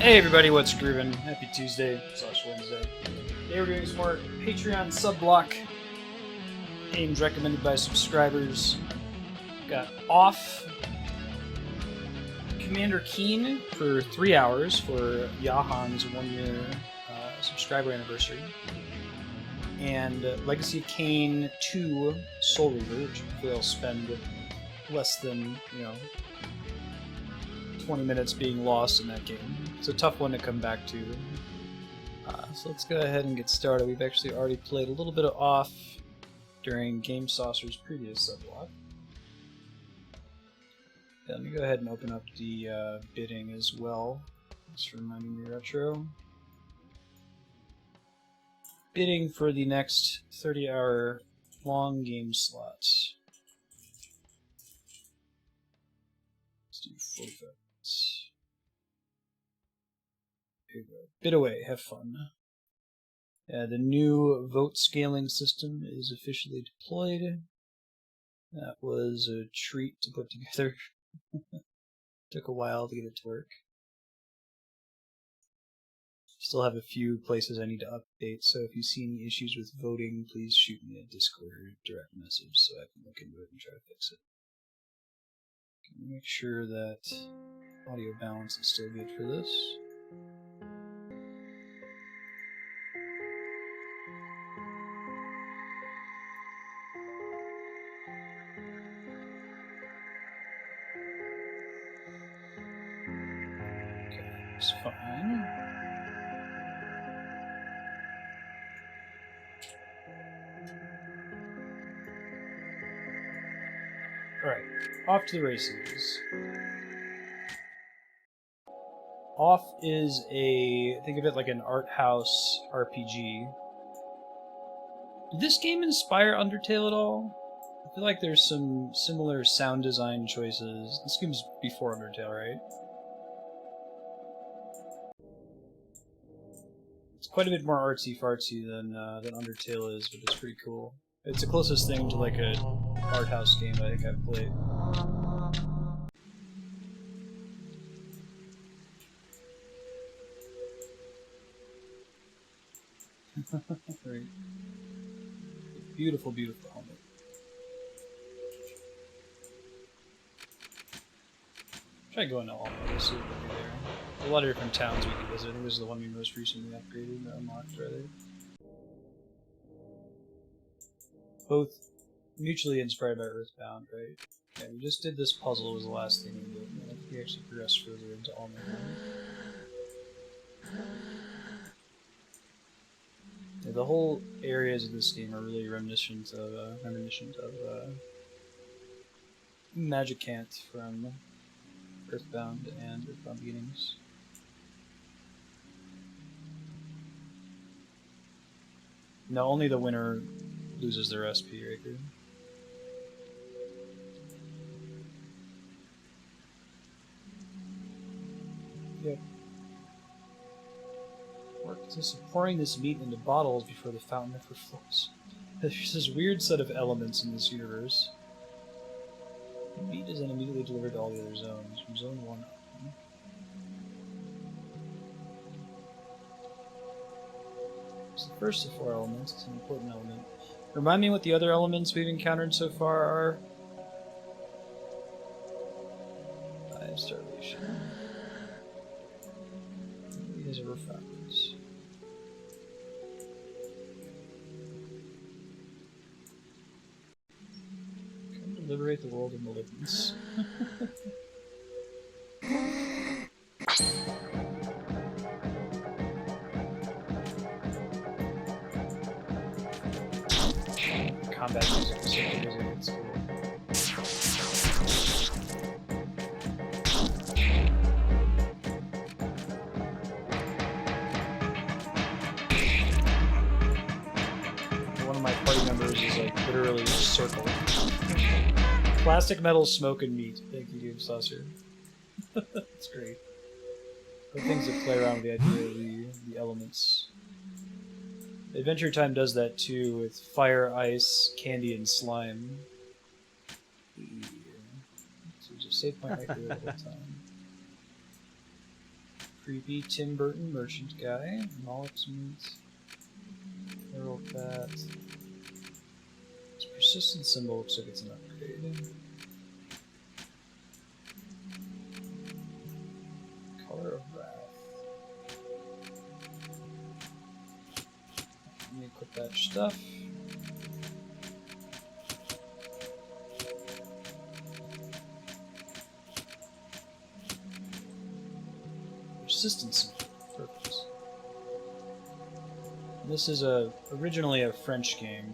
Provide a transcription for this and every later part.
Hey everybody, what's groovin'? Happy Tuesday / Wednesday. Today we're doing some more Patreon sub-block games recommended by subscribers. Got Off, Commander Keen for 3 hours for Yahan's 1-year subscriber anniversary, and Legacy of Kain 2 Soul Reaver, which hopefully I'll spend less than 20 minutes being lost in that game. It's a tough one to come back to. So let's go ahead and get started. We've actually already played a little bit of Off during Game Saucer's previous subblock. Yeah, let me go ahead and open up the bidding as well. Just reminding me retro. Bidding for the next 30-hour long game slots. Let's do full votes. Here we go. Bid away, have fun. The new vote scaling system is officially deployed. That was a treat to put together. Took a while to get it to work. Still have a few places I need to update, so if you see any issues with voting, please shoot me a Discord or direct message so I can look into it and try to fix it. Can we make sure that audio balance is still good for this? It's fine. Alright, off to the races. Off is think of it like an art house RPG. Did this game inspire Undertale at all? I feel like there's some similar sound design choices. This game's before Undertale, right? It's quite a bit more artsy-fartsy than Undertale is, but it's pretty cool. It's the closest thing to like a art house game I think I've played. Right. Beautiful, beautiful helmet. Try going to Alma, see what we do there. There's a lot of different towns we can visit. I think this is the one we most recently upgraded or unlocked, rather. Both mutually inspired by Earthbound, right? Yeah, we just did this puzzle, was the last thing we did. I think we actually progressed further into Alma. Yeah, the whole areas of this game are really reminiscent of Magicant from Earthbound and Earthbound Beginnings. No, only the winner loses their SP, right here. Yep. Work consists of pouring this meat into bottles before the fountain never flows. There's this weird set of elements in this universe. The meat is then immediately delivered to all the other zones, from Zone 1 up. It's the first of 4 elements. It's an important element. Remind me what the other elements we've encountered so far are. 5 starvation. These are refinements. Come to liberate the world of malignance. Combat music is so amazing, it's cool. One of my party members is like literally just circle. Plastic, metal, smoke, and meat. Thank you, Game Saucer. That's great. Good things that play around with the idea of the elements. Adventure Time does that too with fire, ice, candy, and slime. Yeah. So just save point right there the whole time. creepy Tim Burton merchant guy. Mollix meat. Feral cat. This persistent symbol looks like it's an upgrade. Color of Wrath. Let me equip that stuff. Persistence. Perfect. This is originally a French game.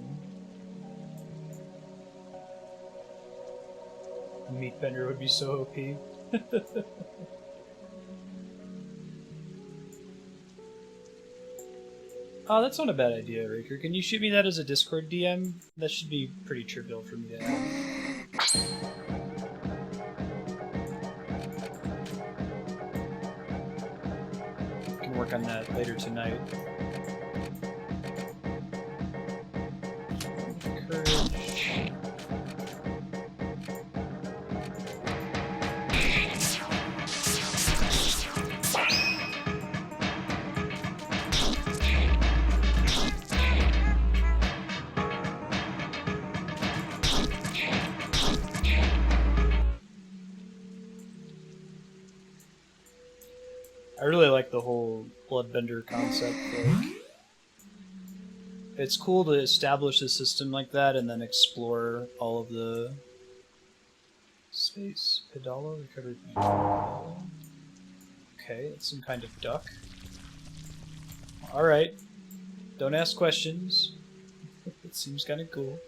Meat Bender would be so OP. Oh, that's not a bad idea, Raker. Can you shoot me that as a Discord DM? That should be pretty trivial for me to have. I can work on that later tonight. Courage. I really like the whole Bloodbender concept. Like, it's cool to establish a system like that and then explore all of the space. Pedalo, recovery point. Okay, that's some kind of duck. Alright. Don't ask questions. It seems kind of cool.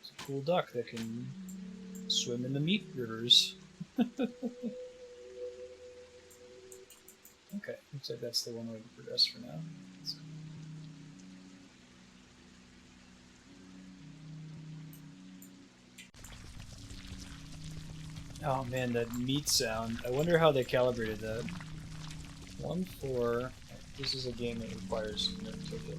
It's a cool duck that can swim in the meat rivers. Okay, looks like that's the one way to progress for now. Oh man, that meat sound. I wonder how they calibrated that. 1-4. This is a game that requires no ticket.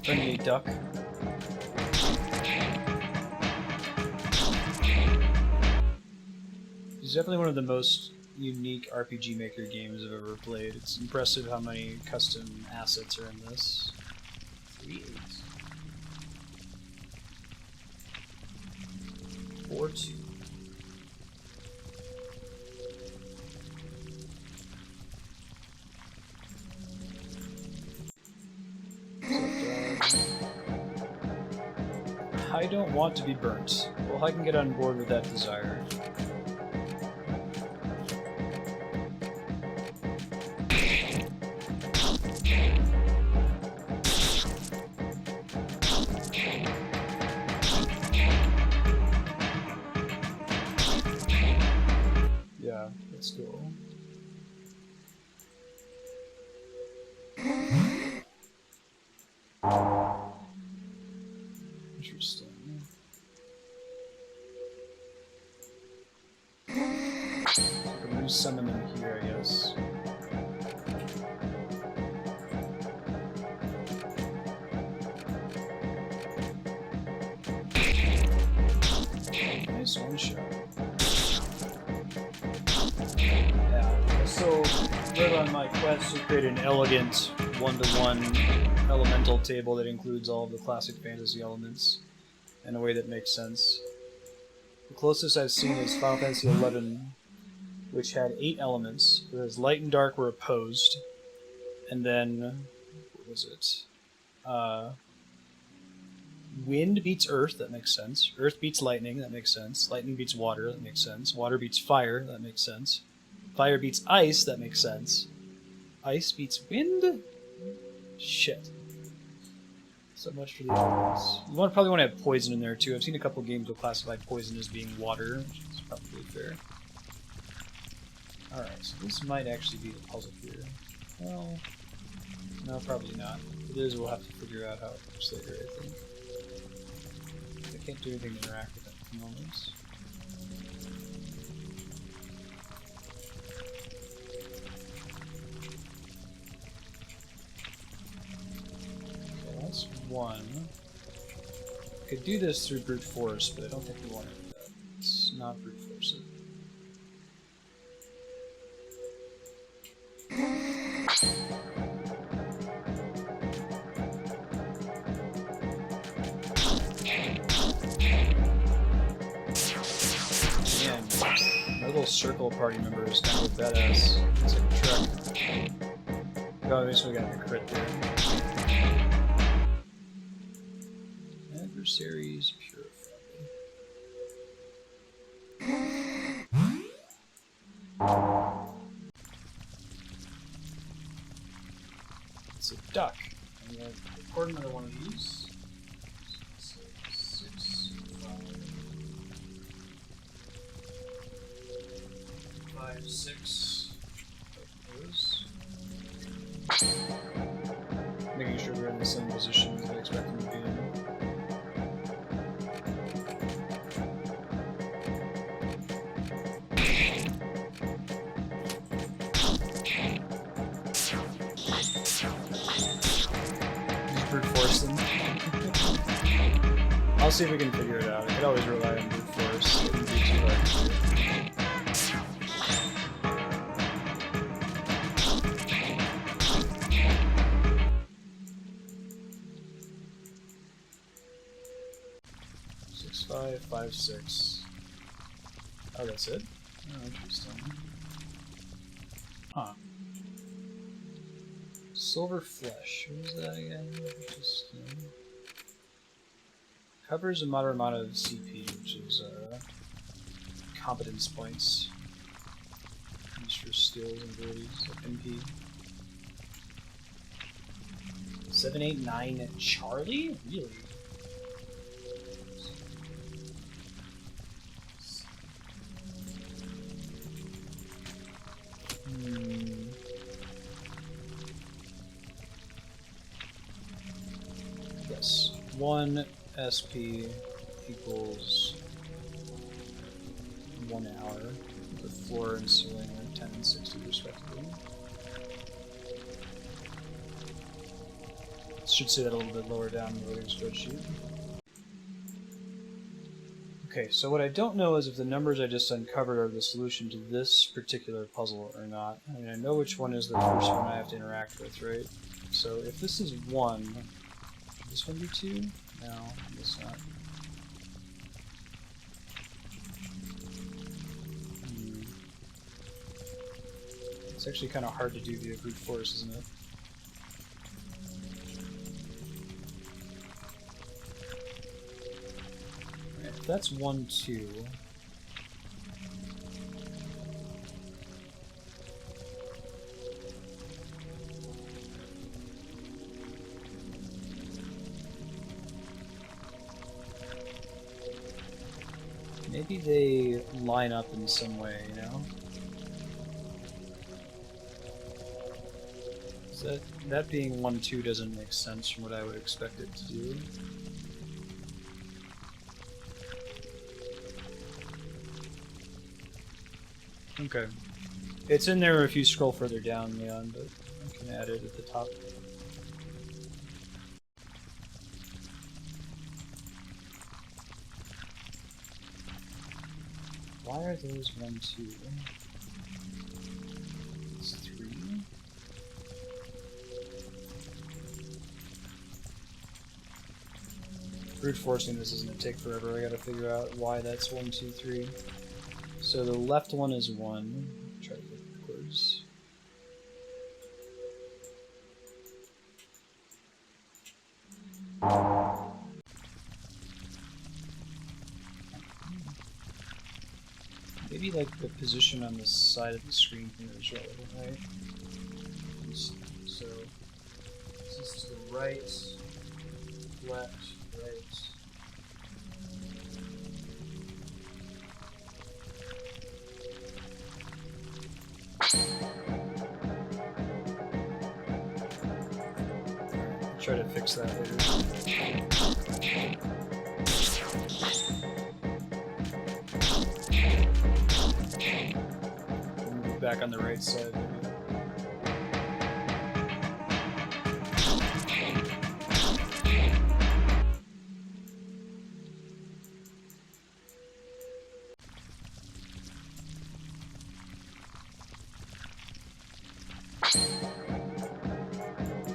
Friendly duck. It's definitely one of the most unique RPG Maker games I've ever played. It's impressive how many custom assets are in this. 3 8s. 4 2. I don't want to be burnt. Well, I can get on board with that desire. Yeah, that's cool. Interesting. I can re-summon them here, I guess. Nice one shot. Yeah, I still live on my quest to create an elegant one-to-one elemental table that includes all of the classic fantasy elements in a way that makes sense. The closest I've seen is Final Fantasy XI, which had 8 elements, whereas light and dark were opposed, and then, what was it? Wind beats earth, that makes sense. Earth beats lightning, that makes sense. Lightning beats water, that makes sense. Water beats fire, that makes sense. Fire beats ice, that makes sense. Ice beats wind? Shit. So much for the elements. You probably want to have poison in there too. I've seen a couple games that classify poison as being water, which is probably fair. Alright, so this might actually be the puzzle here. Well, no, probably not. If it is, we'll have to figure out how it works later, I think. can't do anything to interact with it at the moment. Okay, that's one. Could do this through brute force, but I don't think we want to do that. It's not brute force it. Man, my little circle party member is kind of a badass. It's like a truck. Oh, at least we got the crit there. Adversaries purified. It's a duck. I'm going to record another one of these. 6, 5, 6 of those. Making sure they're in the same position as I expect them to be in. Brute force them. I'll see if we can figure it out. I could always rely on brute force. It wouldn't be too hard to do. 6, 5, 5, 6. Oh, that's it? Oh, interesting. Huh. Silver flesh. What is that again? Interesting. Covers a moderate amount of CP, which is competence points. Used for skills and abilities, like MP. 7, 8, 9 Charlie? Really? Yes. 1 SP equals 1 hour. The floor and ceiling are 10 and 60 respectively. Should say that a little bit lower down in the loading spreadsheet. Okay, so what I don't know is if the numbers I just uncovered are the solution to this particular puzzle or not. I mean, I know which one is the first one I have to interact with, right? So if this is 1, should this one be 2? No, I guess not. It's actually kind of hard to do via brute force, isn't it? Right, if that's 1, 2. Maybe they line up in some way, you know? That being 1, 2 doesn't make sense from what I would expect it to do. Okay. It's in there if you scroll further down, Leon, but I can add it at the top. Why are those 1, 2? It's 3? Brute forcing this is going to take forever. I gotta figure out why that's 1, 2, 3. So the left one is 1. Try to get backwards. Maybe like the position on the side of the screen here is relevant, right? So this is to the right, left, right. Try to fix that later. Move it back on the right side.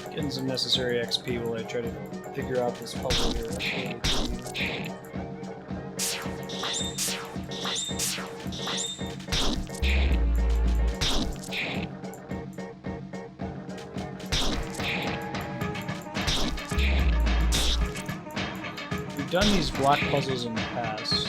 Getting some necessary XP while I try to figure out this puzzle here. We've done these block puzzles in the past.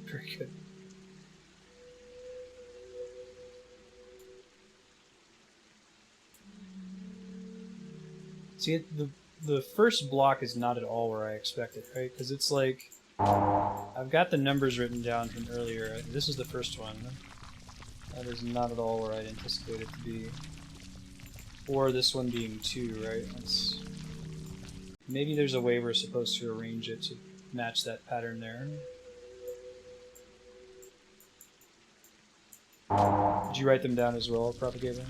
Very good. See, the first block is not at all where I expected, right? Because it's like, I've got the numbers written down from earlier. This is the first one. That is not at all where I'd anticipate it to be. Or this one being 2, right? Maybe there's a way we're supposed to arrange it to match that pattern there. Did you write them down as well, Propagator?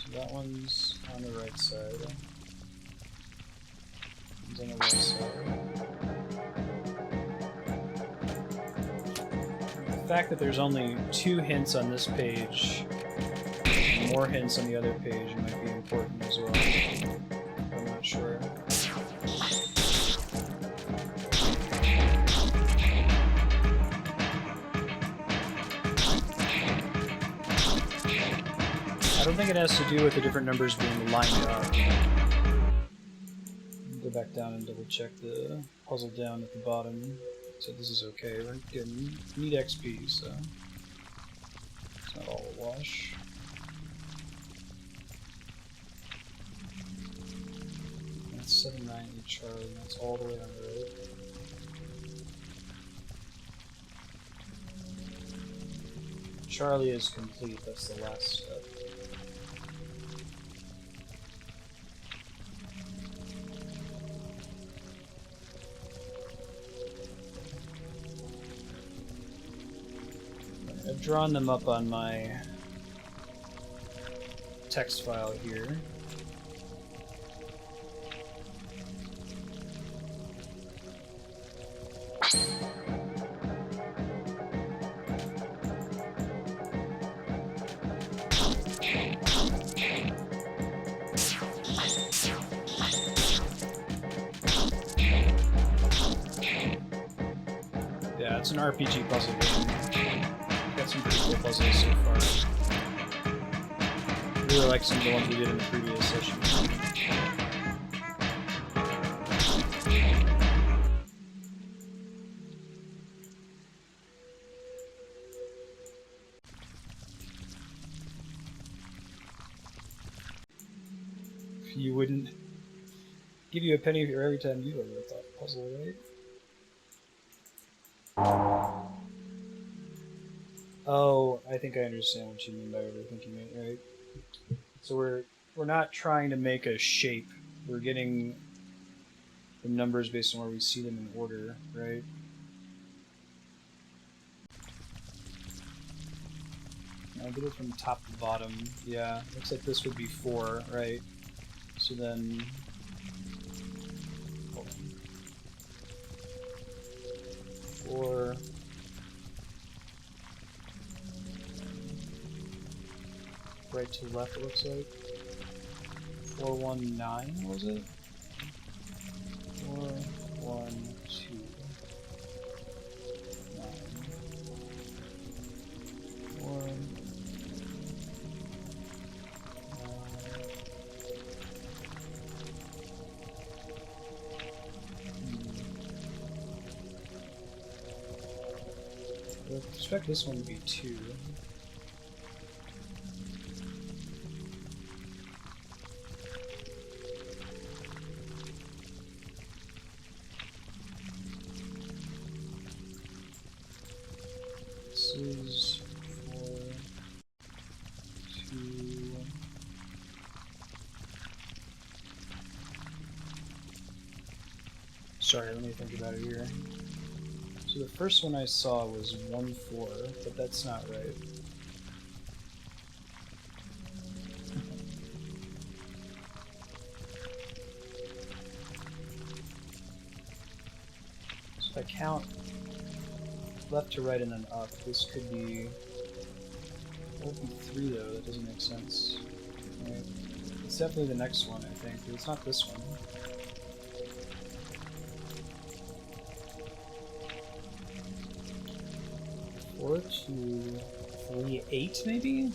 So that one's on the right side. One's on the left side. The fact that there's only 2 hints on this page, and more hints on the other page might be important as well. I'm not sure. I don't think it has to do with the different numbers being lined up. Go back down and double check the puzzle down at the bottom. So this is okay. We're getting neat XP, so it's not all a wash. That's 798 Charlie. That's all the way on the road. Charlie is complete. That's the last step. I've drawn them up on my text file here. Yeah, it's an RPG puzzle game. Got some pretty cool puzzles so far. Really like some of the ones we did in the previous session. You wouldn't give you a penny for every time you ever thought a puzzle, right? Oh, I think I understand what you mean by overthinking it, right? So we're not trying to make a shape. We're getting the numbers based on where we see them in order, right? I did it from top to bottom. Yeah, looks like this would be 4, right? So then... hold on. 4... right to left, it looks like. 419, was it? 412 9 4 I expect this one to be 2. Sorry, let me think about it here. So the first one I saw was 1-4, but that's not right. So if I count left to right and then up, this could be... That would be 3 though, that doesn't make sense. Right. It's definitely the next one, I think, but it's not this one. 4, 2, 3, 8 maybe?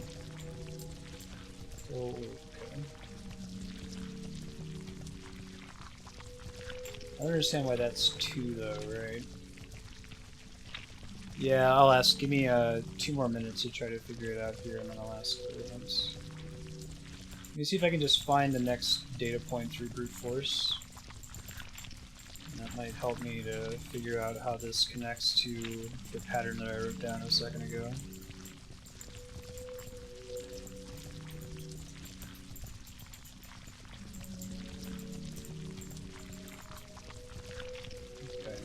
Oh, okay. I don't understand why that's 2 though, right? Yeah, I'll ask. Give me 2 more minutes to try to figure it out here, and then I'll ask the other ones. Let me see if I can just find the next data point through brute force. And that might help me to figure out how this connects to the pattern that I wrote down a second ago. Okay.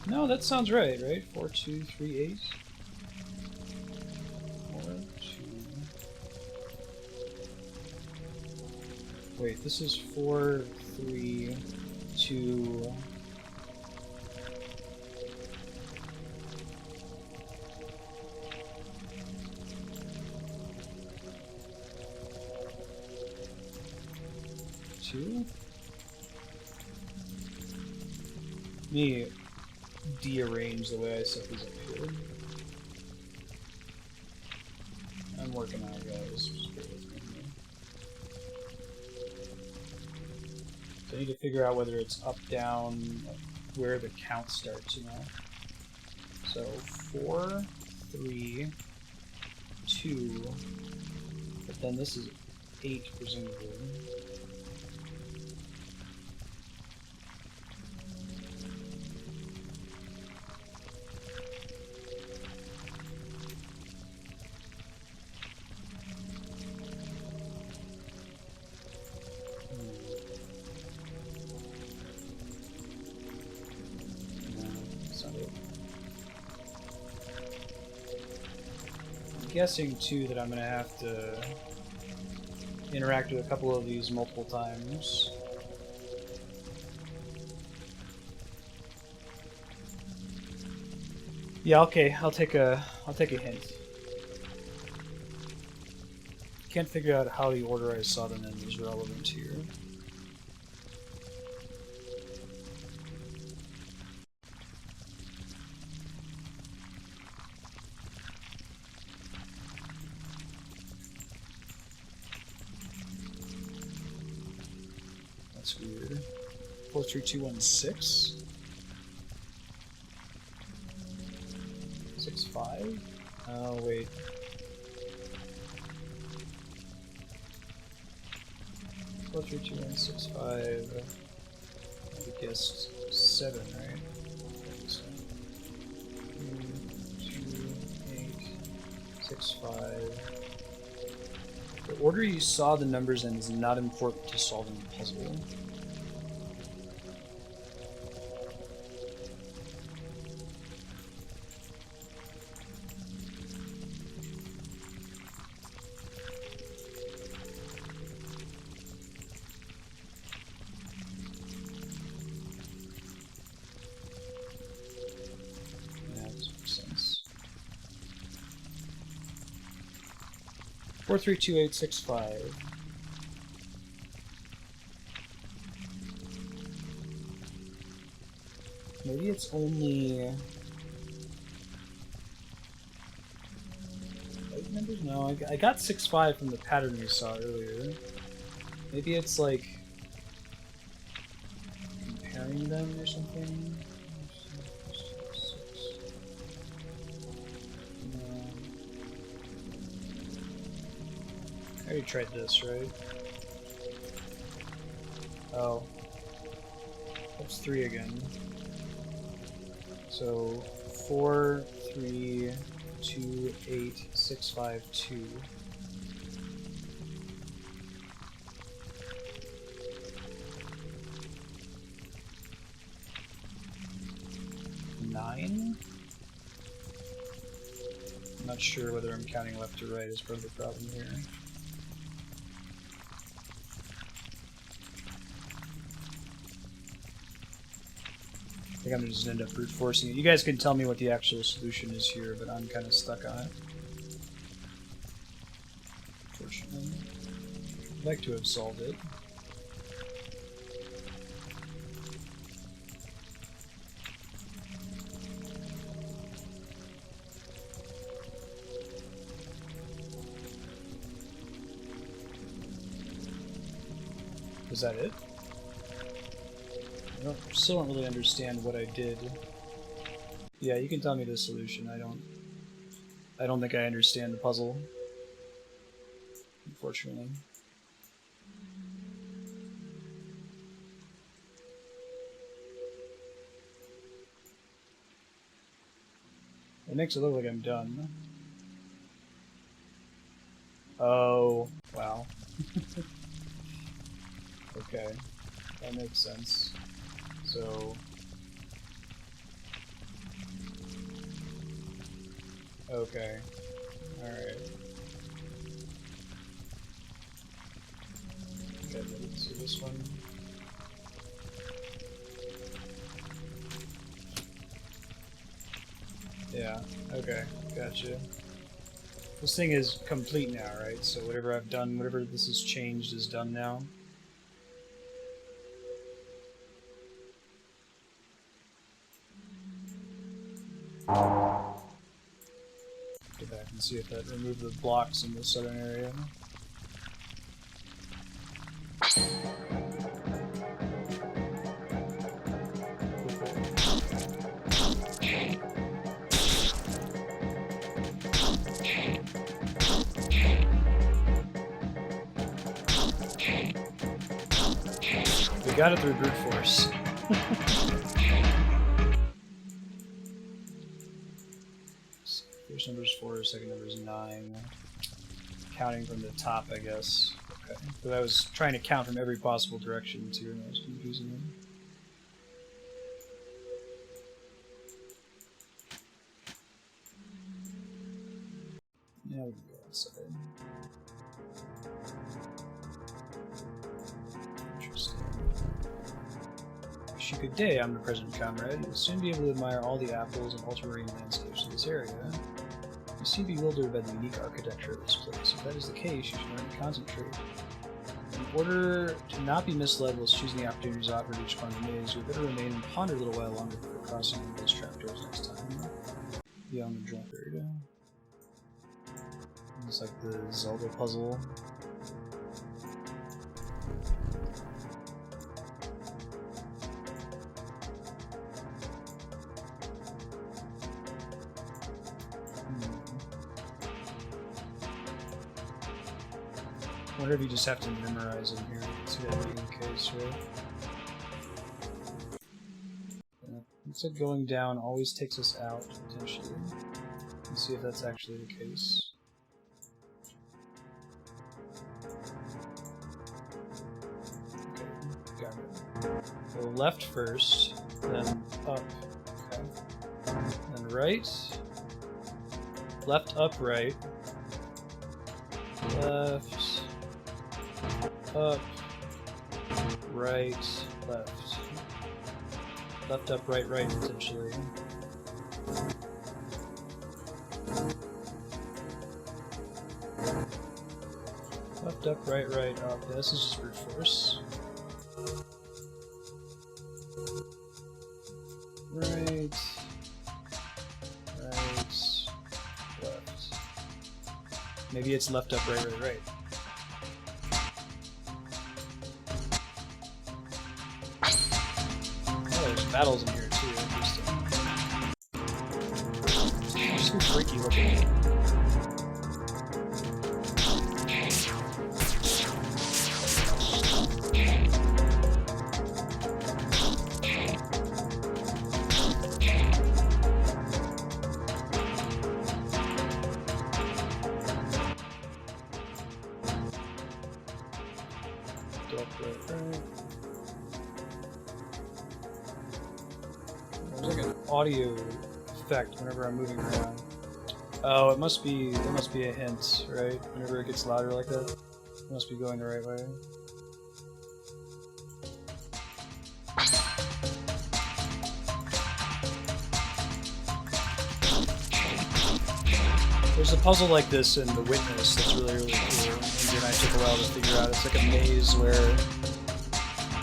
No, that sounds right, right? 4, 2, 3, 8. 4, 2. Wait, this is 4, 3, 2. Let me dearrange the way I set these up here. I'm working on it, guys. Just bear with me here. So I need to figure out whether it's up, down, like where the count starts, you know? So 4, 3, 2, but then this is 8, presumably. Guessing too that I'm gonna have to interact with a couple of these multiple times. Yeah, okay, I'll take a hint. Can't figure out how the order I saw them in is relevant here. That's weird. 4, 3, 2, 1, 6. 6, 5. Oh wait. Four, 3, 2, 1, 6, 5. I guessed 7, right? 2, 8, 6, 5. The order you saw the numbers in is not important to solving the puzzle. Yeah, this makes sense. 4, 3, 2, 8, 6, 5. Maybe it's only 8 numbers? No, I got 6, 5 from the pattern we saw earlier. Maybe it's like comparing them or something. I already tried this, right? Oh. That's 3 again. So 4, 3, 2, 8, 6, 5, 2. 9? I'm not sure whether I'm counting left or right as part of the problem here. I think I'm just gonna end up brute forcing it. You guys can tell me what the actual solution is here, but I'm kind of stuck on it. Unfortunately. I'd like to have solved it. Is that it? I still don't really understand what I did. Yeah, you can tell me the solution. I don't think I understand the puzzle. Unfortunately. It makes it look like I'm done. Oh, wow. Okay, that makes sense. So... okay, alright. Okay, let's do this one. Yeah, okay, gotcha. This thing is complete now, right? So whatever I've done, whatever this has changed is done now. Go back and see if that removed the blocks in the southern area. We got it through brute force. First number is 4, second number is 9. Counting from the top, I guess. Okay. But I was trying to count from every possible direction too, and I was confusing them. Now we can go outside. Interesting. Good day, omnipresent comrade. You will soon be able to admire all the apples and ultramarine landscapes of this area. You seem bewildered by the unique architecture of this place. If that is the case, you should learn to concentrate. In order to not be misled whilst choosing the opportunities offered each part of the maze, you had better remain and ponder a little while longer before crossing one of those trapdoors next time. Beyond the drunkard. It's like the Zelda puzzle. I wonder if you just have to memorize in here. See that being the case, right? Yeah. Looks like going down always takes us out, potentially. Let's see if that's actually the case. Okay, got it. Go left first, then up. Okay. Then right. Left, up, right. Left. Up, right, left. Left, up, right, right, potentially. Left, up, right, right, up. Yeah, this is just brute force. Right, right, left. Maybe it's left, up, right, right, right. Battles in here too, interesting. So freaky looking. audio effect whenever I'm moving around. Oh, it must be a hint, right? Whenever it gets louder like that, it must be going the right way. There's a puzzle like this in The Witness that's really, really cool. Andy and I took a while to figure out. It's like a maze where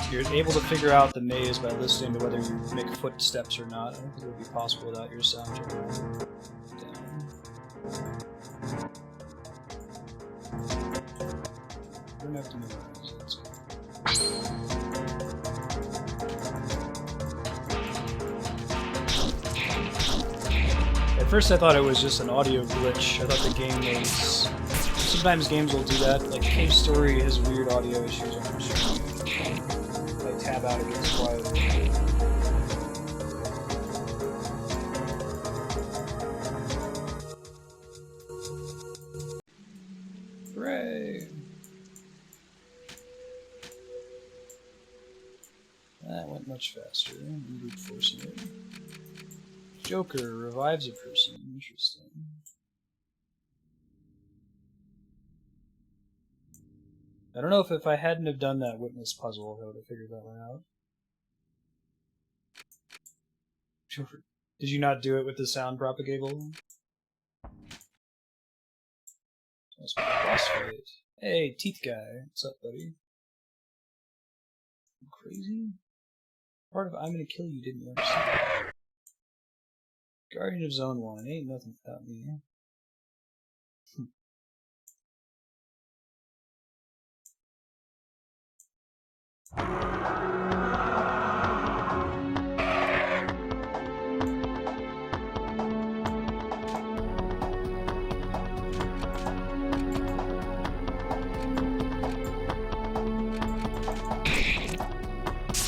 you're able to figure out the maze by listening to whether you make footsteps or not. I don't think it would be possible without your sound channel down. You don't have to memorize it. That's good. At first I thought it was just an audio glitch. I thought the game was... Sometimes games will do that. Like Cave Story has weird audio issues on their screen. If I tab out, it gets quiet. Hooray! That went much faster. I'm brute forcing it. Joker revives a person. Interesting. I don't know if I hadn't have done that witness puzzle, I would have figured that one out. Did you not do it with the sound propagable? Must be a boss fight. Hey, Teeth Guy. What's up, buddy? You crazy? Part of I'm gonna kill you, didn't you understand? Guardian of Zone 1. Ain't nothing without me.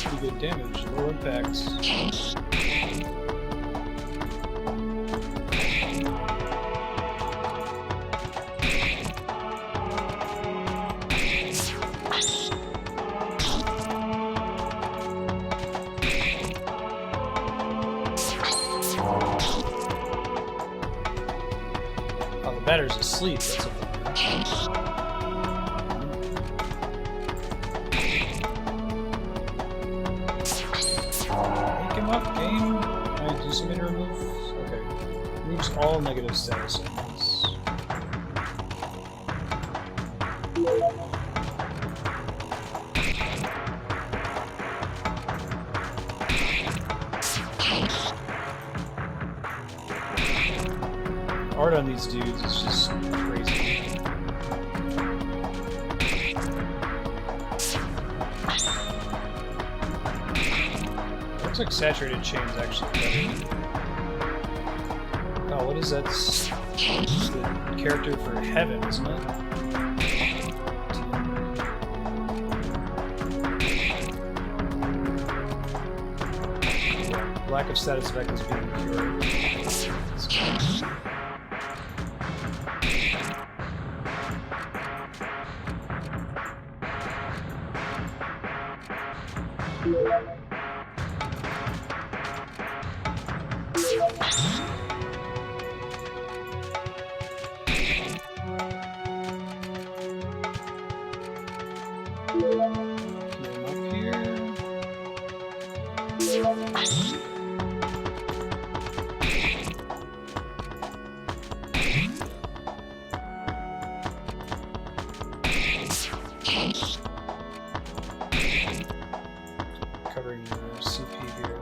Pretty good damage, low impacts. Batter's asleep, that's a bummer. Wake him up, game. Can I do something to remove? Okay. Removes all negative status elements. Art on these dudes is just crazy. Looks like saturated chains actually better. Oh, what is that? It's the character for Heaven, isn't it? Lack of status effect is being cured. Covering your CP here.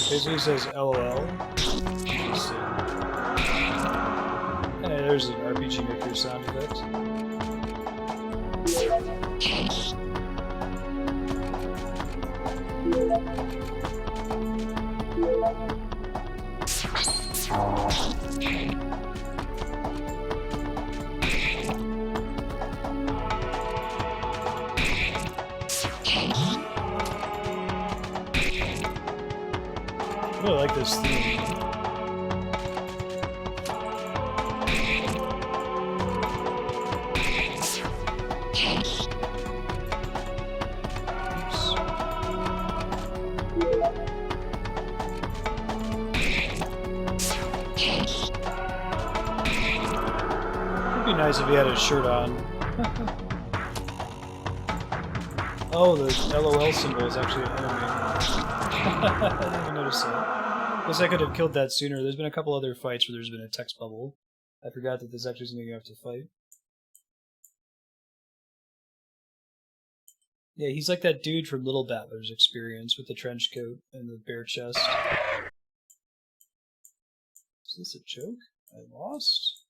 Basically says LOL. Hey, there's an RPG Maker sound effect. I really like this theme. It'd be nice if he had his shirt on. Oh, the LOL symbol is actually an enemy. I didn't even notice that. Guess I could have killed that sooner. There's been a couple other fights where there's been a text bubble. I forgot that there's actually something you have to fight. Yeah, he's like that dude from Little Battler's Experience with the trench coat and the bare chest. Is this a joke? I lost?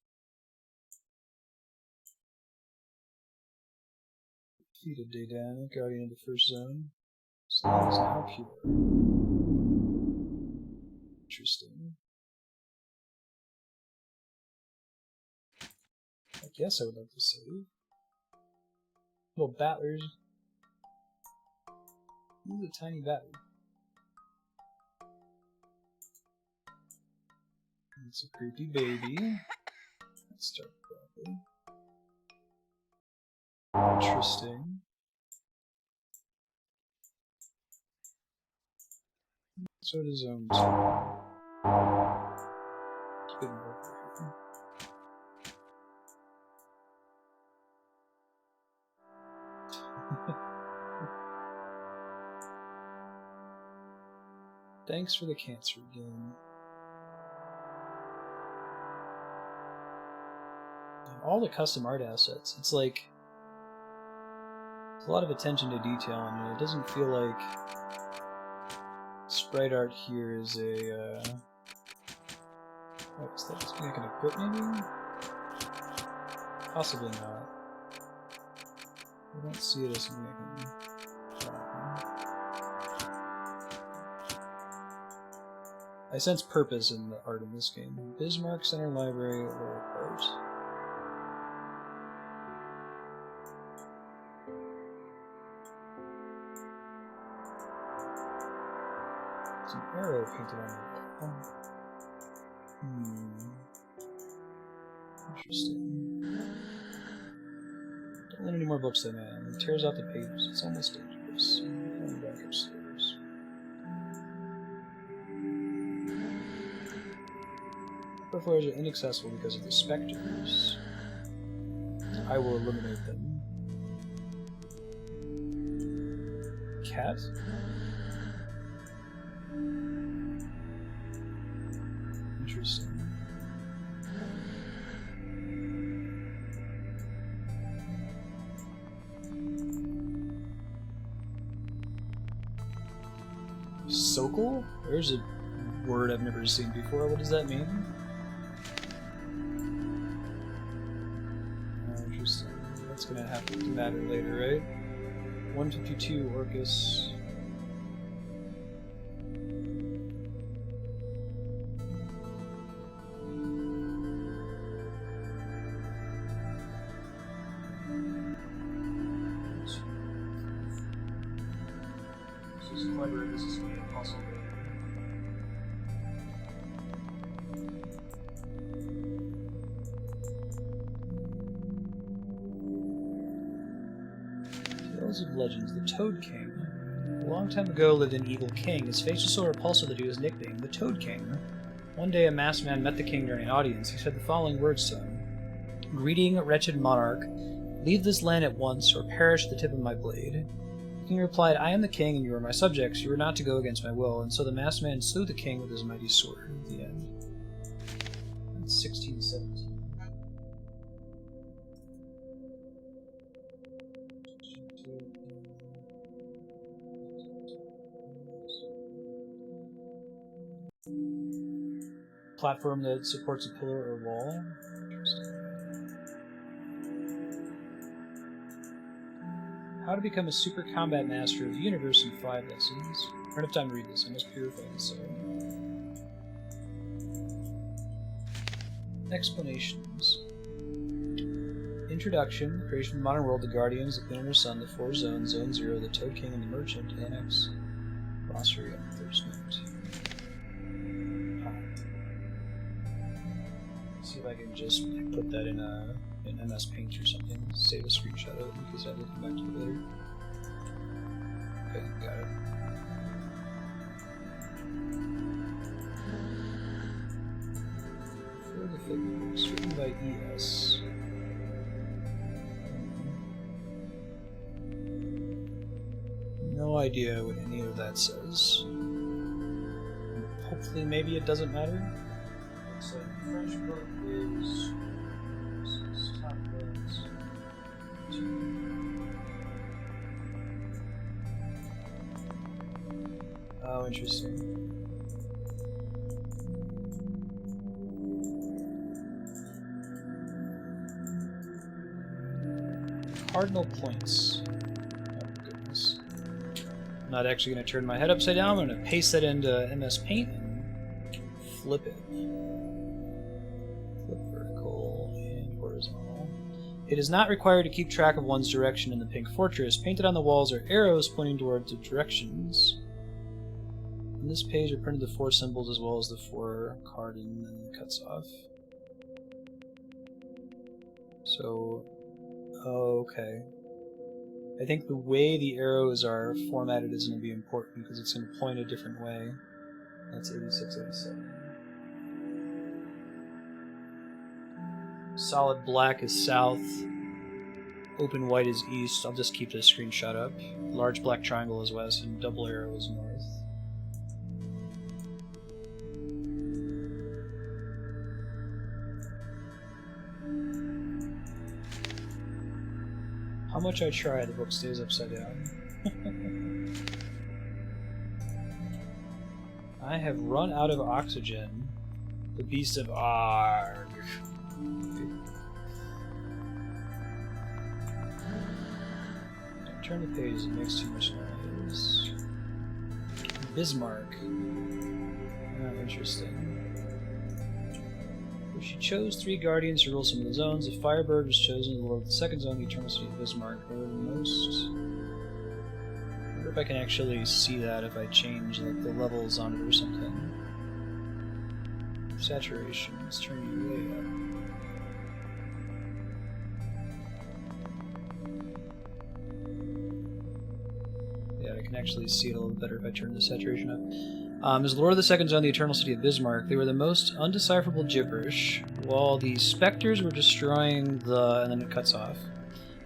Defeated Daedana, Guardian of the First Zone. Slime is now pure. Interesting. I guess I would like to save. Little battlers. He's a tiny battler. It's a creepy baby. Let's start properly. Interesting. So does Zone 2. Good work. Thanks for the cancer game. And all the custom art assets. It's like there's a lot of attention to detail in it. It doesn't feel like sprite art here is a what is that? Just like an equip maybe? Possibly not. I don't see it as something I can I sense purpose in the art in this game. Bismarck Center Library or art. It's an arrow painted on the wall. Interesting. Don't let any more books than that. It tears out the pages. It's almost dangerous. I'm going back upstairs. Upper floors are inaccessible because of the specters. I will eliminate them. Cat? Interesting. Sokol? There's a word I've never seen before. What does that mean? Interesting. That's gonna have to matter later, right? 152 Orcus. This is library. This is also. Tales of Legends, the Toad King. A long time ago lived an evil king. His face was so repulsive that he was nicknamed the Toad King. One day a masked man met the king during an audience. He said the following words to him. Greeting, wretched monarch. Leave this land at once, or perish at the tip of my blade. The king replied, I am the king, and you are my subjects. You are not to go against my will. And so the masked man slew the king with his mighty sword. At the end. That's 1617. Platform that supports a pillar or wall. Interesting. How to become a super combat master of the universe in 5 lessons. I don't have time to read this. I must purify the soul. Explanations. Introduction. Creation of the modern world. The Guardians, the Inner Sun, the 4 zones, Zone 0, the Toad King, and the Merchant. Annex. Glossary of the Thirst Note. can just put that in MS Paint or something. Save a screenshot of it in case I have to come back to it later. Okay, got it. For the fake books, written by ES. No idea what any of that says. Hopefully, maybe it doesn't matter. So, French book is top words. Oh, interesting. Cardinal points. Oh, goodness. I'm not actually going to turn my head upside down. I'm going to paste that into MS Paint and flip it. Flip vertical and horizontal. It is not required to keep track of one's direction in the Pink Fortress. Painted on the walls are arrows pointing towards the directions. On this page are printed the 4 symbols as well as the 4 cardon and the cuts off. So, okay. I think the way the arrows are formatted is going to be important because it's going to point a different way. That's 86, 87. Solid black is south. Open white is east. I'll just keep this screenshot up. Large black triangle is west and double arrow is north. How much I try, the book stays upside down. I have run out of oxygen. The beast of Arg. Don't turn the pages, it makes too much noise. Bismarck. Oh, interesting. She chose 3 guardians to rule some of the zones. If Firebird was chosen to lord of the 2nd zone, the Eternal City of Bismarck. They were the most... I wonder if I can actually see that if I change like the levels on it or something. Saturation. Let's turn you way up. Yeah, I can actually see it a little better if I turn the saturation up. As Lord of the 2nd Zone, the Eternal City of Bismarck, they were the most undecipherable gibberish, while the specters were destroying the... and then it cuts off.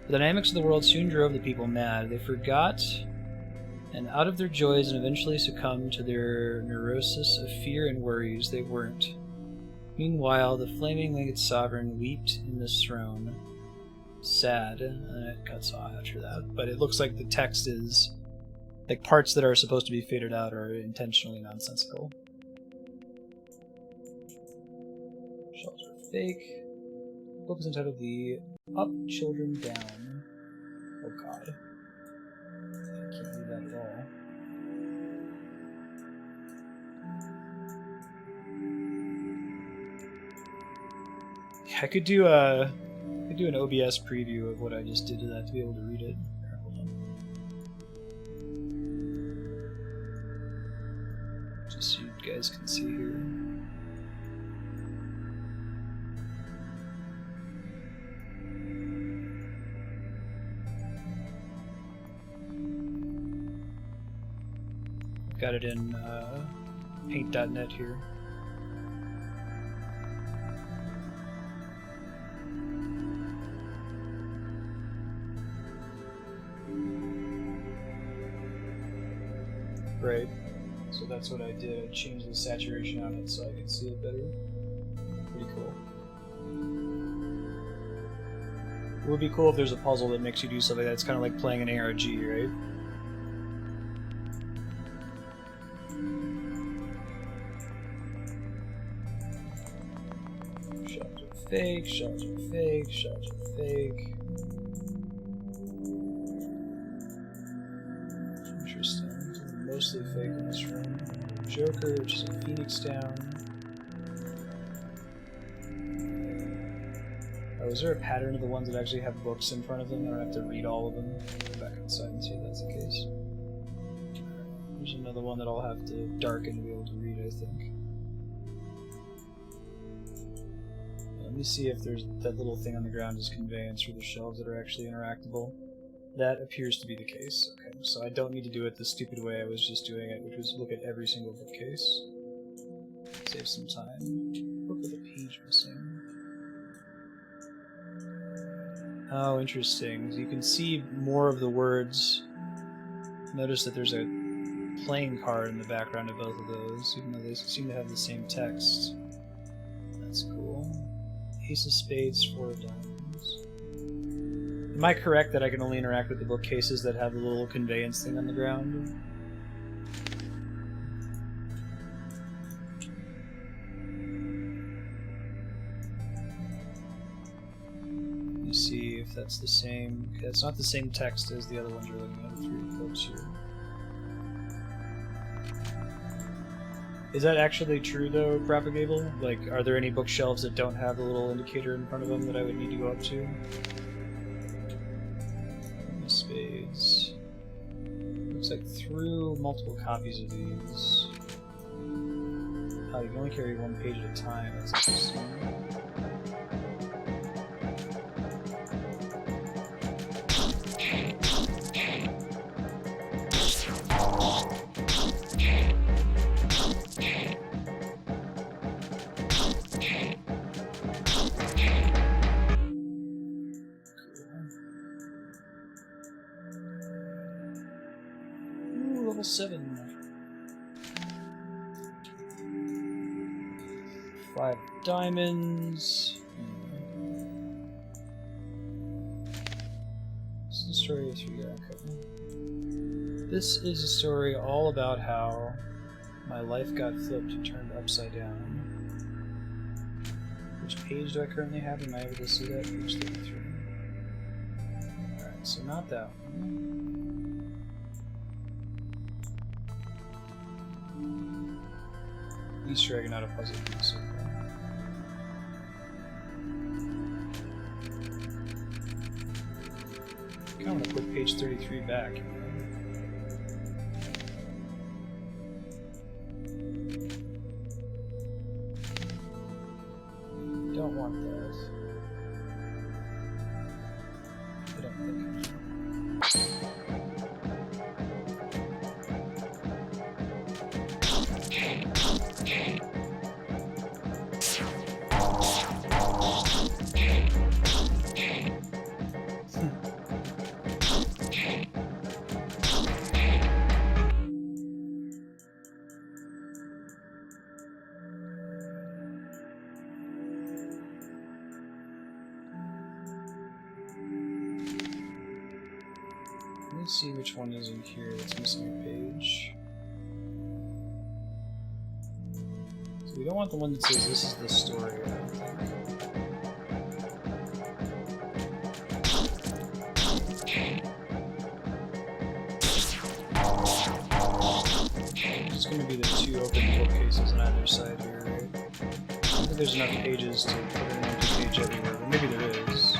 The dynamics of the world soon drove the people mad. They forgot, and out of their joys and eventually succumbed to their neurosis of fear and worries, they weren't. Meanwhile, the flaming winged sovereign wept in this throne. Sad, and then it cuts off after that. But it looks like the text is... like, parts that are supposed to be faded out are intentionally nonsensical. Shells are fake. The book is entitled The Up Children Down. Oh god. I can't read that at all. Yeah, I could do an OBS preview of what I just did to that to be able to read it. So you guys can see here. I've got it in paint.net here. Right. So that's what I did. I changed the saturation on it so I could see it better. Pretty cool. It would be cool if there's a puzzle that makes you do something that's kind of like playing an ARG, right? Shots are fake, shots are fake, shots are fake. Interesting. Mostly fake in this room. Joker, which is a Phoenix down. Oh, is there a pattern of the ones that actually have books in front of them? I don't have to read all of them. Go back outside and see if that's the case. There's another one that I'll have to darken to be able to read, I think. let me see if there's that little thing on the ground is conveyance or the shelves that are actually interactable. That appears to be the case. Okay, so I don't need to do it the stupid way I was just doing it, which was look at every single bookcase. Save some time. Book with a page missing. Oh, interesting. You can see more of the words. Notice that there's a playing card in the background of both of those, even though they seem to have the same text. That's cool. Ace of Spades, 4 of Diamonds. Am I correct that I can only interact with the bookcases that have the little conveyance thing on the ground? Let me see if that's the same. Okay, it's not the same text as the other ones you're looking at. 3 of Clubs here. Is that actually true, though, Propagable? Like, are there any bookshelves that don't have the little indicator in front of them that I would need to go up to? Spades. Looks like through multiple copies of these. Oh, you can only carry 1 page at a time. That's interesting. Level 7. 5 diamonds. This is the story of 3 okay. This is a story all about how my life got flipped and turned upside down. Which page do I currently have? Am I able to see that? Page 33. Alright, so not that one. Easter egg, not a puzzle piece. I kind of want to put page 33 back. Don't want that. I don't think. Let's see which one is in here that's missing a page. So we don't want the one that says this is the story, I don't think. It's going to be the 2 open bookcases on either side here, right? I don't think there's enough pages to put an empty page everywhere, but maybe there is.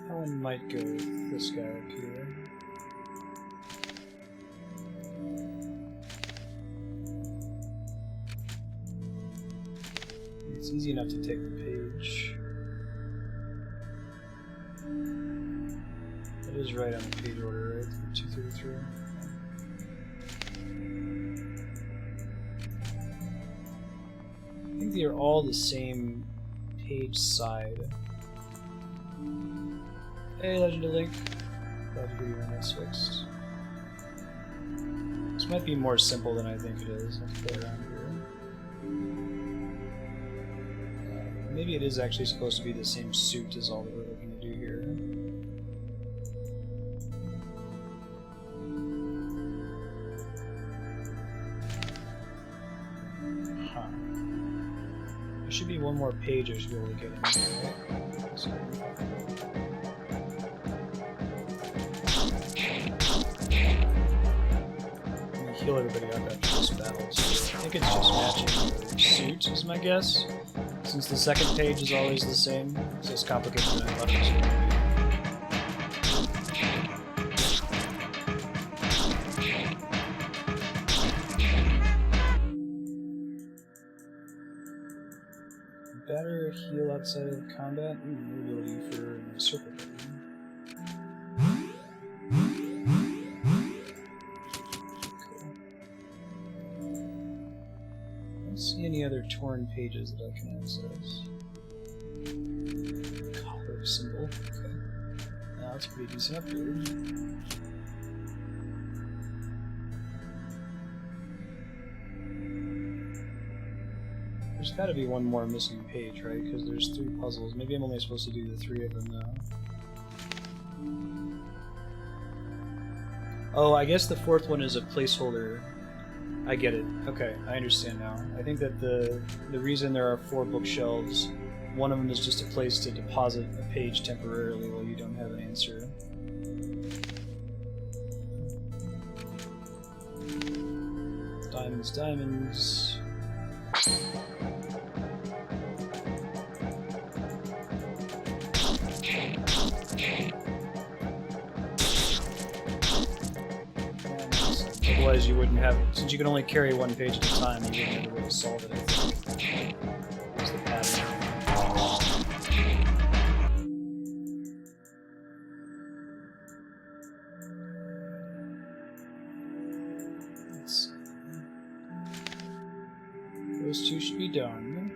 That one might go with this guy up here. It's easy enough to take the page. That is right on the page order, right? 233. I think they are all the same page side. Hey, Legend of Link. Glad to hear your internet's fixed. This might be more simple than I think it is. Let's play around here. Maybe it is actually supposed to be the same suit as all that we're looking to do here. Huh. There should be one more page I should be able to get in here, right? So, kill everybody up after this battle. So I think it's just matching the suit, is my guess. Since the second page is always the same, it's as complicated than I thought it was going to be. Better heal outside of combat? Ooh, new ability for circle button. See any other torn pages that I can access? Color symbol. Okay. Now that's a pretty decent upgrade. There's gotta be one more missing page, right? Because there's 3 puzzles. Maybe I'm only supposed to do the 3 of them now. Oh, I guess the 4th one is a placeholder. I get it. Okay, I understand now. I think that the reason there are 4 bookshelves, one of them is just a place to deposit a page temporarily while you don't have an answer. Diamonds, diamonds. Otherwise you wouldn't have, since you can only carry 1 page at a time, you wouldn't have a way to solve it, I think. That's the pattern. Let's see. Those 2 should be done.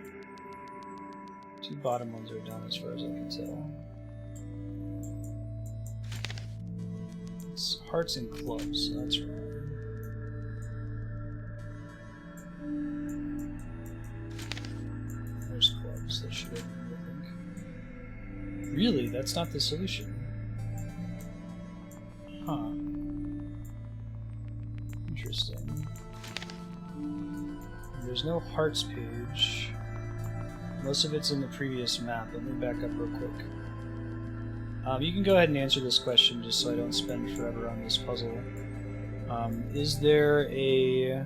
2 bottom ones are done as far as I can tell. It's hearts and clubs, so that's right. There's clubs, that should open, I think. Really? That's not the solution? Huh. Interesting. There's no hearts page. Most of it's in the previous map. Let me back up real quick. You can go ahead and answer this question just so I don't spend forever on this puzzle. Is there a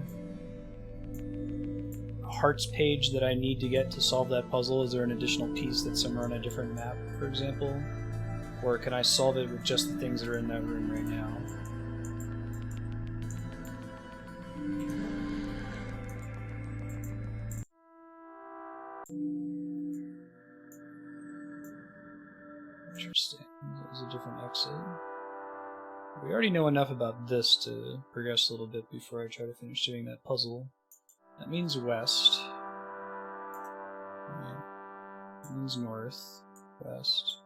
hearts page that I need to get to solve that puzzle? Is there an additional piece that's somewhere on a different map, for example? Or can I solve it with just the things that are in that room right now? Interesting. There's a different exit. We already know enough about this to progress a little bit before I try to finish doing that puzzle. That means west. Right. That means north, west.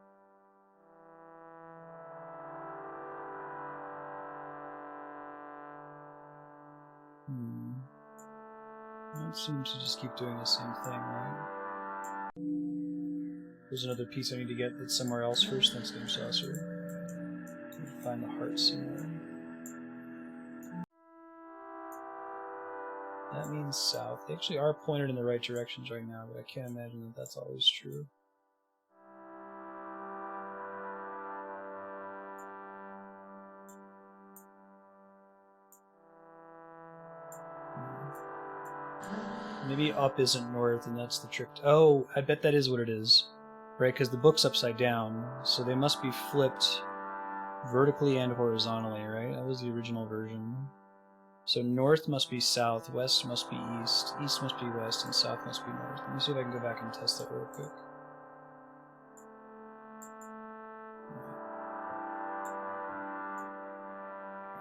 That seems to just keep doing the same thing, right? There's another piece I need to get that's somewhere else first. Thanks, Game Saucer. Find the heart somewhere. That means south. They actually are pointed in the right directions right now, but I can't imagine that that's always true. Maybe up isn't north, and that's the trick. Oh, I bet that is what it is. Right, because the book's upside down, so they must be flipped vertically and horizontally, right? That was the original version. So north must be south, west must be east, east must be west, and south must be north. Let me see if I can go back and test that real quick.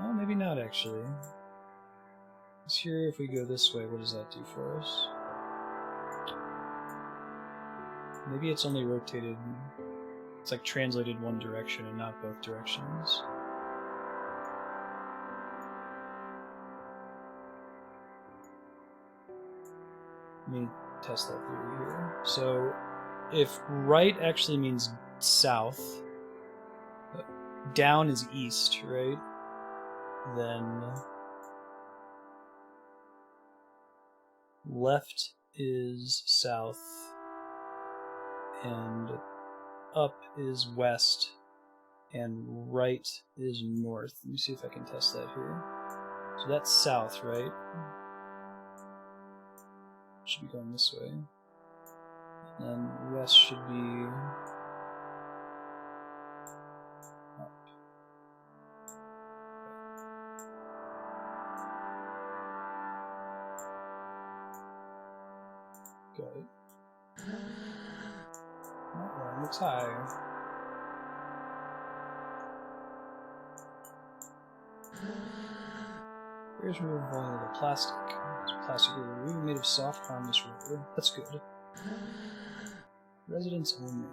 Oh, maybe not actually. Let's hear if we go this way, what does that do for us? Maybe it's only rotated, it's like translated one direction and not both directions. Let me test that theory here. So, if right actually means south, down is east, right? Then left is south, and up is west, and right is north. Let me see if I can test that here. So that's south, right? Should be going this way. And then west should be up. Got it. That one looks high. Here's removal volume of the plastic. It's plastic removal made of soft, harmless rubber. That's good. Residents only.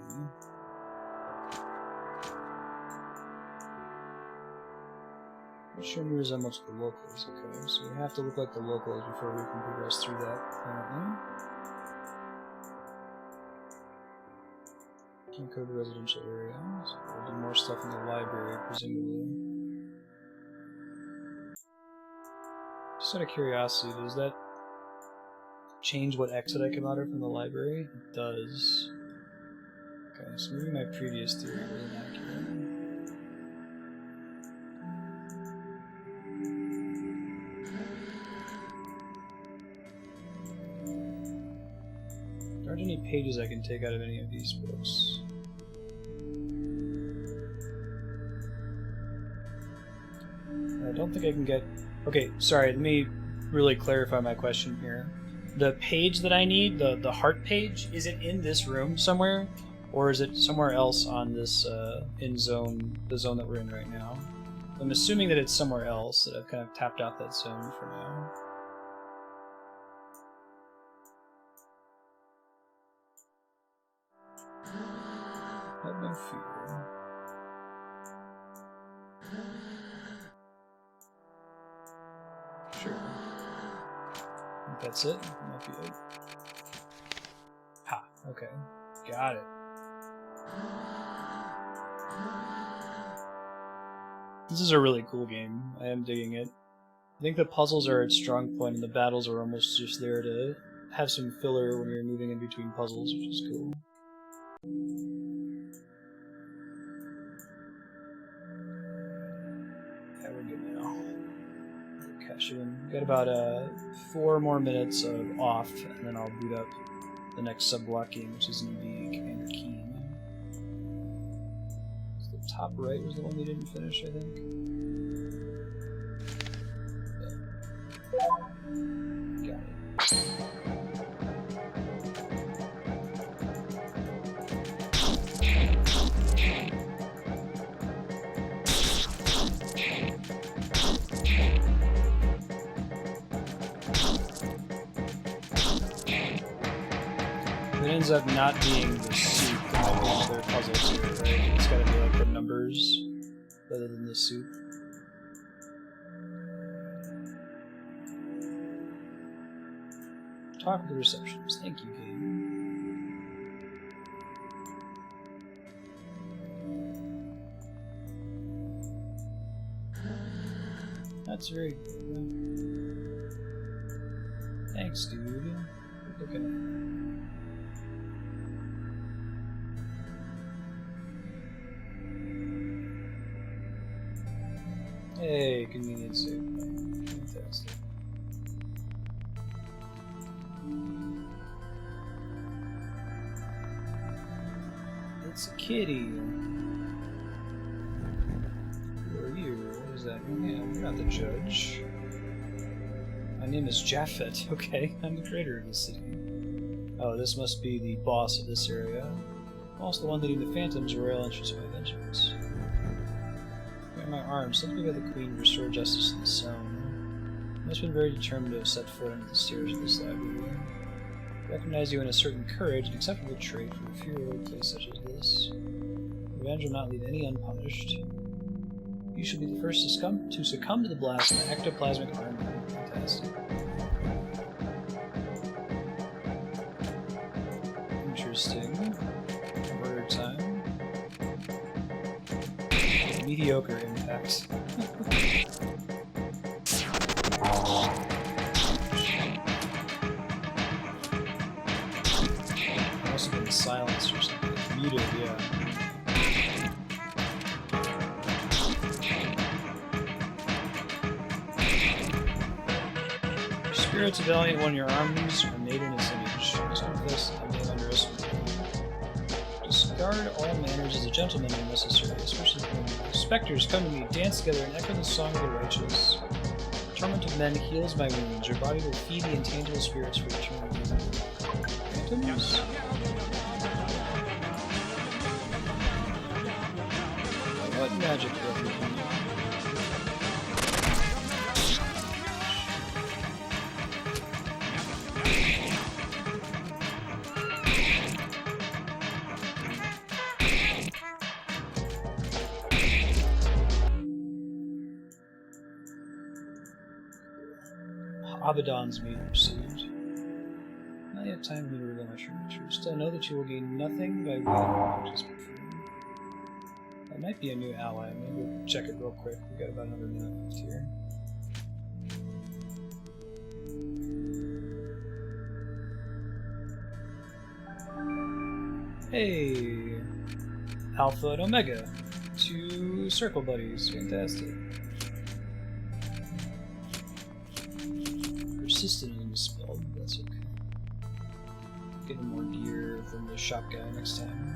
Show me resemblance to the locals. Okay, so we have to look like the locals before we can progress through that, apparently. Can't go to residential areas. We'll do more stuff in the library, presumably. Just out of curiosity, does that change what exit I come out of from the library? It does. Okay, so maybe my previous theory wasn't accurate. There aren't any pages I can take out of any of these books. I don't think I can get... Okay, sorry, let me really clarify my question here. The page that I need, the heart page, is it in this room somewhere? Or is it somewhere else on this, the zone that we're in right now? I'm assuming that it's somewhere else, that I've kind of tapped out that zone for now. Have no fear. Sure. I think that's it. That might be it. Ha, okay. Got it. This is a really cool game. I am digging it. I think the puzzles are its strong point, and the battles are almost just there to have some filler when you're moving in between puzzles, which is cool. Yeah, we're good now. Cash it in. Got about 4 more minutes of off, and then I'll boot up the next sub-block game, which is going to be Commander Keen. So the top right was the one we didn't finish, I think. Got it. It ends up not being the soup that all their puzzles here, right? It's gotta be like the numbers rather than the soup. Talk with the receptionist. Thank you, game. That's very good. Thanks, dude. Good looking. Hey, convenience save. Fantastic. It's a kitty. Who are you? What is that? Yeah, you're not the judge. My name is Japheth. Okay, I'm the creator of this city. Oh, this must be the boss of this area. I'm also the one leading the Phantoms' royal entrance by vengeance. My arms, sent me by the Queen to restore justice in the zone. I must have been very determined to have set foot under the stairs of this library. I recognize you in a certain courage, an acceptable trait for a feared place such as this. Revenge will not leave any unpunished. You should be the first to succumb to the blast of my ectoplasmic armor. Fantastic. Interesting. Murder time. Mediocre impact. Must have been silenced or something. Muted, yeah. Spirits of valiant one, your arms are made in his image. This I may underestimate. Discard all manners as a gentleman when necessary, especially when specters come to me, dance together, and echo the song of the righteous. Torment of men heals my wounds. Your body will feed the intangible spirits for eternity. Phantoms? What magic will we do? Abaddon's meat received. Not yet time to reveal my true nature. Still know that you will gain nothing by wielding your magic before. That might be a new ally. Maybe we'll check it real quick. We've got about another minute left here. Hey! Alpha and Omega. 2 circle buddies. Fantastic. Persistent and misspelled, but that's okay. Get more gear from the shop guy next time.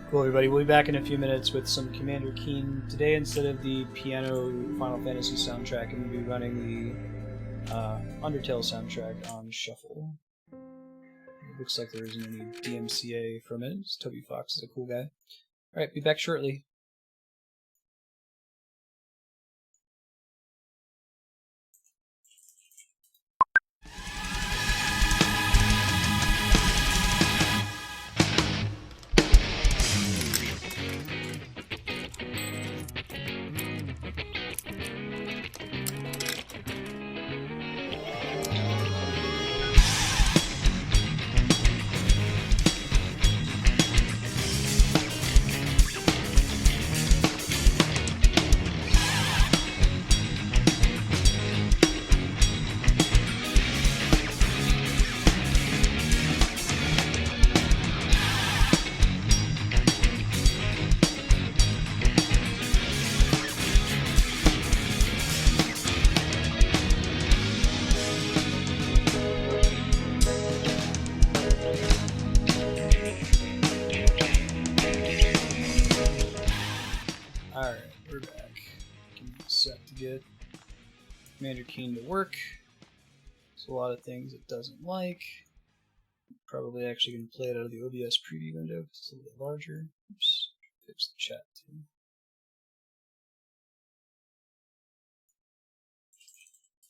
Cool, everybody. We'll be back in a few minutes with some Commander Keen. Today, instead of the piano Final Fantasy soundtrack, I'm going to be running the Undertale soundtrack on shuffle. It looks like there isn't any DMCA from it. Toby Fox is a cool guy. Alright, be back shortly. Commander Keen to work. There's a lot of things it doesn't like. Probably actually going to play it out of the OBS preview window because it's a little bit larger. Oops, fix the chat too.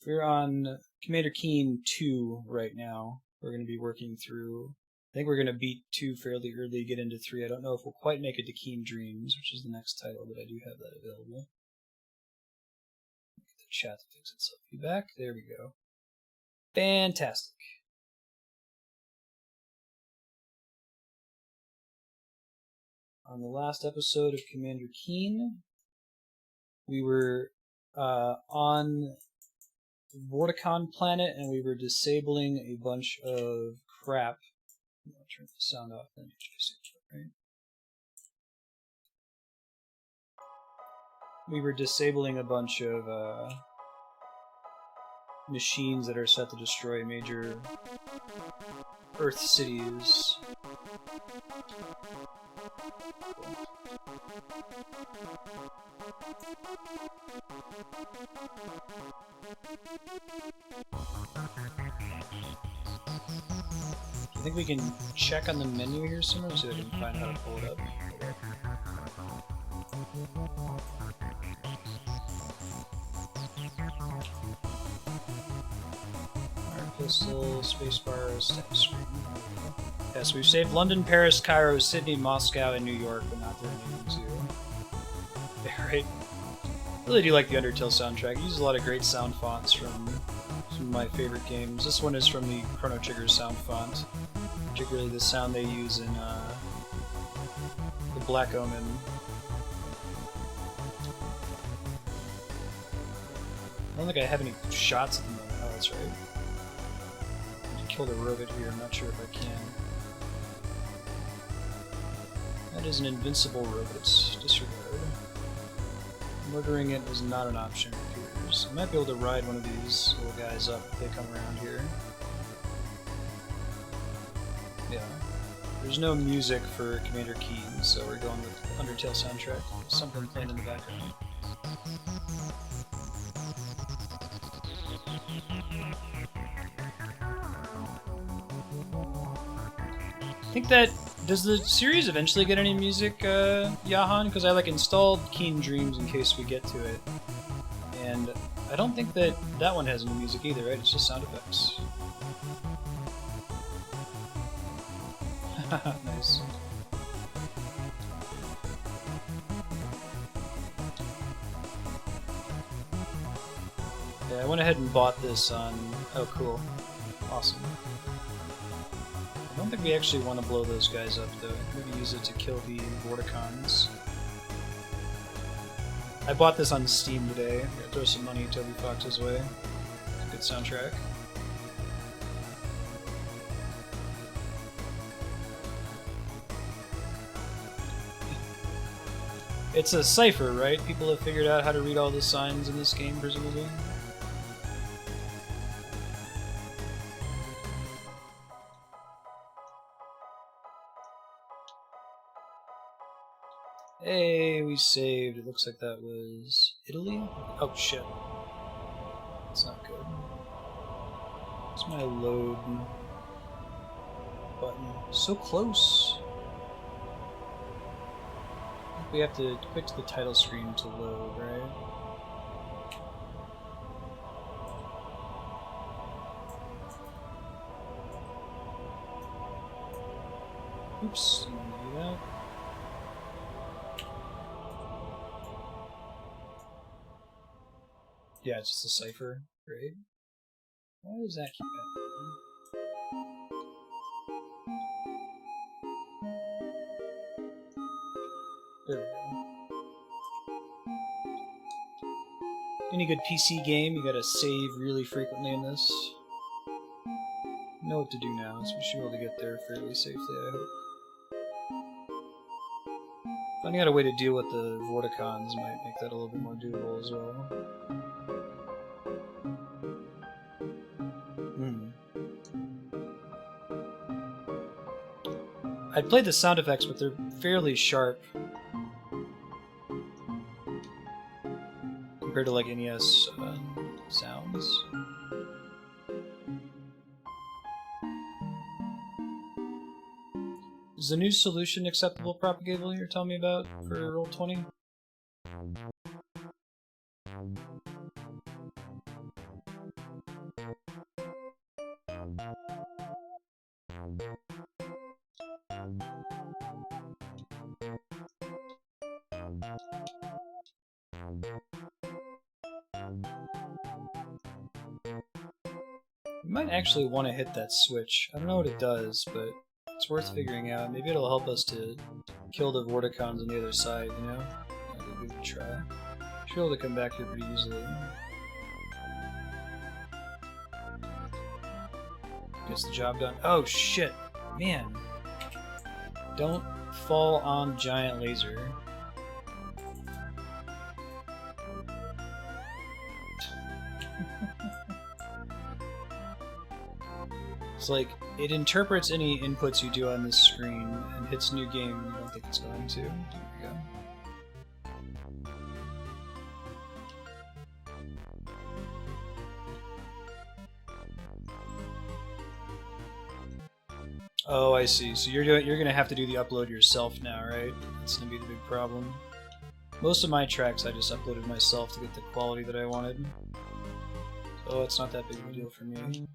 We're on Commander Keen 2 right now. We're going to be working through. I think we're going to beat 2 fairly early, get into 3. I don't know if we'll quite make it to Keen Dreams, which is the next title, but I do have that available. Chat to fix itself. Be back. There we go. Fantastic. On the last episode of Commander Keen, we were on Vorticon planet and we were disabling a bunch of crap. I'll turn the sound off then. Right? We were disabling a bunch of machines that are set to destroy major Earth cities. I think we can check on the menu here somewhere so we can find how to pull it up. Pistol, spacebar, step screen. Yes, we've saved London, Paris, Cairo, Sydney, Moscow, and New York, but not their names too. Right. I really do like the Undertale soundtrack. It uses a lot of great sound fonts from some of my favorite games. This one is from the Chrono Trigger sound font, particularly the sound they use in the Black Omen. I don't think I have any shots at the moment. Oh, that's right. Killed a robot here, I'm not sure if I can. That is an invincible robot. Disregard. Murdering it is not an option, it appears. I might be able to ride one of these little guys up if they come around here. Yeah. There's no music for Commander Keen, so we're going with Undertale soundtrack. Something playing in the background. I think that... Does the series eventually get any music, Yahan? Because I installed Keen Dreams in case we get to it. And I don't think that that one has any music either, right? It's just sound effects. Nice. Yeah, I went ahead and bought this on... Oh, cool. Awesome. I don't think we actually want to blow those guys up, though. Maybe use it to kill the Vorticons. I bought this on Steam today. I'm gonna throw some money Toby Fox's way. Good soundtrack. It's a cipher, right? People have figured out how to read all the signs in this game, presumably. Hey, we saved. It looks like that was Italy? Oh, shit. That's not good. What's my load button? So close. I think we have to click to the title screen to load, right? Oops, I'm gonna do that. Yeah, it's just a cipher. Great. Why does that keep happening? There we go. Any good PC game, you gotta save really frequently in this. Know what to do now, so we should be able to get there fairly safely, I hope. Finding out a way to deal with the Vorticons might make that a little bit more doable as well. I played the sound effects, but they're fairly sharp compared to like NES sounds. Is the new solution acceptable propagable you're telling me about for Roll20? You might actually want to hit that switch. I don't know what it does, but it's worth figuring out. Maybe it'll help us to kill the Vorticons on the other side, you know? That'll be a good try. Should be able to come back here pretty easily. Gets the job done. Oh shit! Man! Don't fall on giant laser. It's like, it interprets any inputs you do on this screen and hits new game when you don't think it's going to. There we go. Oh, I see. So you're gonna have to do the upload yourself now, right? That's gonna be the big problem. Most of my tracks I just uploaded myself to get the quality that I wanted. So it's not that big of a deal for me.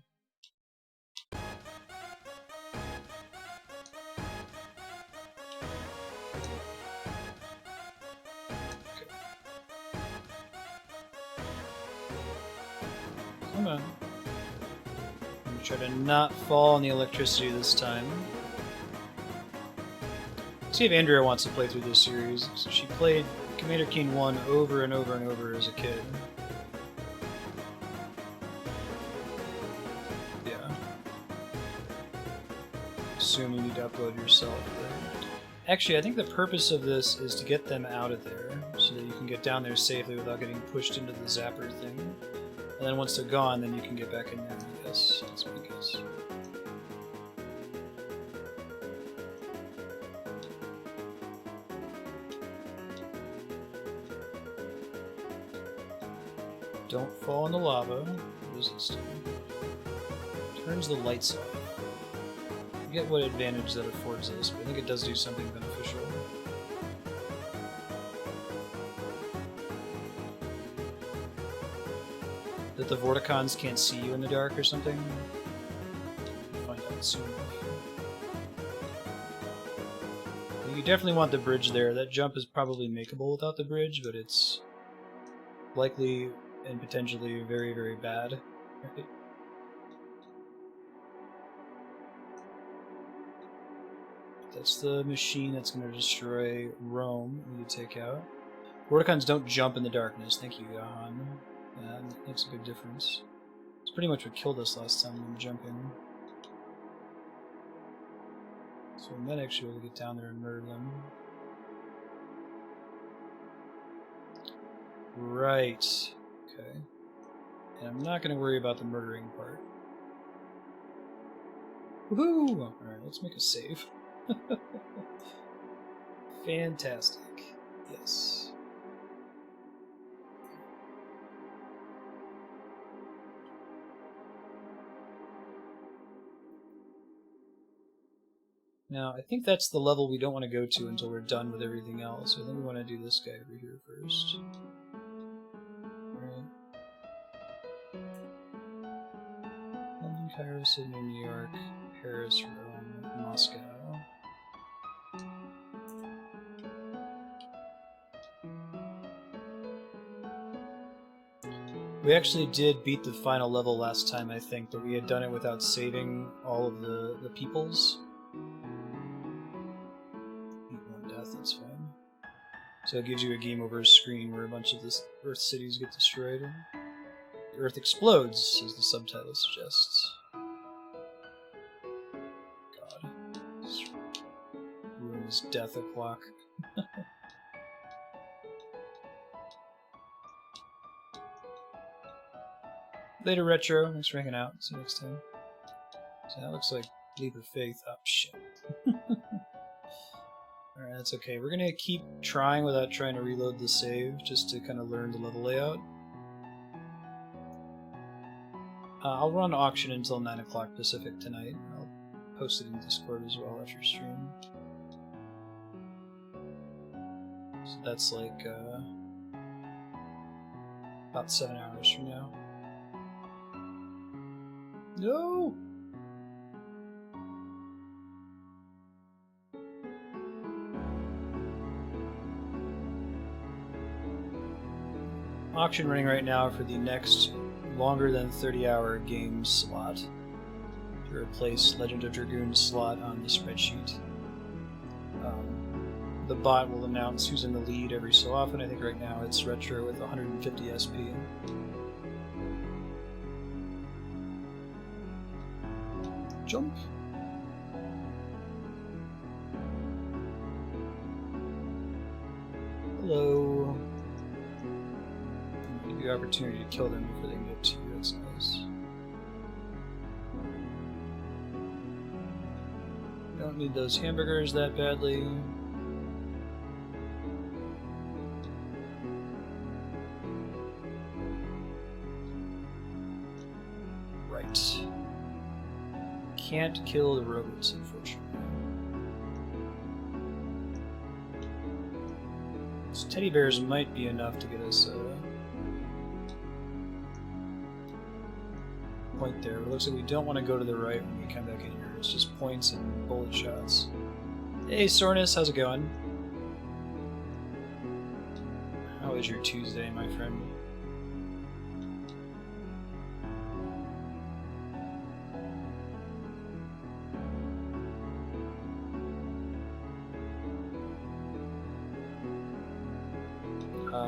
Come on. I'm gonna try to not fall on the electricity this time. See if Andrea wants to play through this series. So she played Commander Keen 1 over and over and over as a kid. Yeah. Assume you need to upload yourself. But... Actually, I think the purpose of this is to get them out of there so that you can get down there safely without getting pushed into the zapper thing. And then once they're gone, then you can get back in there, I guess. That's my guess. Don't fall in the lava. What is this do? Turns the lights off. I forget what advantage that affords us, but I think it does do something beneficial. That the Vorticons can't see you in the dark or something? We'll find out soon. You definitely want the bridge there. That jump is probably makeable without the bridge, but it's likely and potentially very, very bad. Right? That's the machine that's going to destroy Rome. We need to take out. Vorticons don't jump in the darkness. Thank you, Gahan. Yeah, that makes a big difference. It's pretty much what killed us last time when jumping. So we might actually be able to get down there and murder them. Right. Okay. And I'm not going to worry about the murdering part. Woohoo! Alright, let's make a save. Fantastic. Yes. Now, I think that's the level we don't want to go to until we're done with everything else. I think we want to do this guy over here first. Right. London, Cairo, Sydney, New York, Paris, Rome, Moscow. We actually did beat the final level last time, I think, but we had done it without saving all of the peoples. That's fine. So it gives you a game over screen where a bunch of the Earth cities get destroyed. The Earth explodes, as the subtitle suggests. God. Just ruin his death o'clock. Later, Retro. Thanks for hanging out. See you next time. So that looks like Leap of Faith. Oh, shit. Alright, that's okay. We're gonna keep trying without trying to reload the save, just to kind of learn the level layout. I'll run auction until 9 o'clock Pacific tonight. I'll post it in Discord as well after stream. So that's like about 7 hours from now. No! Auction running right now for the next longer than 30-hour game slot to replace Legend of Dragoon slot on the spreadsheet. The bot will announce who's in the lead every so often. I think right now it's Retro with 150 SP. Jump! Hello. Give you opportunity to kill them before they can get to you. That's nice. Don't need those hamburgers that badly. Right. Can't kill the robots, unfortunately. So teddy bears might be enough to get us point there, but it looks like we don't want to go to the right when we come back in here. It's just points and bullet shots. Hey Sornus, how's it going? How is your Tuesday, my friend?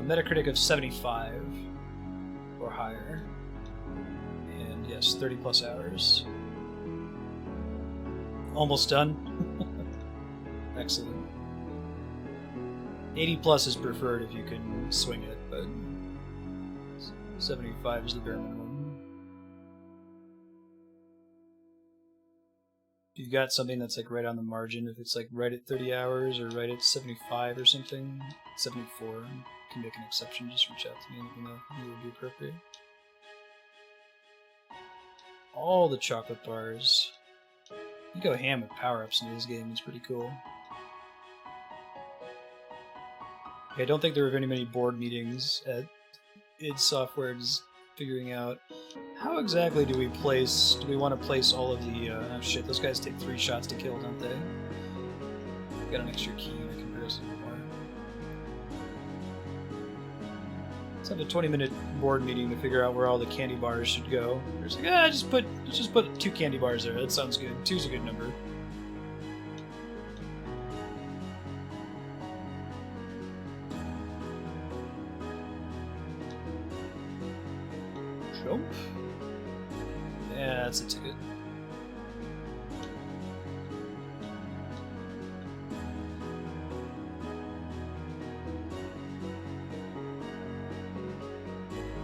Metacritic of 75 or higher. And yes, 30 plus hours. Almost done. Excellent. 80 plus is preferred if you can swing it, but 75 is the bare minimum. If you've got something that's like right on the margin, if it's like right at 30 hours or right at 75 or something, 74, you can make an exception. Just reach out to me and let me know if it would be appropriate. All the chocolate bars. You go ham with power-ups in this game. It's pretty cool. I don't think there were very many board meetings at id Software just figuring out how exactly do we want to place all of the oh shit, those guys take 3 shots to kill, don't they? Got an extra key, I can press it more. Let's have a 20-minute board meeting to figure out where all the candy bars should go. There's like, just put 2 candy bars there. That sounds good. 2's a good number. Jump. Yeah, that's a ticket.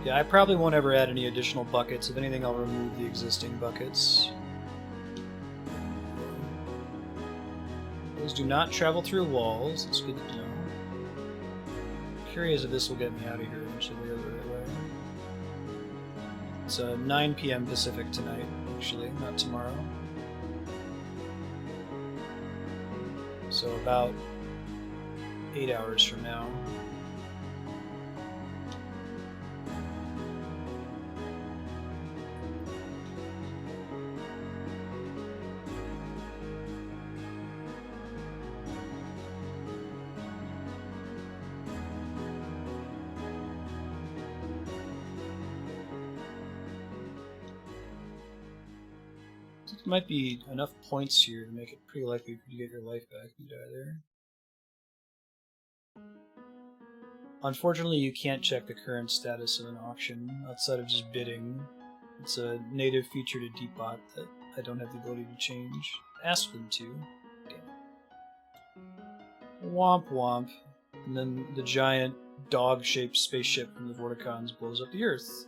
Yeah, I probably won't ever add any additional buckets. If anything, I'll remove the existing buckets. Those do not travel through walls. It's good to know. Curious if this will get me out of here eventually the right way. It's 9 p.m. Pacific tonight, actually, not tomorrow. So about 8 hours from now. There might be enough points here to make it pretty likely for you to get your life back if you die there. Unfortunately, you can't check the current status of an auction outside of just bidding. It's a native feature to Deepbot that I don't have the ability to change. Ask them to. Damn it. Womp womp. And then the giant dog-shaped spaceship from the Vorticons blows up the Earth.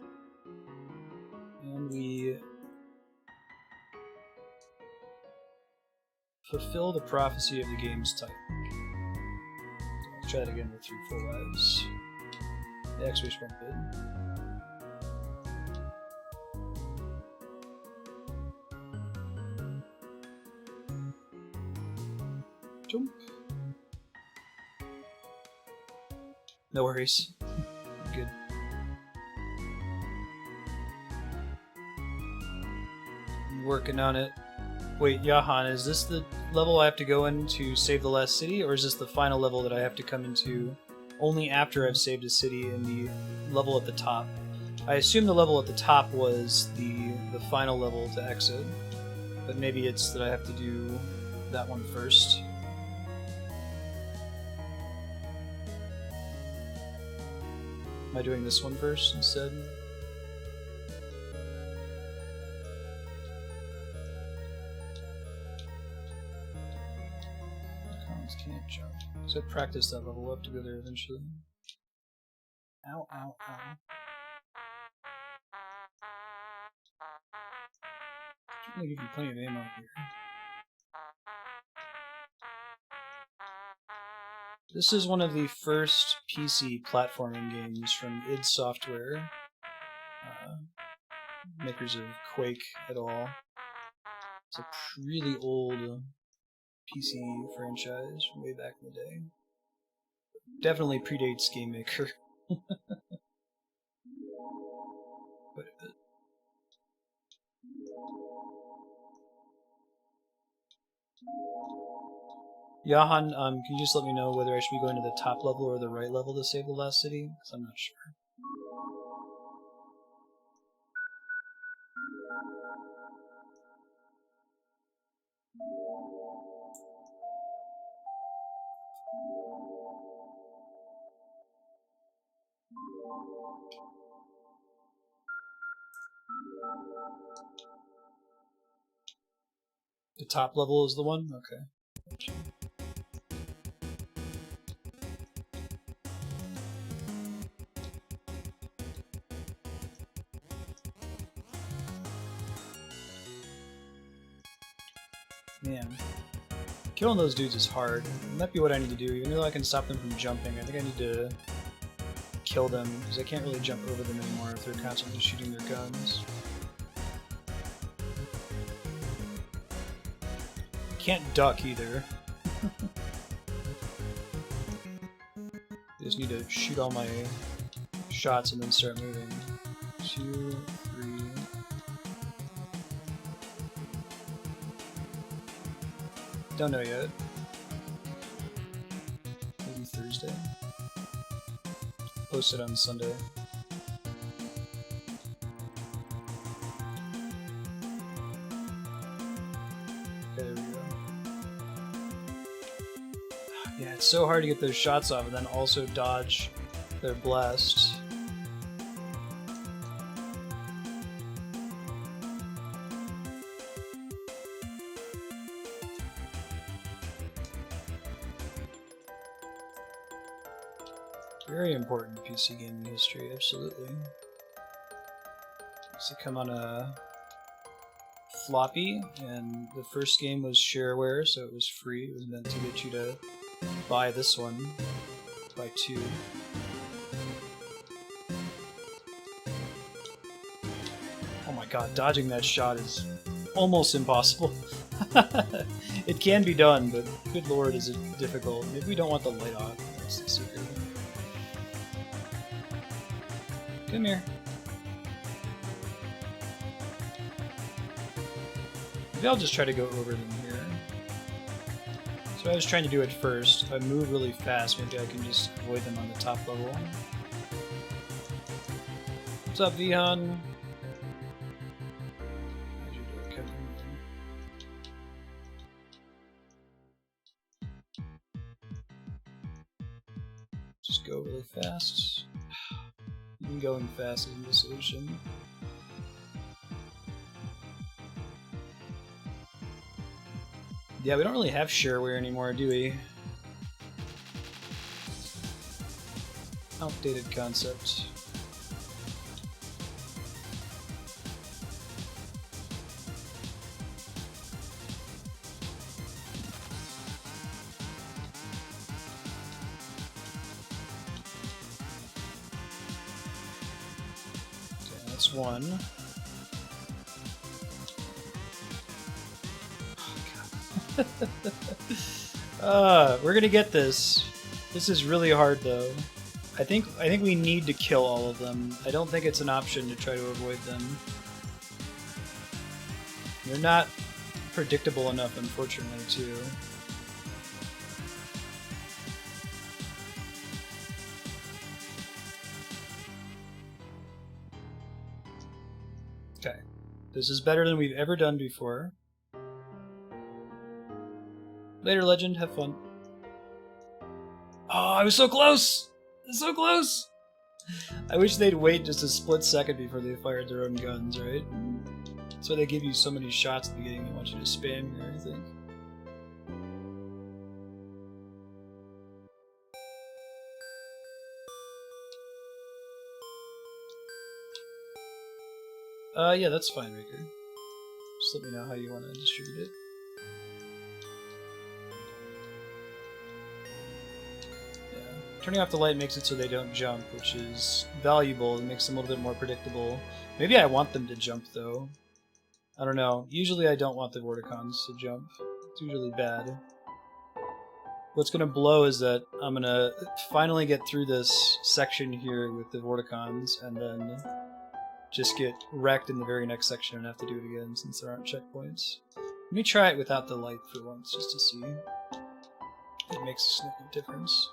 And we fulfill the prophecy of the game's type. Let's try it again with 3 full lives. The X-Wish went bid. Jump. No worries. Good. I'm working on it. Wait, Jahan, is this the level I have to go in to save the last city, or is this the final level that I have to come into only after I've saved a city in the level at the top? I assume the level at the top was the final level to exit, but maybe it's that I have to do that one first. Am I doing this one first instead? Can't jump. So I practice that level up to go there eventually. Ow, ow, ow. I'm gonna give you plenty of ammo here. This is one of the first PC platforming games from id Software, makers of Quake et al. It's a really old PC franchise from way back in the day. Definitely predates Game Maker. Quite a bit. Jahan, can you just let me know whether I should be going to the top level or the right level to save the last city? Because I'm not sure. The top level is the one? Okay. Man. Killing those dudes is hard. It might be what I need to do. Even though I can stop them from jumping, I think I need to kill them, because I can't really jump over them anymore if they're constantly shooting their guns. Can't duck either. I just need to shoot all my shots and then start moving. 2, 3. Don't know yet. Maybe Thursday. Post it on Sunday. Okay, there we go. Yeah, it's so hard to get those shots off and then also dodge their blast. Very important PC gaming history, absolutely. Used to come on a floppy, and the first game was shareware, so it was free. It was meant to get you to buy this one, buy 2. Oh my god, dodging that shot is almost impossible. It can be done, but good lord is it difficult. Maybe we don't want the light off. That's the secret. Come here. Maybe I'll just try to go over them here. So I was trying to do it first. If I move really fast, maybe I can just avoid them on the top level. What's up, Vihan? Just go really fast. Even going fast isn't the solution. Yeah, we don't really have shareware anymore, do we? Outdated concept. Okay, that's one. We're gonna get this. This is really hard, though. I think we need to kill all of them. I don't think it's an option to try to avoid them. They're not predictable enough, unfortunately, too. Okay. This is better than we've ever done before. Later, Legend. Have fun. Oh, I was so close! So close! I wish they'd wait just a split second before they fired their own guns, right? That's why they give you so many shots at the beginning. They want you to spam here, I think. Yeah, that's fine, Raker. Just let me know how you want to distribute it. Turning off the light makes it so they don't jump, which is valuable. It makes them a little bit more predictable. Maybe I want them to jump, though. I don't know. Usually I don't want the Vorticons to jump. It's usually bad. What's going to blow is that I'm going to finally get through this section here with the Vorticons, and then just get wrecked in the very next section and have to do it again since there aren't checkpoints. Let me try it without the light for once, just to see. It makes a sniff of difference.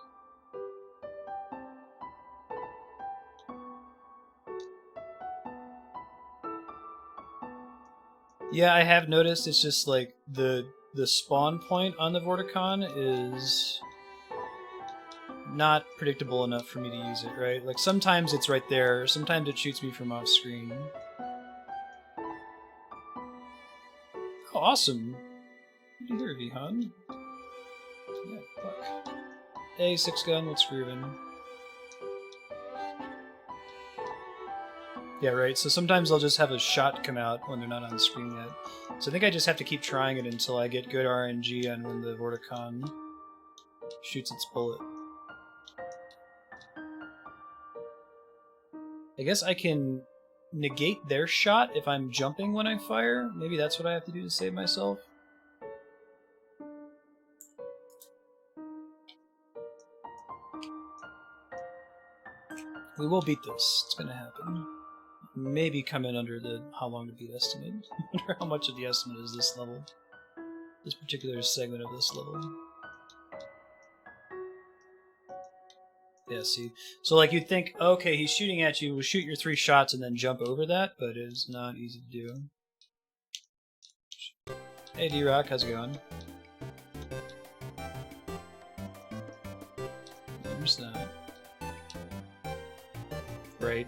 Yeah, I have noticed it's just like the spawn point on the Vorticon is not predictable enough for me to use it, right? Like sometimes it's right there, sometimes it shoots me from off screen. Oh, awesome! Good to hear, Vihan. Yeah, fuck. Hey, 6 gun, what's groovin'? Yeah, right. So sometimes I'll just have a shot come out when they're not on screen yet. So I think I just have to keep trying it until I get good RNG on when the Vorticon shoots its bullet. I guess I can negate their shot if I'm jumping when I fire. Maybe that's what I have to do to save myself. We will beat this. It's gonna happen. Maybe come in under the how long to beat estimate. I wonder how much of the estimate is this level. This particular segment of this level. Yeah, see? So like you'd think, okay, he's shooting at you, we'll shoot your 3 shots and then jump over that, but it is not easy to do. Hey D-Rock, how's it going? There's that. Right.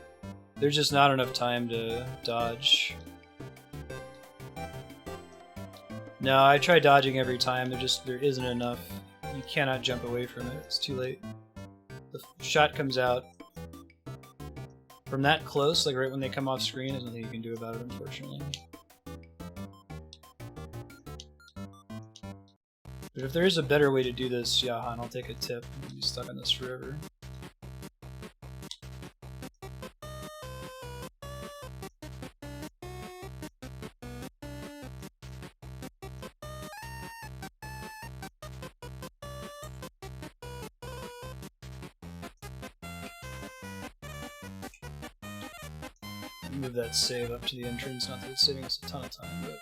There's just not enough time to dodge. No, I try dodging every time, there isn't enough. You cannot jump away from it, it's too late. The shot comes out from that close, like right when they come off screen, there's nothing you can do about it, unfortunately. But if there is a better way to do this, Yahan, I'll take a tip. I'll be stuck on this forever. Move that save up to the entrance, not that it's saving us a ton of time, but...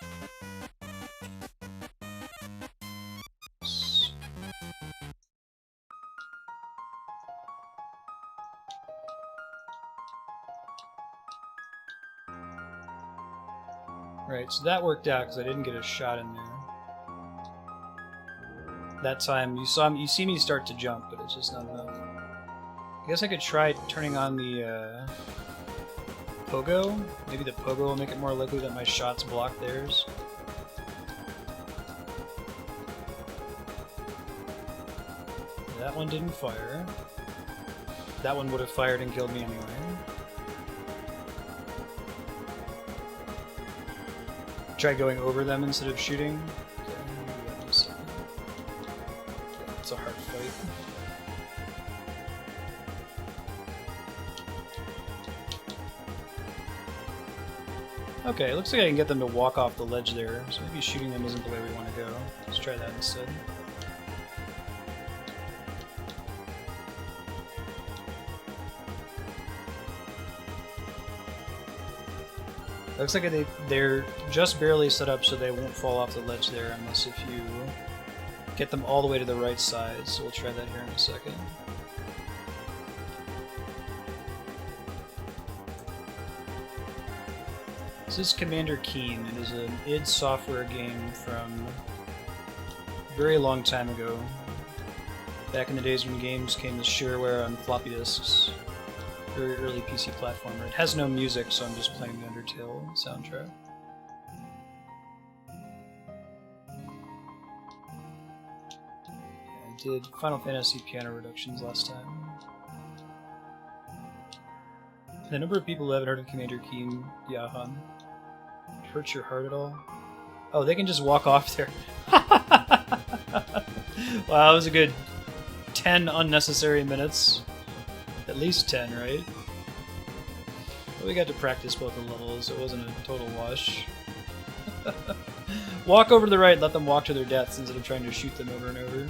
Right, so that worked out because I didn't get a shot in there. That time, you see me start to jump, but it's just not enough. I guess I could try turning on the pogo. Maybe the pogo will make it more likely that my shots block theirs. That one didn't fire. That one would have fired and killed me anyway. Try going over them instead of shooting. Okay, it's a hard fight. Okay, it looks like I can get them to walk off the ledge there, so maybe shooting them isn't the way we want to go. Let's try that instead. Looks like they're just barely set up so they won't fall off the ledge there unless if you get them all the way to the right side, so we'll try that here in a second. This is Commander Keen. It is an id Software game from a very long time ago. Back in the days when games came with shareware on floppy disks. Very early PC platformer. It has no music, so I'm just playing the Undertale soundtrack. I did Final Fantasy piano reductions last time. The number of people who haven't heard of Commander Keen, Yahan, hurt your heart at all? Oh, they can just walk off there. Wow, that was a good 10 unnecessary minutes. At least 10, right? But we got to practice both the levels, it wasn't a total wash. Walk over to the right, let them walk to their deaths instead of trying to shoot them over and over.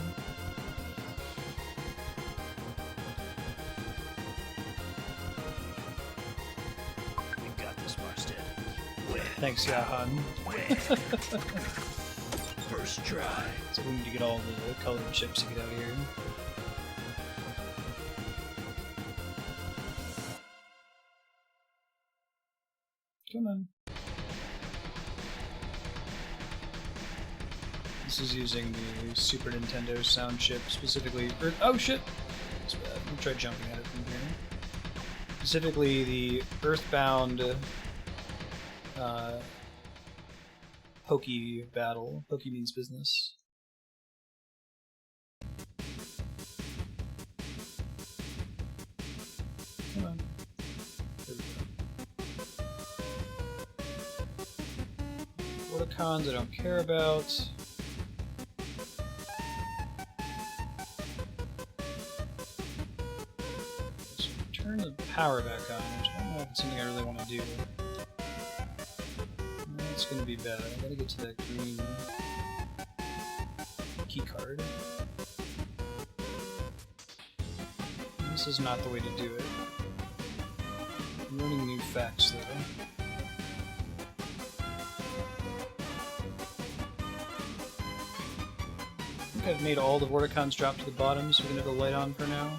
We got this, Marston. Thanks, Yahan. First try. So we need to get all the colored chips to get out of here. Come on. This is using the Super Nintendo sound chip, specifically... oh shit! That's bad. Let me try jumping at it from here. Specifically the Earthbound Pokey battle. Pokey means business. Come on. There we go. Vorticons I don't care about. So turn the power back on, which I don't know if it's something I really want to do. It's going to be bad. I gotta get to that green key card. This is not the way to do it. I'm learning new facts though. I think I've made all the Vorticons drop to the bottom so we can have the light on for now.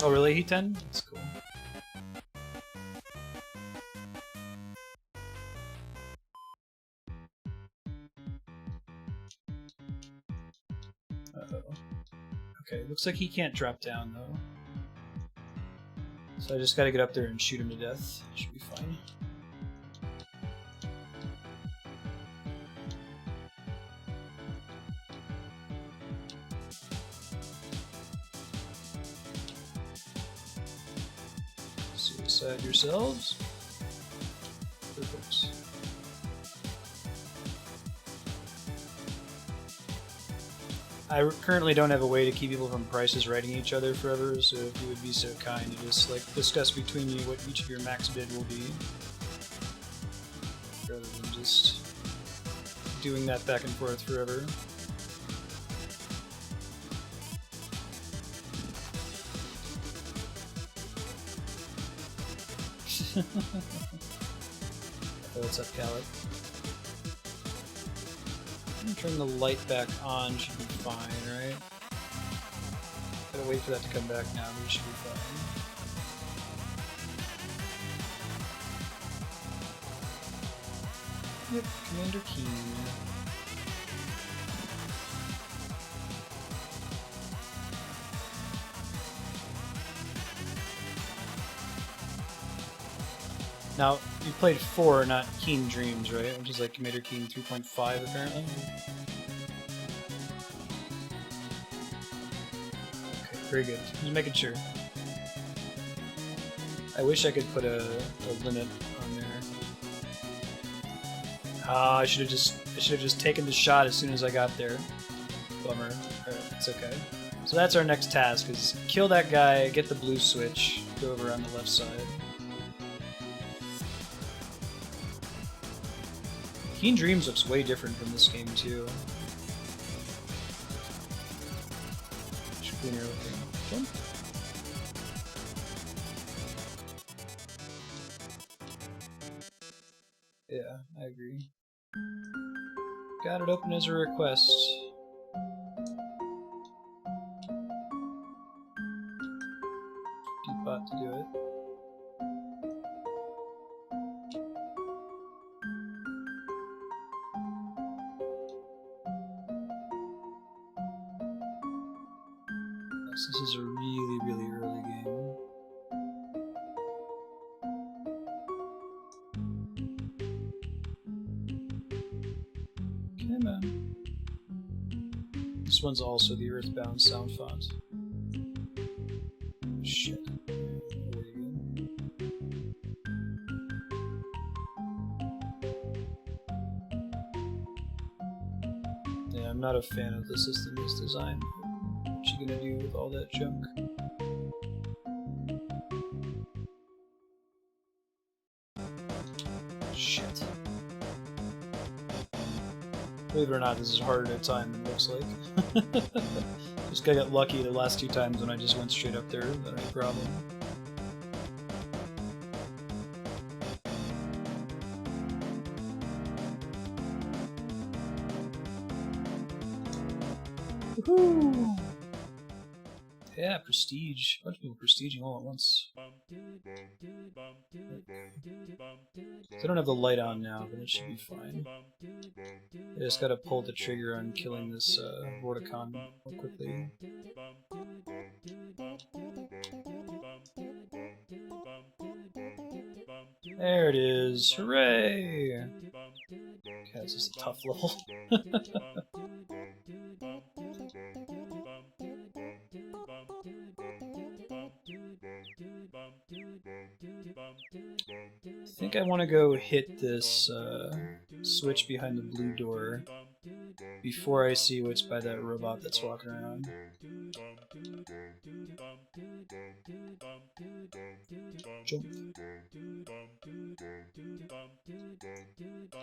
Oh really, Heat 10? That's cool. Uh-oh. Okay, looks like he can't drop down though. So I just gotta get up there and shoot him to death. Should be fine. Suicide yourselves. Perfect. I currently don't have a way to keep people from prices writing each other forever, so if you would be so kind to just like discuss between you what each of your max bid will be, rather than just doing that back and forth forever. What's up, Calic? Turn the light back on, should be fine, right? Gotta wait for that to come back now, but it should be fine. Yep, Commander Keen. Now, you played 4, not Keen Dreams, right? Which is like Commander Keen 3.5, apparently. Okay, very good. Just making sure. I wish I could put a limit on there. Ah, I should have just taken the shot as soon as I got there. Bummer. Alright, it's okay. So that's our next task: is kill that guy, get the blue switch, go over on the left side. Keen Dreams looks way different from this game too. Much cleaner looking. Jump. Yeah, I agree. Got it open as a request. Deepbot to do it. This is a really, really early game. Come on. This one's also the Earthbound sound font. Shit. Yeah, I'm not a fan of the system as designed. What you gonna do with all that junk? Shit. Believe it or not, this is harder to time than it looks like. Just got lucky the last 2 times when I just went straight up there without any problem. Woohoo! Yeah, prestige. A bunch of people prestiging all at once. I don't have the light on now, but it should be fine. I just gotta pull the trigger on killing this Vorticon more quickly. There it is! Hooray! Okay, this is a tough level. think I want to go hit this switch behind the blue door before I see what's by that robot that's walking around. Jump.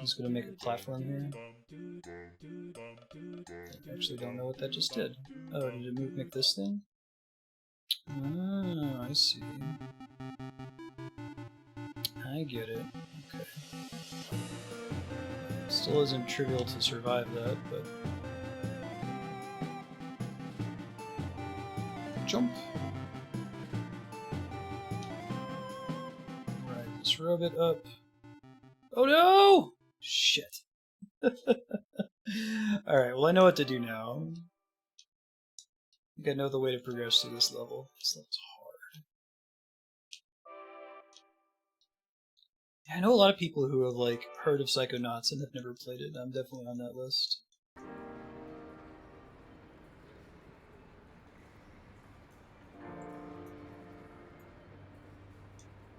Just gonna make a platform here. I actually don't know what that just did. Oh, did it make this thing? Oh, I see. I get it. Okay. Still isn't trivial to survive that, but... Jump! Right, let's rub it up. Oh no! Shit. Alright, well I know what to do now. I think I know the way to progress through this level. This level's hard. Yeah, I know a lot of people who have like heard of Psychonauts and have never played it. I'm definitely on that list.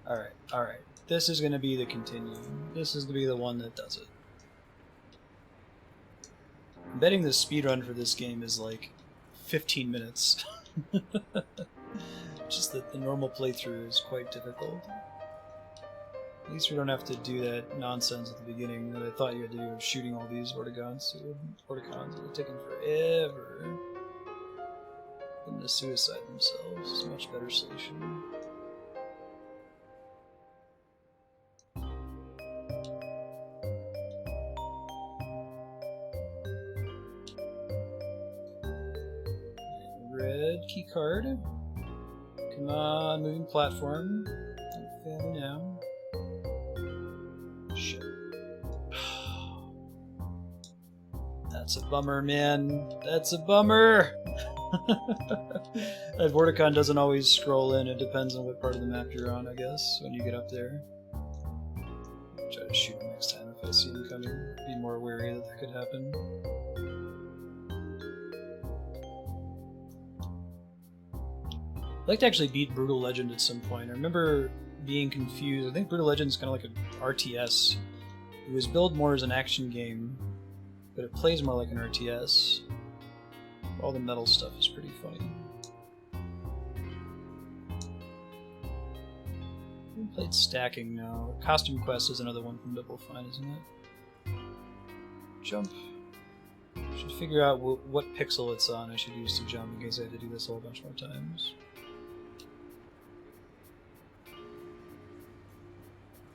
Alright, alright. This is going to be the continue. This is going to be the one that does it. I'm betting the speedrun for this game is like 15 minutes. Just that the normal playthrough is quite difficult. At least we don't have to do that nonsense at the beginning that I thought you had to do of shooting all these Vorticons. It would have taken forever. Them to suicide themselves is a much better solution. Red key card. Come on, moving platform. Don't fail me now. Shit. That's a bummer, man. That's a bummer! That Vorticon doesn't always scroll in. It depends on what part of the map you're on, I guess, when you get up there. Try to shoot him next time if I see him coming. Be more wary that could happen. I'd like to actually beat Brutal Legend at some point. I remember being confused. I think Brutal Legend is kind of like an RTS. It was billed more as an action game, but it plays more like an RTS. All the metal stuff is pretty funny. We played stacking now. Costume Quest is another one from Double Fine, isn't it? Jump. Should figure out what pixel it's on I should use to jump in case I have to do this a whole bunch more times.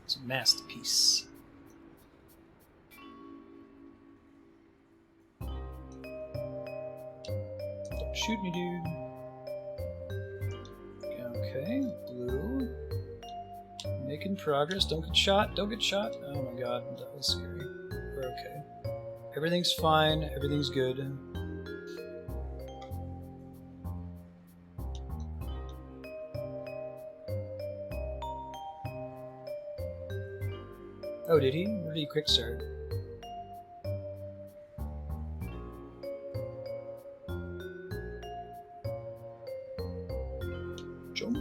It's a masterpiece. Don't shoot me, dude. Okay, blue. Making progress. Don't get shot. Don't get shot. Oh my god, that was scary. We're okay. Everything's fine. Everything's good. Oh, did he? Where did he quick start? Jump.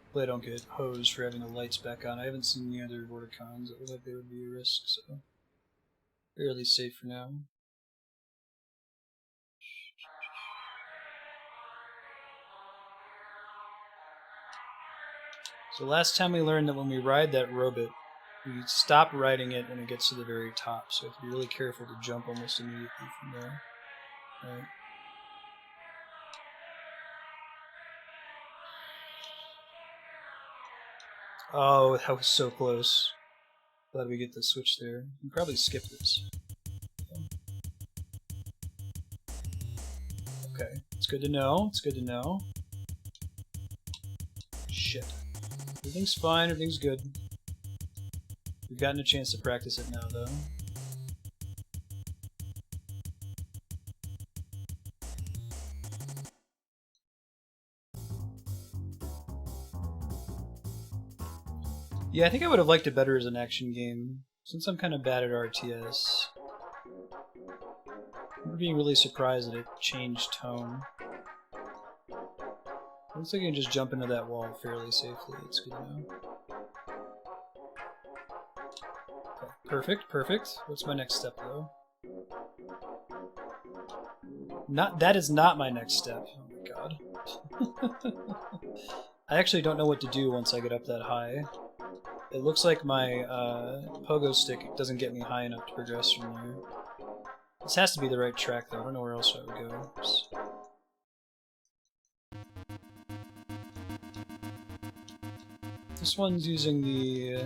Hopefully I don't get hosed for having the lights back on. I haven't seen any other Vorticons that look like they would be a risk, so fairly safe for now. So last time we learned that when we ride that robot, we stop riding it when it gets to the very top, so you have to be really careful to jump almost immediately from there. Right. Oh, that was so close. Glad we get the switch there. You can probably skip this. Okay, it's good to know. It's good to know. Shit. Everything's fine, everything's good. We've gotten a chance to practice it now, though. Yeah, I think I would have liked it better as an action game, since I'm kind of bad at RTS. I remember being really surprised that it changed tone. Looks like you can just jump into that wall fairly safely. It's good to know. Okay, perfect, perfect. What's my next step, though? That is not my next step. Oh my god. I actually don't know what to do once I get up that high. It looks like my pogo stick doesn't get me high enough to progress from there. This has to be the right track, though. I don't know where else I would go. Oops. This one's using the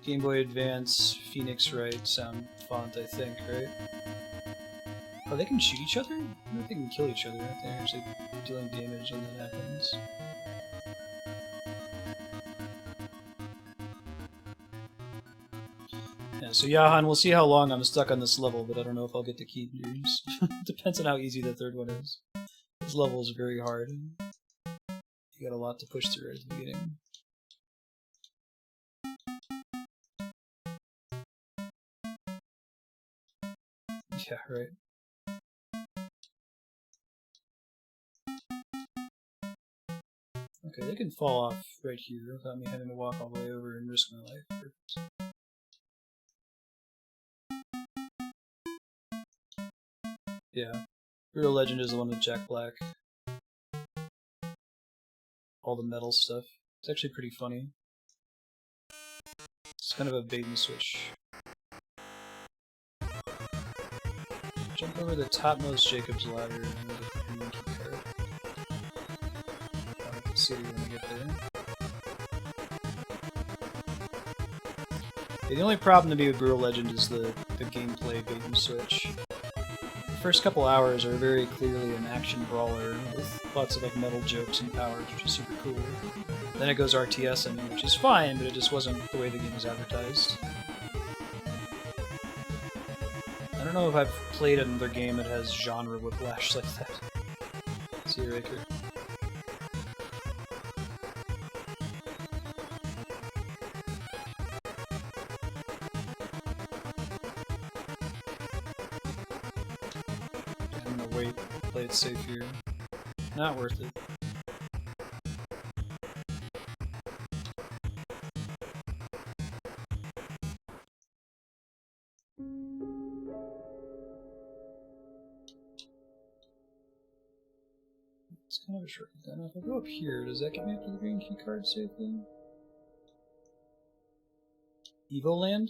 Game Boy Advance Phoenix Wright sound font, I think, right? Oh, they can shoot each other? I don't think they can kill each other if they're actually dealing damage when that happens. Yeah, so Yahan, we'll see how long I'm stuck on this level, but I don't know if I'll get to keep yours. Depends on how easy the third one is. This level is very hard. You got a lot to push through right at the beginning. Yeah, right. Okay, they can fall off right here without me having to walk all the way over and risk my life. Perfect. Yeah. Real Legend is the one with Jack Black. All the metal stuff. It's actually pretty funny. It's kind of a bait and switch. Jump over the topmost Jacob's ladder and get the green key card. I'll have to see you when we get there. Yeah, the only problem to me with Brutal Legend is the gameplay bait and switch. The first couple hours are very clearly an action brawler with lots of like metal jokes and powers, which is super cool. Then it goes RTS-ing, which is fine, but it just wasn't the way the game was advertised. I don't know if I've played another game that has genre whiplash like that. See you, Raker. I'm gonna wait, play it safe here. Not worth it. It's kind of a shortcut. Now, if I go up here, does that get me up to the green key card safely? Evoland?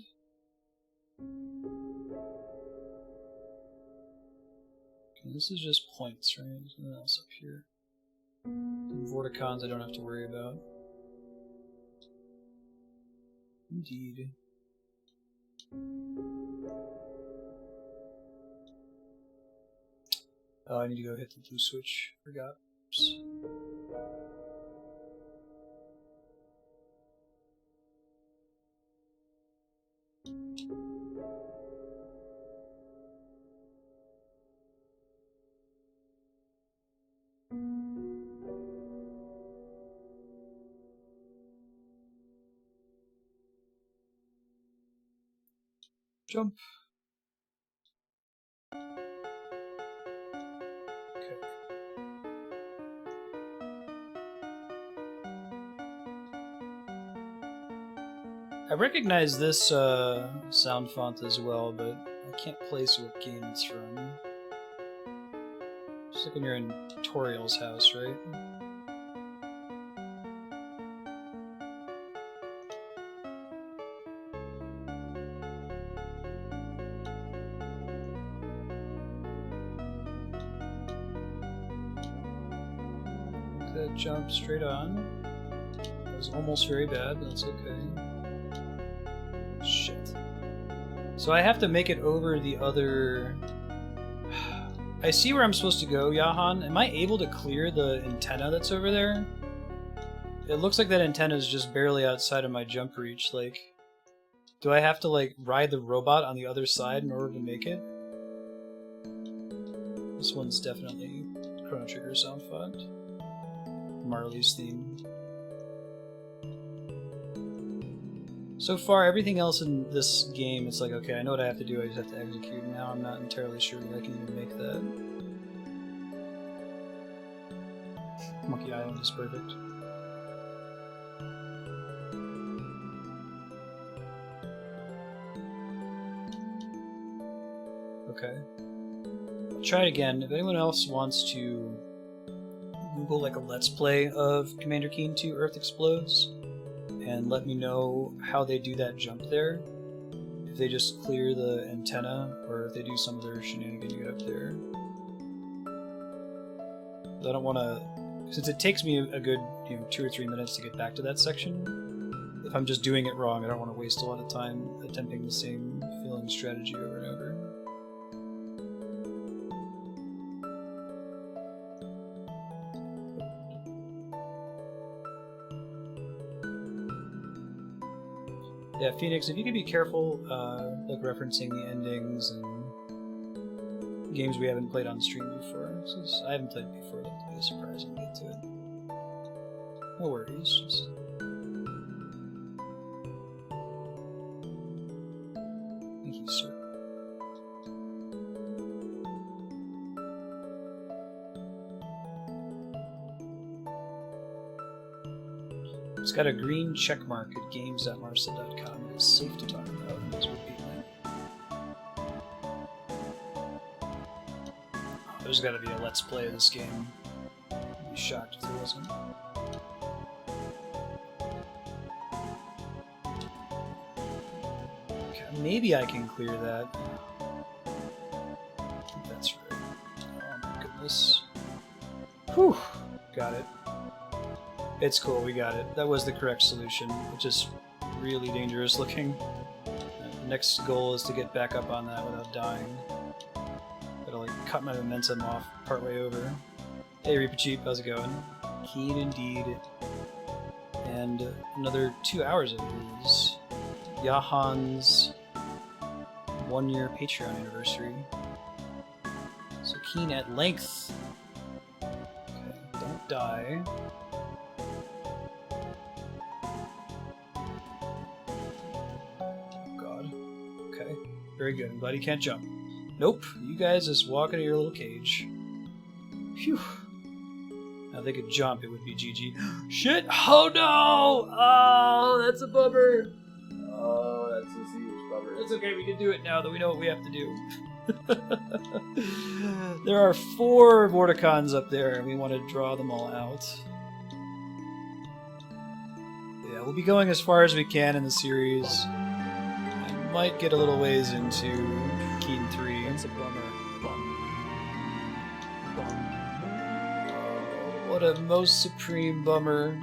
Okay, this is just points, right? There's nothing else up here. Vorticons I don't have to worry about. Indeed. Oh, I need to go hit the blue switch. Forgot. Oops. Jump. Okay. I recognize this sound font as well, but I can't place what game it's from. Just like when you're in Toriel's house, right? That jump straight on. That was almost very bad, but that's okay. Shit. So I have to make it over the other... I see where I'm supposed to go, Yahan. Am I able to clear the antenna that's over there? It looks like that antenna is just barely outside of my jump reach. Like, do I have to, like, ride the robot on the other side in order to make it? This one's definitely Chrono Trigger sound font. Marley's theme. So far, everything else in this game, it's like, okay, I know what I have to do, I just have to execute. Now I'm not entirely sure that I can even make that. Monkey Island is perfect. Okay. I'll try it again. If anyone else wants to Google like a Let's Play of Commander Keen 2 Earth Explodes and let me know how they do that jump there. If they just clear the antenna or if they do some of their shenanigans to get up there. I don't want to... Since it takes me a good 2 or 3 minutes to get back to that section, if I'm just doing it wrong, I don't want to waste a lot of time attempting the same filling strategy over and over. Yeah, Phoenix, if you could be careful, like referencing the endings and games we haven't played on stream before. Since I haven't played it before, that'd be a surprise when we get to it. No worries, just... Thank you, sir. It's got a green check mark at games.marcel.com. It is safe to talk about. Let's repeat that. There's got to be a Let's Play of this game. I'd be shocked if there wasn't. Okay, maybe I can clear that. I think that's right. Oh my goodness. Whew! Got it. It's cool, we got it. That was the correct solution, which is really dangerous looking. The next goal is to get back up on that without dying. Gotta like cut my momentum off partway over. Hey Reaper Cheap, how's it going? Keen indeed. And another 2 hours it is. Jahan's 1-year Patreon anniversary. So Keen at length. Okay, don't die. Very good. I'm glad he can't jump. Nope. You guys just walk into your little cage. Phew. Now if they could jump, it would be GG. Shit! Oh no! Oh, that's a bummer. Oh, that's a huge bummer. It's okay. We can do it now that we know what we have to do. There are 4 Vorticons up there, and we want to draw them all out. Yeah, we'll be going as far as we can in the series. Might get a little ways into Keen 3. That's a bummer. What a most supreme bummer.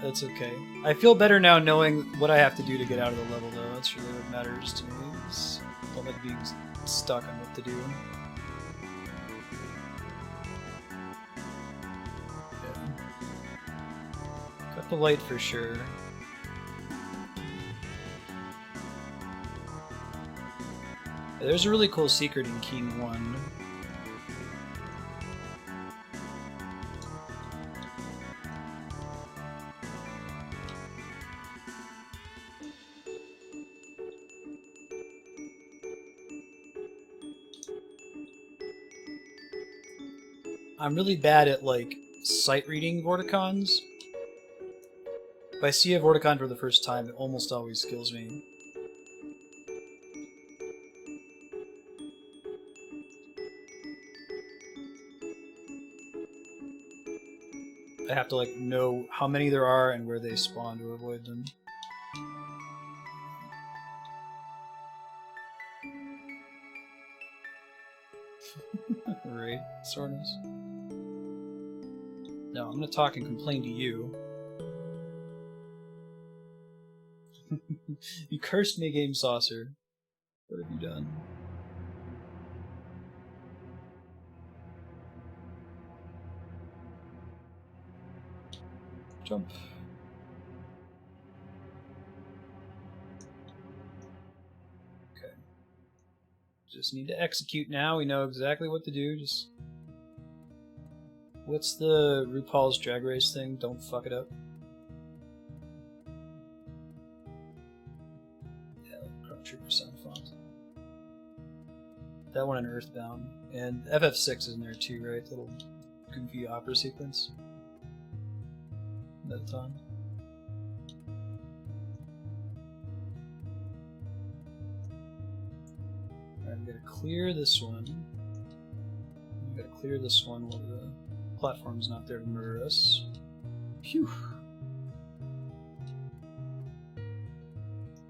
That's okay. I feel better now knowing what I have to do to get out of the level, though. That's really what matters to me. I don't like being stuck on what to do. Yeah. Cut the light for sure. There's a really cool secret in Keen 1. I'm really bad at, like, sight-reading Vorticons. If I see a Vorticon for the first time, it almost always kills me. I have to like know how many there are and where they spawn to avoid them. Right, Sornos? No, I'm gonna talk and complain to you. You cursed me, Game Saucer. What have you done? Jump. Okay. Just need to execute now. We know exactly what to do. Just... What's the RuPaul's Drag Race thing? Don't fuck it up. Yeah, Chrono Trigger sound font. That one in Earthbound. And FF6 is in there too, right? Little goofy opera sequence. Metaton. Alright, we gotta clear this one. We gotta clear this one while the platform's not there to murder us. Phew.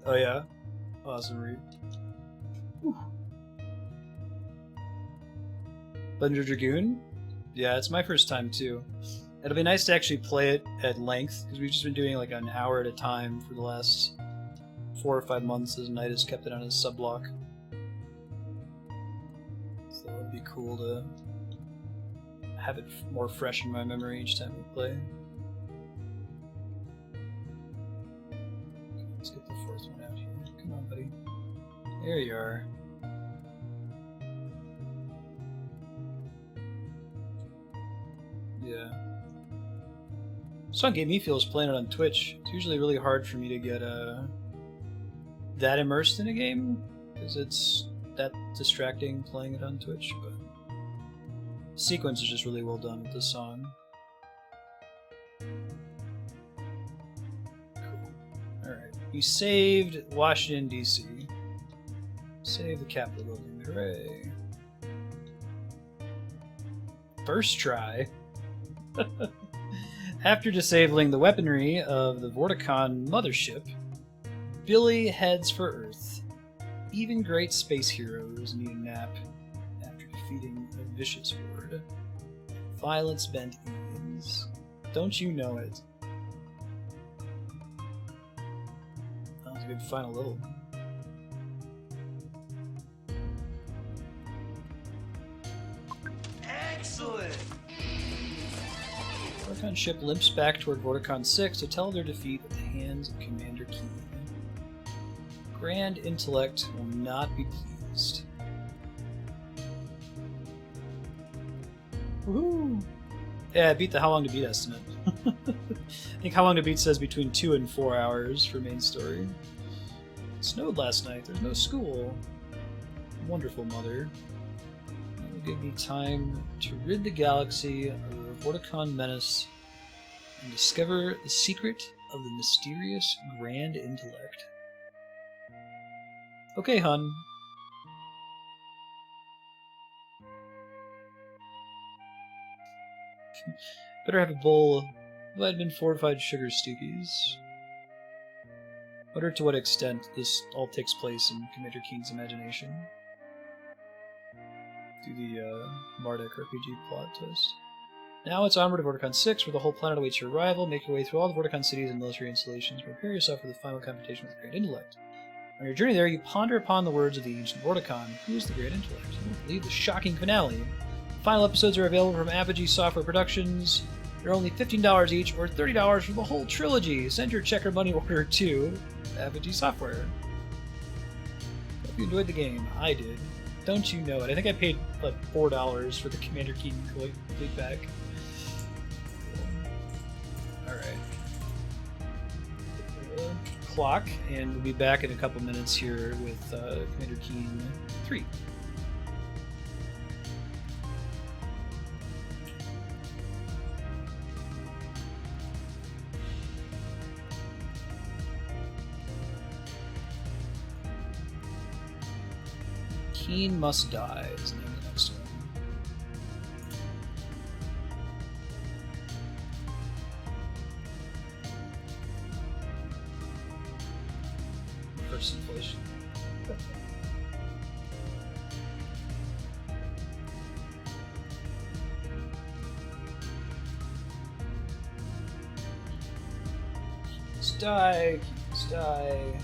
Oh yeah? Awesome read. Thunder Dragoon? Yeah, it's my first time too. It'll be nice to actually play it at length, because we've just been doing like an hour at a time for the last 4 or 5 months as Knight has kept it on his sub-block. So it'd be cool to have it more fresh in my memory each time we play. Let's get the fourth one out here. Come on, buddy. There you are. Yeah. This song gave me feels playing it on Twitch. It's usually really hard for me to get that immersed in a game, because it's that distracting playing it on Twitch, but the sequence is just really well done with this song. Cool. Alright. You saved Washington, D.C. Save the Capitol building. Hooray. First try. After disabling the weaponry of the Vorticon mothership, Billy heads for Earth. Even great space heroes need a nap after defeating a vicious horde. Violence-bent aliens. Don't you know it? That was a good final level. Excellent! Vorticon ship limps back toward Vorticon 6 to tell their defeat at the hands of Commander Keen. Grand Intellect will not be pleased. Woohoo! Yeah, I beat the How Long to Beat estimate. I think How Long to Beat says between 2 and 4 hours for main story. It snowed last night. There's no school. Wonderful, Mother. That will give me time to rid the galaxy of the Vorticon menace and discover the secret of the mysterious Grand Intellect. Okay, hun. Better have a bowl of vitamin fortified sugar stoopies. Wonder to what extent this all takes place in Commander Keen's imagination. Through the Marduk RPG plot twist. Now it's onward to Vorticon 6, where the whole planet awaits your arrival. Make your way through all the Vorticon cities and military installations. Prepare yourself for the final confrontation with the Great Intellect. On your journey there, you ponder upon the words of the ancient Vorticon. Who is the Great Intellect? You won't believe the shocking finale. The final episodes are available from Apogee Software Productions. They're only $15 each, or $30 for the whole trilogy. Send your check or money order to Apogee Software. Hope you enjoyed the game. I did. Don't you know it? I think I paid like $4 for the Commander Keen complete pack. Alright. Clock, and we'll be back in a couple minutes here with Commander Keen 3. Keen Must Die is the name of the next one. First inflation. Must die. Must die.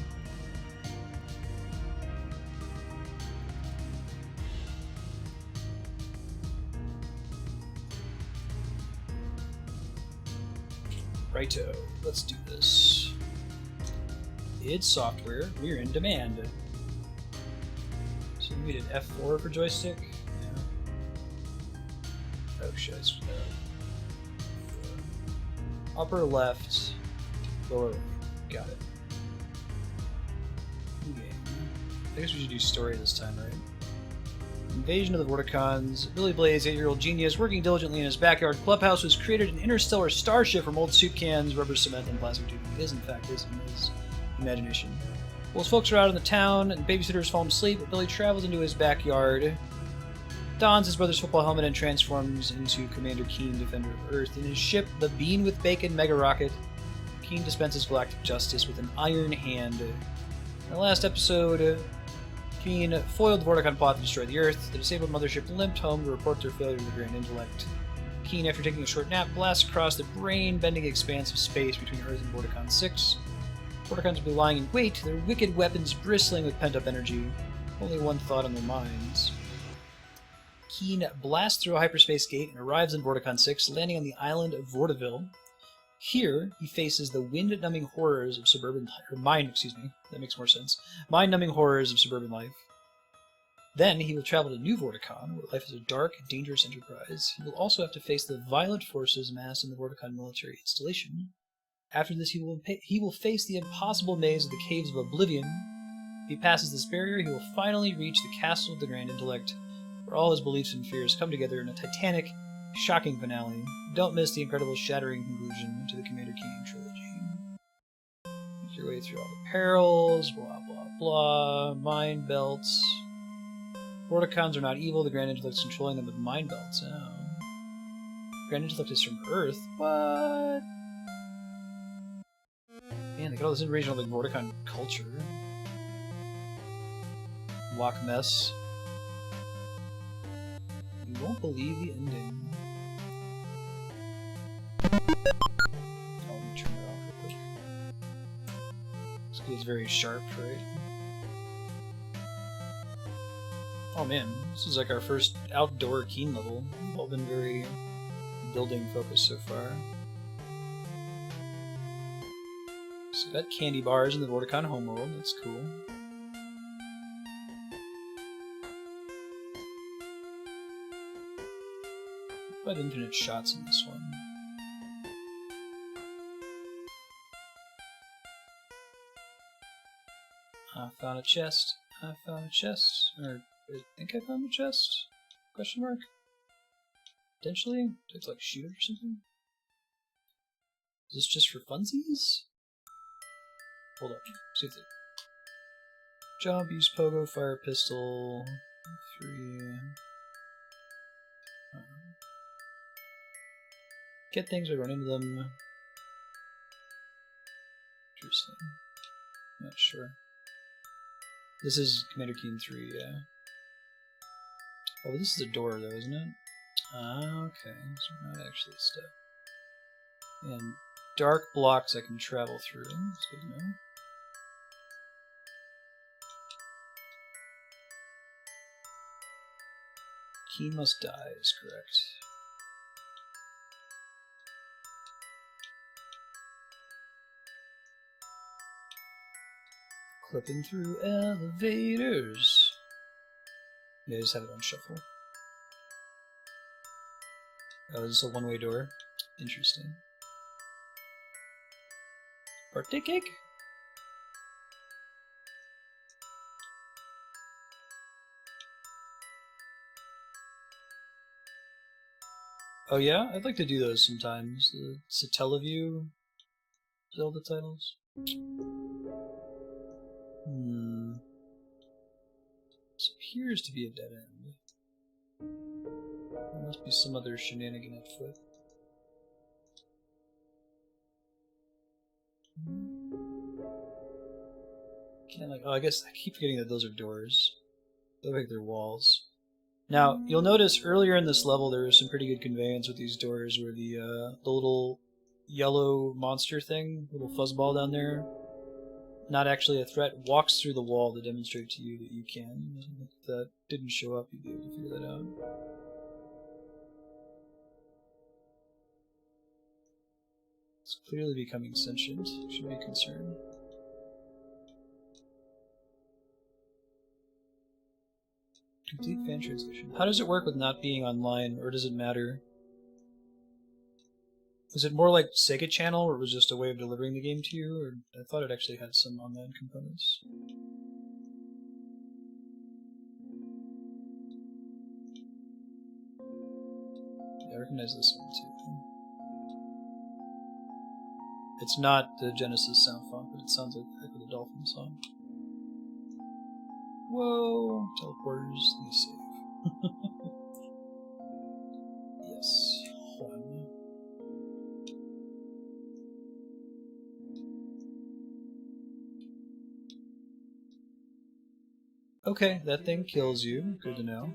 Righto, let's do this. Id Software, we're in demand. So we did F4 for joystick? Yeah. Oh shit, upper left, lower right. Got it. New game. I guess we should do story this time, right? Invasion of the Vorticons. Billy Blaze, 8-year-old genius, working diligently in his backyard clubhouse, has created an interstellar starship from old soup cans, rubber cement, and plastic tubing. It is, in fact, his imagination. While his folks are out in the town and babysitters fall asleep, Billy travels into his backyard, dons his brother's football helmet, and transforms into Commander Keen, Defender of Earth. In his ship, the Bean with Bacon Mega Rocket, Keen dispenses galactic justice with an iron hand. In the last episode, Keen foiled the Vorticon plot to destroy the Earth. The disabled mothership limped home to report their failure to the Grand Intellect. Keen, after taking a short nap, blasts across the brain-bending expanse of space between Earth and Vorticon 6. Vorticons will be lying in wait, their wicked weapons bristling with pent-up energy. Only one thought on their minds. Keen blasts through a hyperspace gate and arrives in Vorticon 6, landing on the island of Vortiville. Here, he faces the wind-numbing horrors of suburban life. That makes more sense. Mind-numbing horrors of suburban life. Then, he will travel to New Vorticon, where life is a dark, dangerous enterprise. He will also have to face the violent forces massed in the Vorticon military installation. After this, he will face the impossible maze of the Caves of Oblivion. If he passes this barrier, he will finally reach the Castle of the Grand Intellect, where all his beliefs and fears come together in a titanic, shocking finale. Don't miss the incredible, shattering conclusion to the Commander Keen trilogy. Make your way through all the perils, blah blah blah, mind belts. Vorticons are not evil, the Grand Intellect's controlling them with mind belts. Oh. Grand Intellect is from Earth? What? Man, they got all this information on the Vorticon culture. Loch Ness. You won't believe the ending. Oh, let me turn that off real quick. This is very sharp, right? Oh man, this is like our first outdoor Keen level. We've all been very building focused so far. So got candy bars in the Vorticon homeworld, that's cool. About infinite shots in this one. I found a chest. I found a chest. Or, I think I found a chest? Question mark? Potentially? Do I have to, like, shoot it or something? Is this just for funsies? Hold up. See if the... Jump, use pogo, fire pistol... 3... Get things, I run into them. Interesting. Not sure. This is Commander Keen 3, yeah. Oh, this is a door though, isn't it? Ah, okay. So not actually a step. And dark blocks I can travel through. That's good to know. Keen must die is correct. Clipping through elevators. Yeah, just have it on shuffle. Oh, this is a one-way door. Interesting. Birthday cake? Oh yeah? I'd like to do those sometimes. The Satellaview Zelda titles. This appears to be a dead end. There must be some other shenanigan afoot. Can't like, oh, I guess I keep forgetting that those are doors. They look like they're walls. Now, you'll notice earlier in this level there was some pretty good conveyance with these doors where the little yellow monster thing, little fuzzball down there, not actually a threat, walks through the wall to demonstrate to you that you can. If that didn't show up, you'd be able to figure that out. It's clearly becoming sentient. You should be concerned. Complete fan translation. How does it work with not being online, or does it matter? Was it more like Sega Channel, where it was just a way of delivering the game to you, or I thought it actually had some online components? recognize this one too. It's not the Genesis sound font, but it sounds like Echo the Dolphin song. Whoa! Teleporters, let me save. Yes. One. Okay, that thing kills you. Good to know.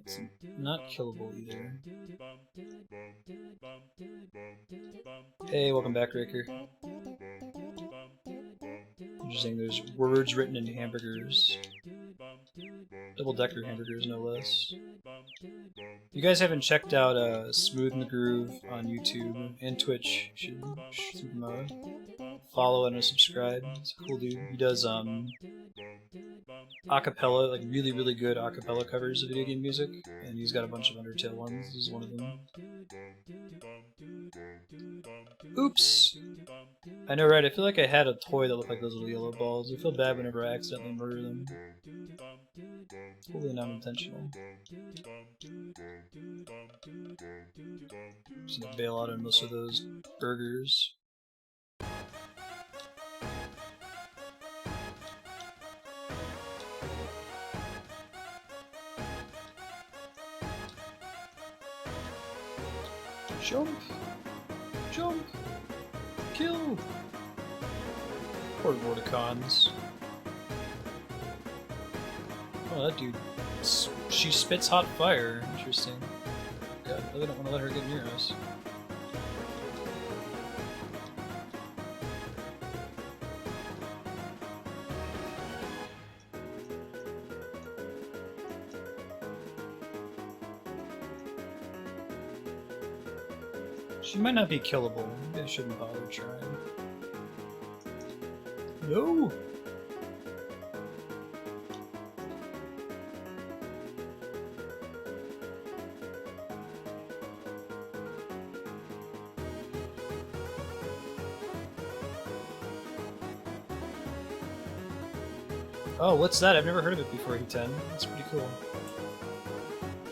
It's not killable either. Hey, welcome back, Ricker. Interesting, there's words written in hamburgers. Double-decker hamburgers, no less. If you guys haven't checked out Smooth in the Groove on YouTube and Twitch, you should follow and subscribe. He's a cool dude. He does acapella, like really, really good acapella covers of video game music, and he's got a bunch of Undertale ones. This is one of them. Oops! I know, right? I feel like I had a toy that looked like those little yellow balls. I feel bad whenever I accidentally murder them. Totally not intentional. Just gonna bail out on most of those burgers. Jump! Jump! Kill! Poor Vorticons. Oh, that dude. She spits hot fire. Interesting. God, I really don't want to let her get near us. She might not be killable. Maybe I shouldn't bother trying. No! Oh, what's that? I've never heard of it before, E10. That's pretty cool.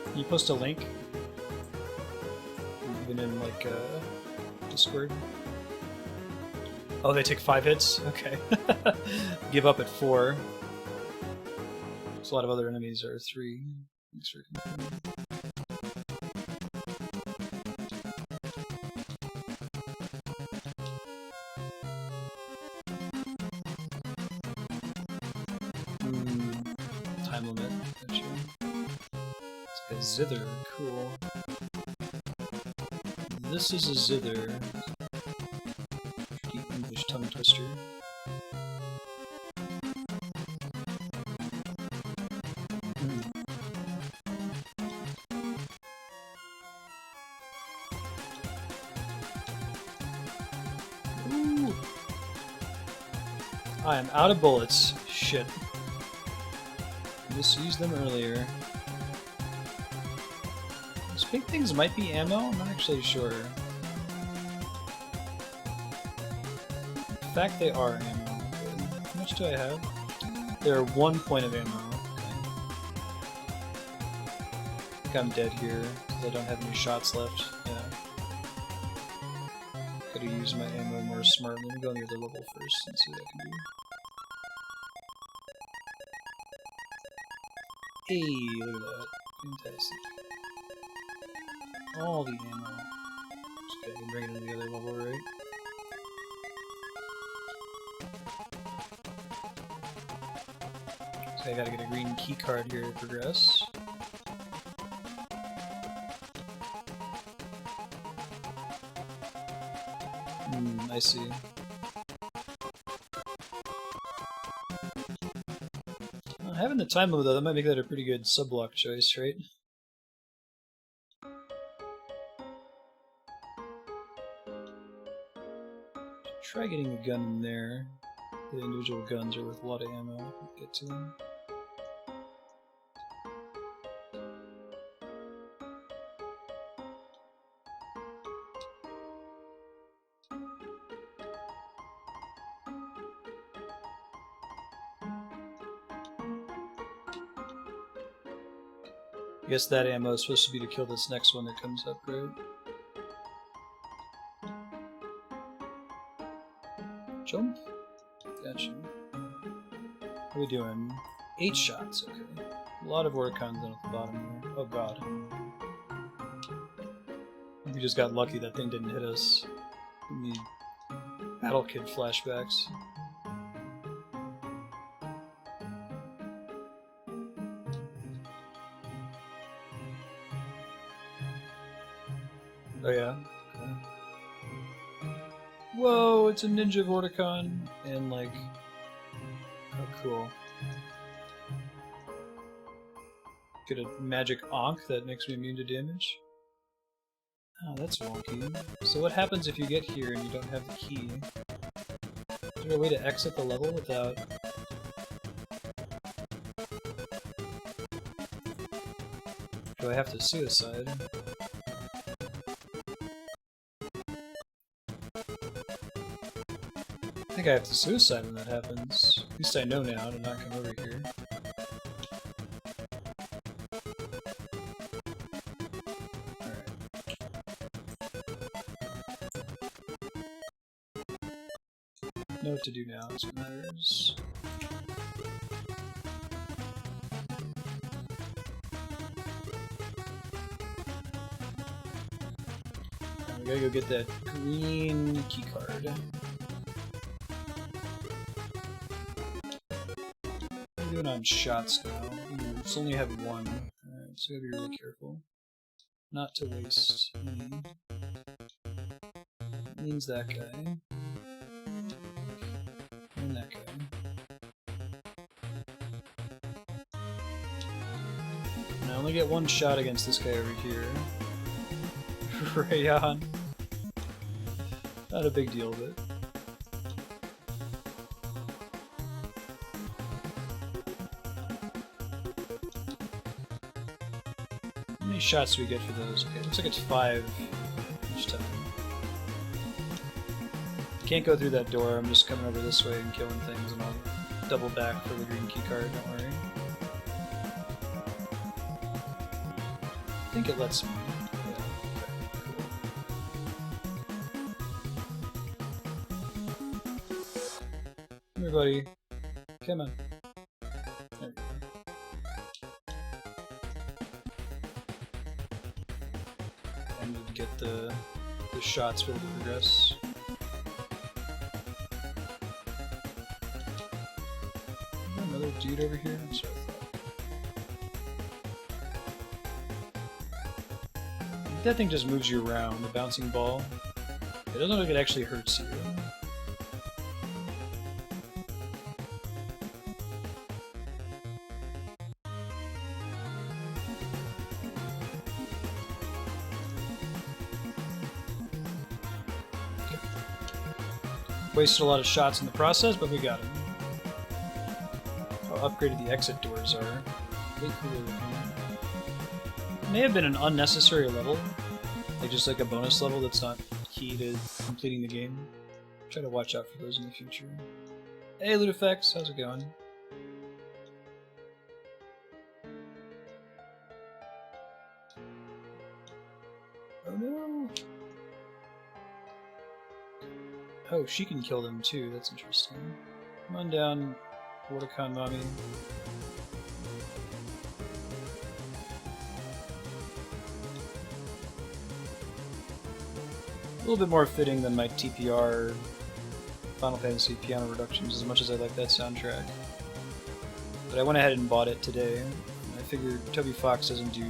Can you post a link? Even in, like, Discord? Oh, they take 5 hits? Okay. Give up at 4. There's a lot of other enemies are 3. Thanks for confirming. Time limit. Gotcha. It's got a zither. Cool. This is a zither. Pretty English tongue twister. Ooh. I am out of bullets. Shit. Just used them earlier. These big things might be ammo? I'm not actually sure. In fact, they are ammo. Okay. How much do I have? They're 1 point of ammo. Okay. I think I'm dead here because I don't have any shots left. Yeah. Gotta use my ammo more smartly. Let me go on the other level first and see what I can do. Hey, look at that. Fantastic. All the ammo. Just gotta bring it to the other level, right? So I gotta get a green key card here to progress. I see. Having the time limit though, that might make that a pretty good sub-block choice, right? Try getting a gun in there. The individual guns are worth a lot of ammo. We'll get to them. guess that ammo is supposed to be to kill this next one that comes up, right? Jump? Gotcha. What are we doing? 8 shots, okay. A lot of Oricons down at the bottom here. Oh god. We just got lucky that thing didn't hit us. We need Battle Kid flashbacks. Oh yeah? Okay. Whoa, it's a ninja Vorticon! And like... Oh cool. Get a magic Ankh that makes me immune to damage. Oh, that's wonky. So what happens if you get here and you don't have the key? Is there a way to exit the level without... Do I have to suicide? I think I have to suicide when that happens. At least I know now to not come over here. Know what to do now, that's what matters. Now we gotta go get that green keycard. What are we doing on shots now? Ooh, let's only have one. Alright, so we gotta be really careful. Not to waste any. That means that guy. And that guy. And I only get one shot against this guy over here. Rayon. Not a big deal, but... How many shots do we get for those? Okay, it looks like it's 5 each time. Can't go through that door, I'm just coming over this way and killing things, and I'll double back for the green keycard, don't worry. I think it lets me. Yeah, okay, cool. Come here, buddy. Come on. There we go. I need to get the shots for the progress. Another dude over here? That's what I thought. That thing just moves you around, the bouncing ball. It doesn't look like it actually hurts you. Wasted a lot of shots in the process, but we got him. How upgraded the exit doors are. Really cool looking. It may have been an unnecessary level, like just like a bonus level that's not key to completing the game. Try to watch out for those in the future. Hey Ludifex, how's it going? Oh no! Oh, she can kill them too, that's interesting. Come on down, Vorticon mommy. A little bit more fitting than my TPR Final Fantasy piano reductions, as much as I like that soundtrack. But I went ahead and bought it today. And I figured Toby Fox doesn't do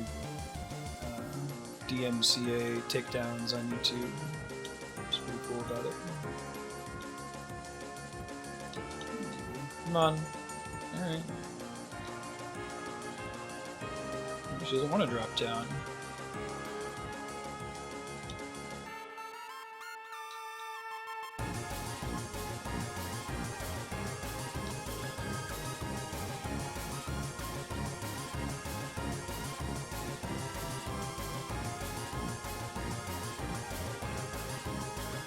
DMCA takedowns on YouTube. It's pretty cool about it. Come on. Alright. She doesn't want to drop down.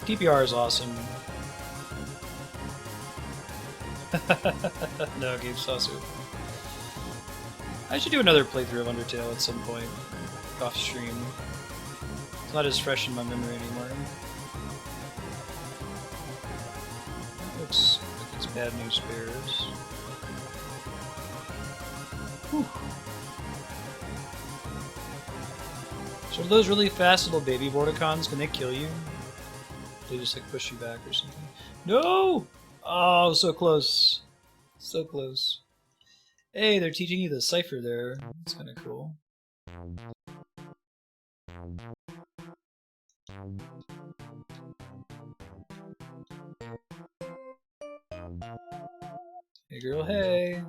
TPR is awesome. No, Gabe Saucer. I should do another playthrough of Undertale at some point, off stream. It's not as fresh in my memory anymore. Looks like it's bad news bears. Whew. So are those really fast little baby Vorticons, can they kill you? They just like push you back or something. No! Oh, so close. So close. Hey, they're teaching you the cipher there. That's kind of cool. Hey girl, hey!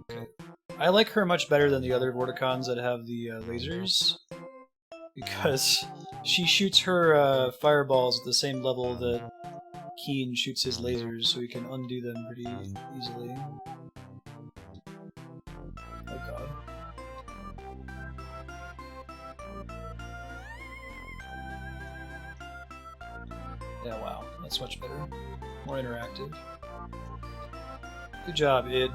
Okay. I like her much better than the other Vorticons that have the lasers, because she shoots her fireballs at the same level that Keen shoots his lasers, so he can undo them pretty easily. Oh god. Yeah, wow. That's much better. More interactive. Good job, id.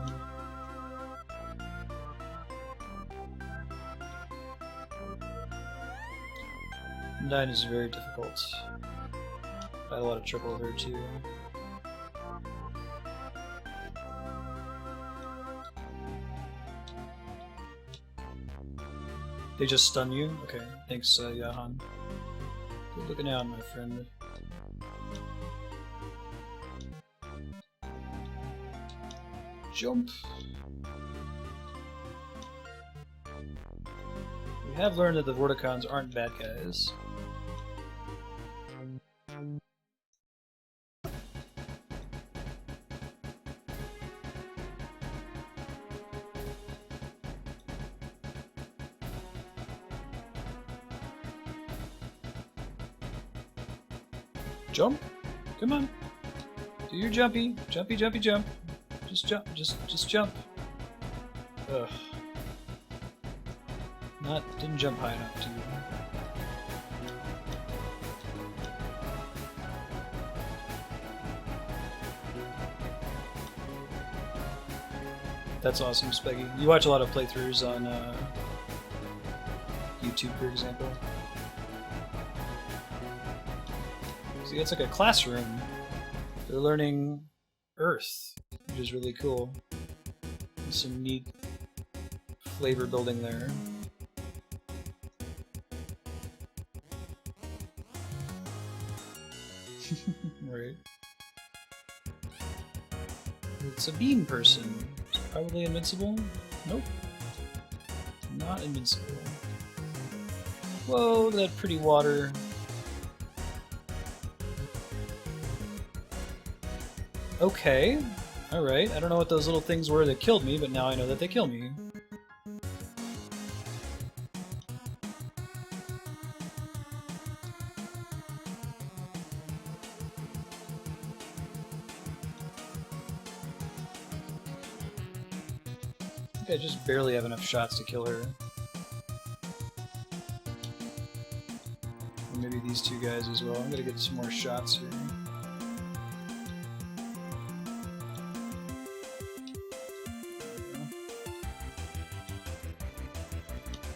Nine is very difficult. I had a lot of trouble there too. They just stun you? Okay, thanks, Yahan. Good looking out, my friend. Jump! We have learned that the Vorticons aren't bad guys. Jump! Come on! Do your jumpy! Jumpy, jumpy, jump! Just jump, just jump. Ugh. Didn't jump high enough to. That's awesome, Speggy. You watch a lot of playthroughs on YouTube, for example. See, it's like a classroom. They're learning Earth, which is really cool. There's some neat flavor building there. Right. It's a bean person. Probably invincible? Nope. Not invincible. Whoa, that pretty water. Okay. Alright. I don't know what those little things were that killed me, but now I know that they kill me. I think I just barely have enough shots to kill her. Or maybe these two guys as well. I'm gonna get some more shots here.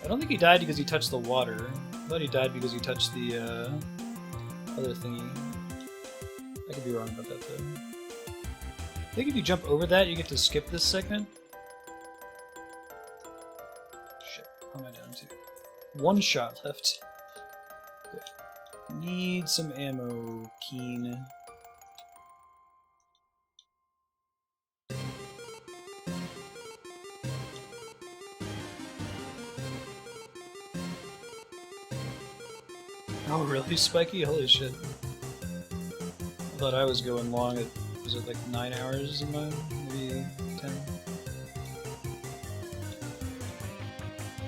I don't think he died because he touched the water. I thought he died because he touched the other thingy. I could be wrong about that though. I think if you jump over that, you get to skip this segment. Shit, how am I down to? One shot left. Good. Need some ammo, Keen. Oh, really, Spiky? Holy shit. I thought I was going long. Was it like 9 hours in mine? Maybe 10?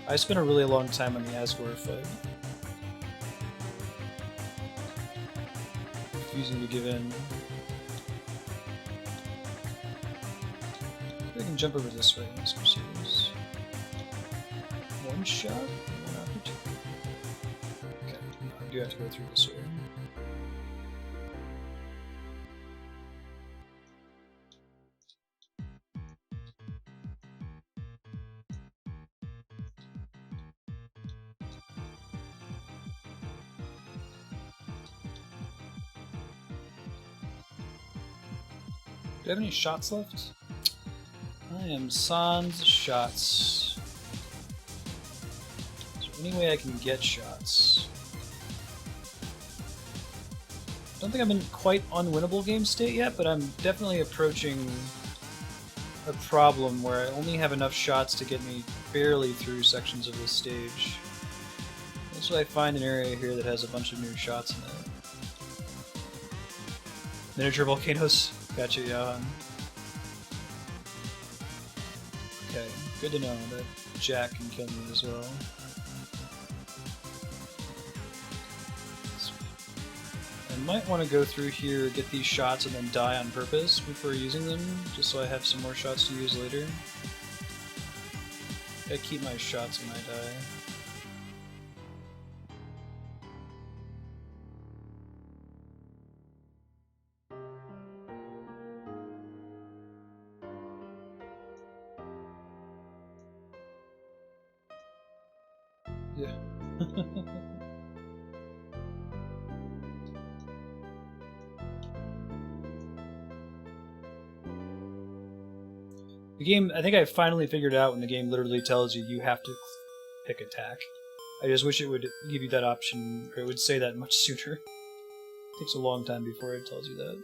I spent a really long time on the Asgore fight. Refusing to give in. I can jump over this way in this Crusaders. One shot? One opportunity. Okay, I do have to go through this way. I have any shots left? I am sans shots. Is there any way I can get shots? I don't think I'm in quite unwinnable game state yet, but I'm definitely approaching a problem where I only have enough shots to get me barely through sections of this stage. Also, I find an area here that has a bunch of new shots in it. Miniature volcanoes. Gotcha, Johan. Okay, good to know that Jack can kill me as well. I might want to go through here, get these shots, and then die on purpose before using them, just so I have some more shots to use later. I keep my shots when I die. Yeah. The game, I think I finally figured out when the game literally tells you you have to pick attack. I just wish it would give you that option, or it would say that much sooner. It takes a long time before it tells you that.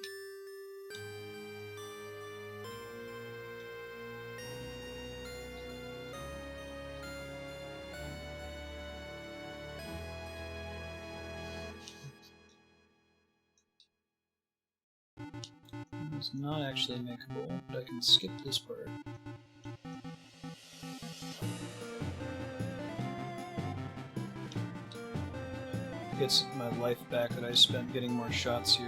It's not actually makeable, but I can skip this part. Gets my life back that I spent getting more shots here.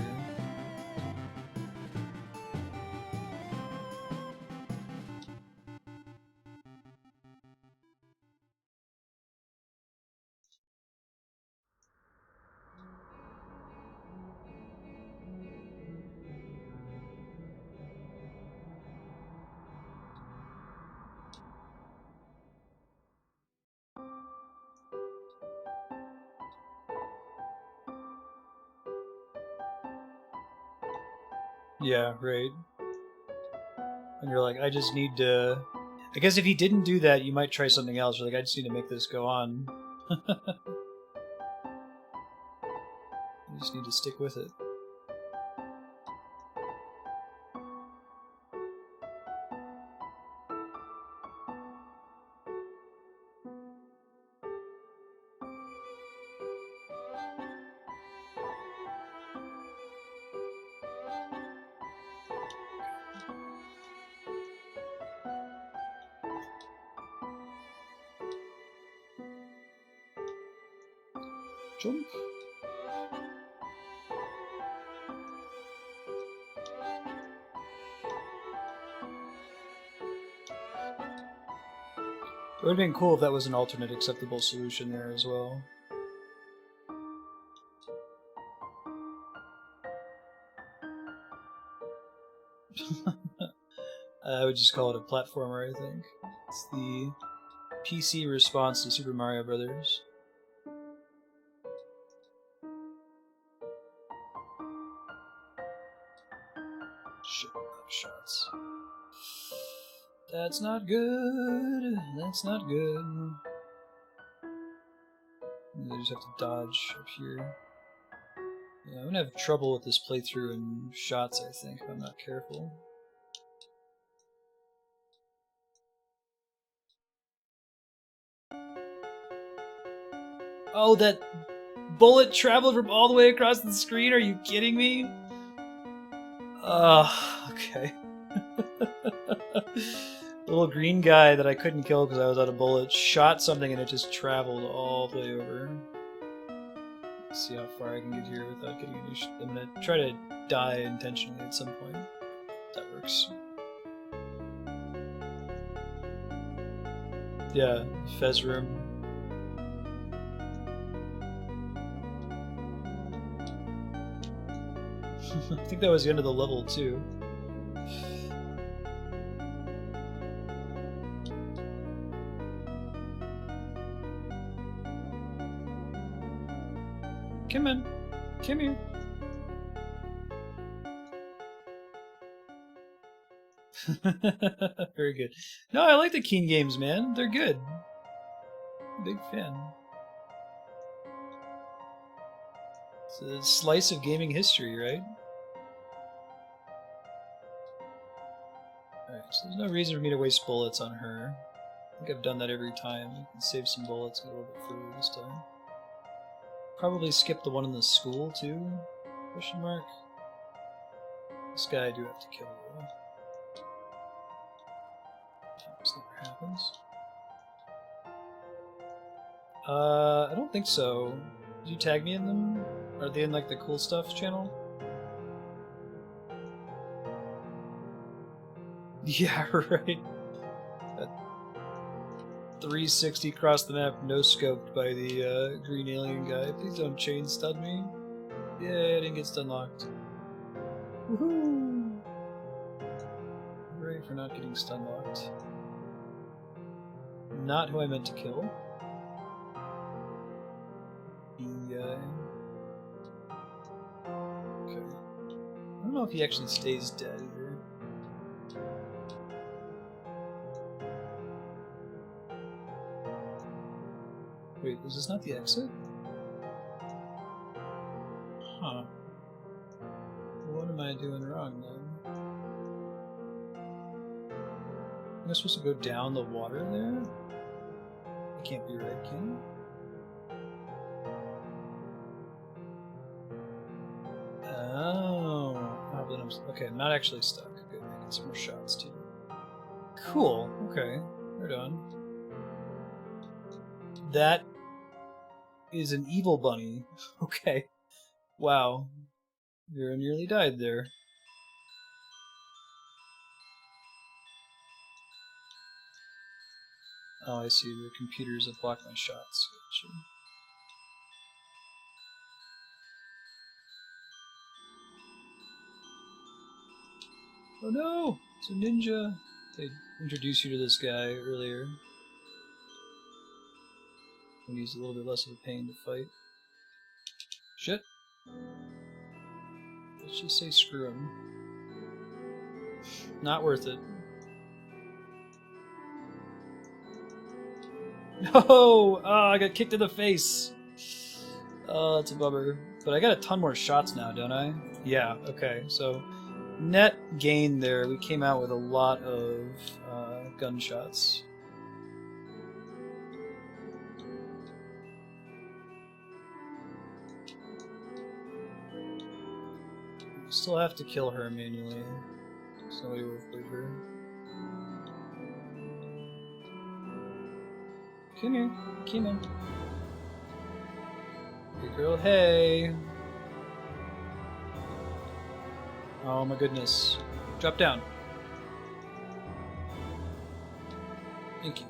Yeah, right. And you're like, I just need to... I guess if he didn't do that, you might try something else. You're like, I just need to make this go on. You just need to stick with it. Jump. It would have been cool if that was an alternate acceptable solution there as well. I would just call it a platformer, I think. It's the PC response to Super Mario Brothers. Shit, shots. That's not good. That's not good. I just have to dodge up here. Yeah, I'm gonna have trouble with this playthrough and shots, I think, if I'm not careful. Oh, that bullet traveled from all the way across the screen? Are you kidding me? Okay. Little green guy that I couldn't kill because I was out of bullets shot something and it just traveled all the way over. Let's see how far I can get here without getting any I'm gonna try to die intentionally at some point. That works. Yeah, Fez room. I think that was the end of the level too. Come in. Come here. Very good. No, I like the Keen games, man. They're good. Big fan. It's a slice of gaming history, right? Alright, so there's no reason for me to waste bullets on her. I think I've done that every time. You can save some bullets, get a little bit further this time. Probably skip the one in the school, too? Question mark. This guy I do have to kill, though. This never happens. I don't think so. Did you tag me in them? Are they in, like, the cool stuff channel? Yeah, right. 360 across the map, no scoped by the green alien guy. Please don't chain stun me. Yay, I didn't get stun locked. Woohoo! Hooray for not getting stun locked. Not who I meant to kill. Okay. I don't know if he actually stays dead either. Wait, is this not the exit? Huh. What am I doing wrong then? Am I supposed to go down the water there? I can't be right, can I? Oh, then okay, I'm not actually stuck. Good, I get some more shots too. Cool, okay, right on. That is an evil bunny. Okay. Wow. Vera nearly died there. Oh, I see. The computers have blocked my shots. Gotcha. Oh no! It's a ninja! They introduced you to this guy earlier. When he's a little bit less of a pain to fight. Shit! Let's just say screw him. Not worth it. No! Oh, I got kicked in the face! Oh, that's a bummer. But I got a ton more shots now, don't I? Yeah, okay, so net gain there. We came out with a lot of gunshots. We still have to kill her manually. There's no way to avoid her. Come here. Come in. Hey girl, hey! Oh my goodness. Drop down. Thank you.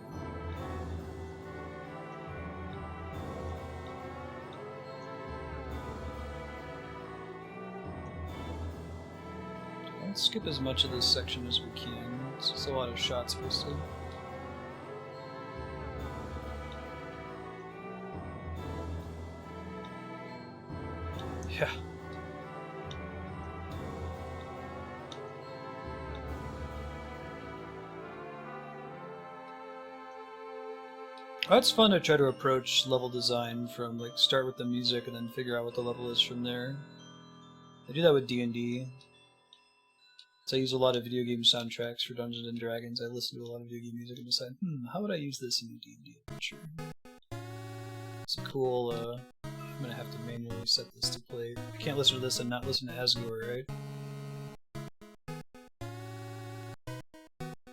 Let's skip as much of this section as we can. It's just a lot of shots wasted. Yeah. Oh, it's fun to try to approach level design from, like, start with the music and then figure out what the level is from there. I do that with D&D. So I use a lot of video game soundtracks for Dungeons & Dragons. I listen to a lot of video game music and decide, how would I use this in a D&D adventure? It's a cool, I'm gonna have to manually set this to play. I can't listen to this and not listen to Asgore, right?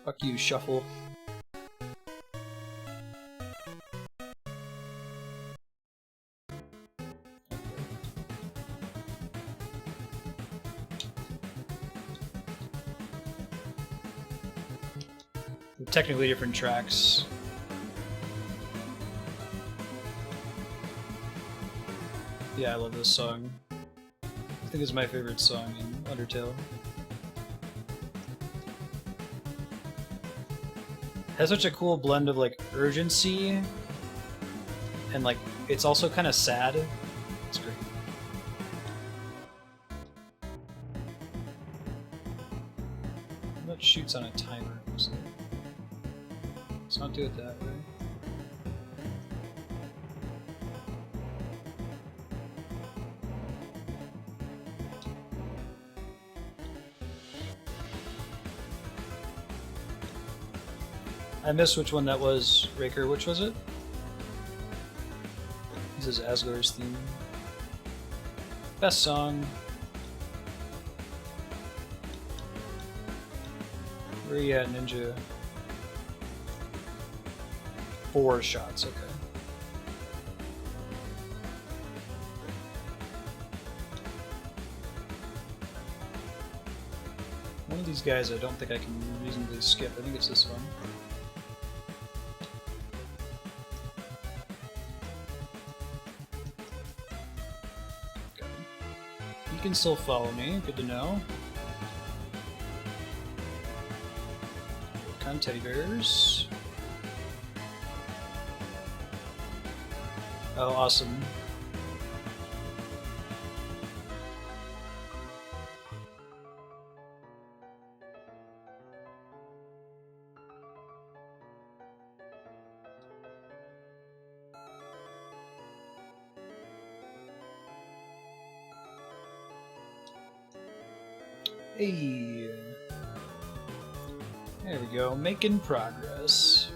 Fuck you, Shuffle. They're technically different tracks. Yeah, I love this song. I think it's my favorite song in Undertale. It has such a cool blend of, like, urgency and, like, it's also kind of sad. It's great. How much shoots on a timer. So let's not do it that way. I missed which one that was, Raker. Which was it? This is Asgard's theme. Best song. Where are you at, Ninja? 4 shots, okay. One of these guys I don't think I can reasonably skip. I think it's this one. Okay. You can still follow me, good to know. Work on teddy bears. Oh, awesome. Hey, there we go, making progress.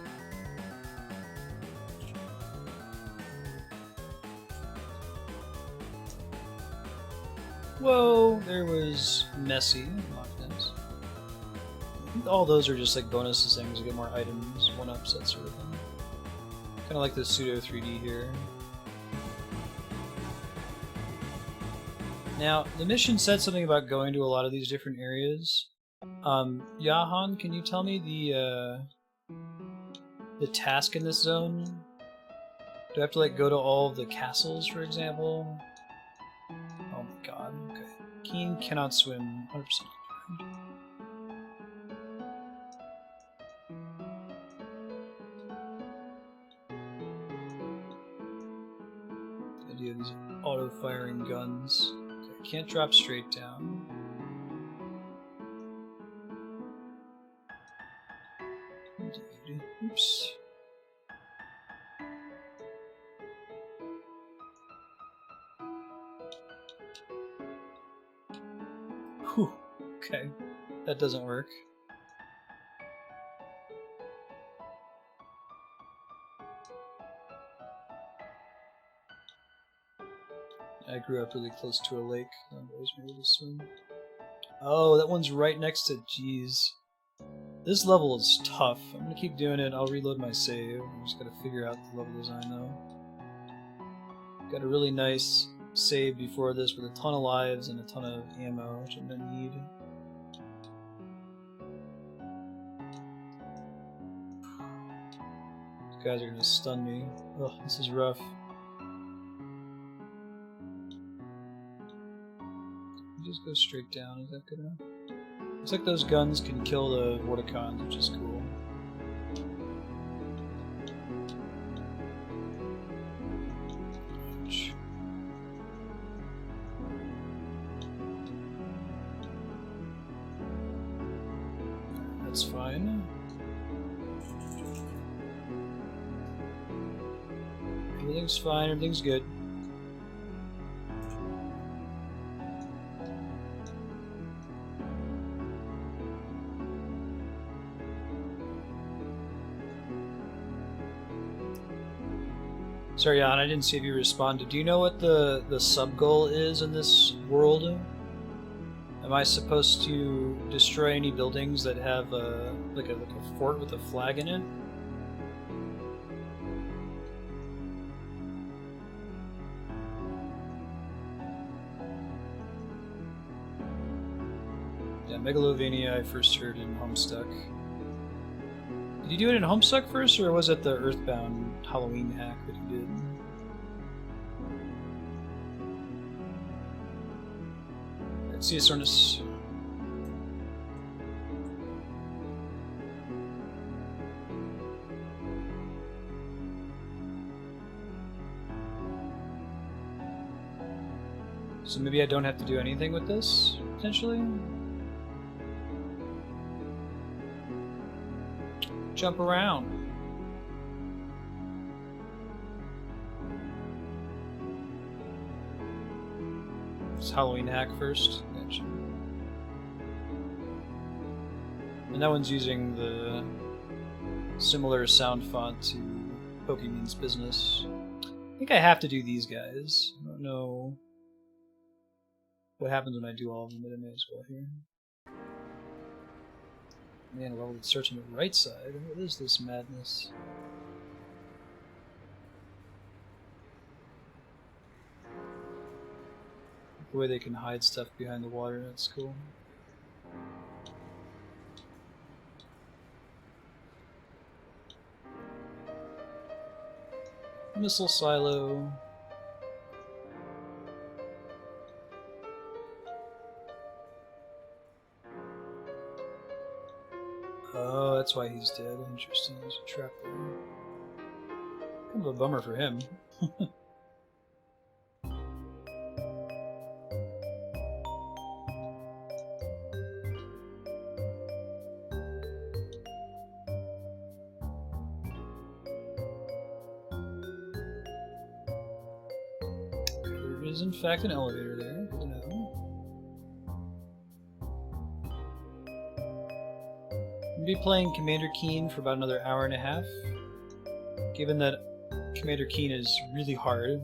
Whoa, there was messy. All those are just like bonuses things to get more items, one-ups, that sort of thing. Kind of like the pseudo 3D here. Now, the mission said something about going to a lot of these different areas. Yahan, can you tell me the task in this zone? Do I have to like go to all of the castles, for example? Oh my god, okay. Keen cannot swim, 100%. The idea of these auto-firing guns. Okay, can't drop straight down. Indeed. Oops. Whew. Okay, that doesn't work. I grew up really close to a lake. I've always been able to swim. Oh, that one's right next to. Jeez. This level is tough. I'm gonna keep doing it. I'll reload my save. I'm just gotta figure out the level design though. Got a really nice save before this with a ton of lives and a ton of ammo, which I'm gonna need. These guys are gonna stun me. Ugh, this is rough. Just go straight down, is that good enough? Looks like those guns can kill the Vorticons, which is cool. Ouch. That's fine. Everything's fine, everything's good. Sorry, Jan, I didn't see if you responded. Do you know what the sub-goal is in this world? Am I supposed to destroy any buildings that have like a fort with a flag in it? Yeah, Megalovania I first heard in Homestuck. Did you do it in Homestuck first, or was it the Earthbound Halloween hack that you did? Let's see, Sornus. So maybe I don't have to do anything with this, potentially? Jump around. It's Halloween hack first. Gotcha. And that one's using the similar sound font to Pokemon's business. I think I have to do these guys. I don't know what happens when I do all of them, but I may as well here. Man, a level that starts on the right side. What is this madness? The way they can hide stuff behind the water, that's cool. Missile silo. Oh, that's why he's dead. Interesting. There's a trap there. Kind of a bummer for him. There is, in fact, an elevator there. Good to know. I'll be playing Commander Keen for about another hour and a half. Given that Commander Keen is really hard,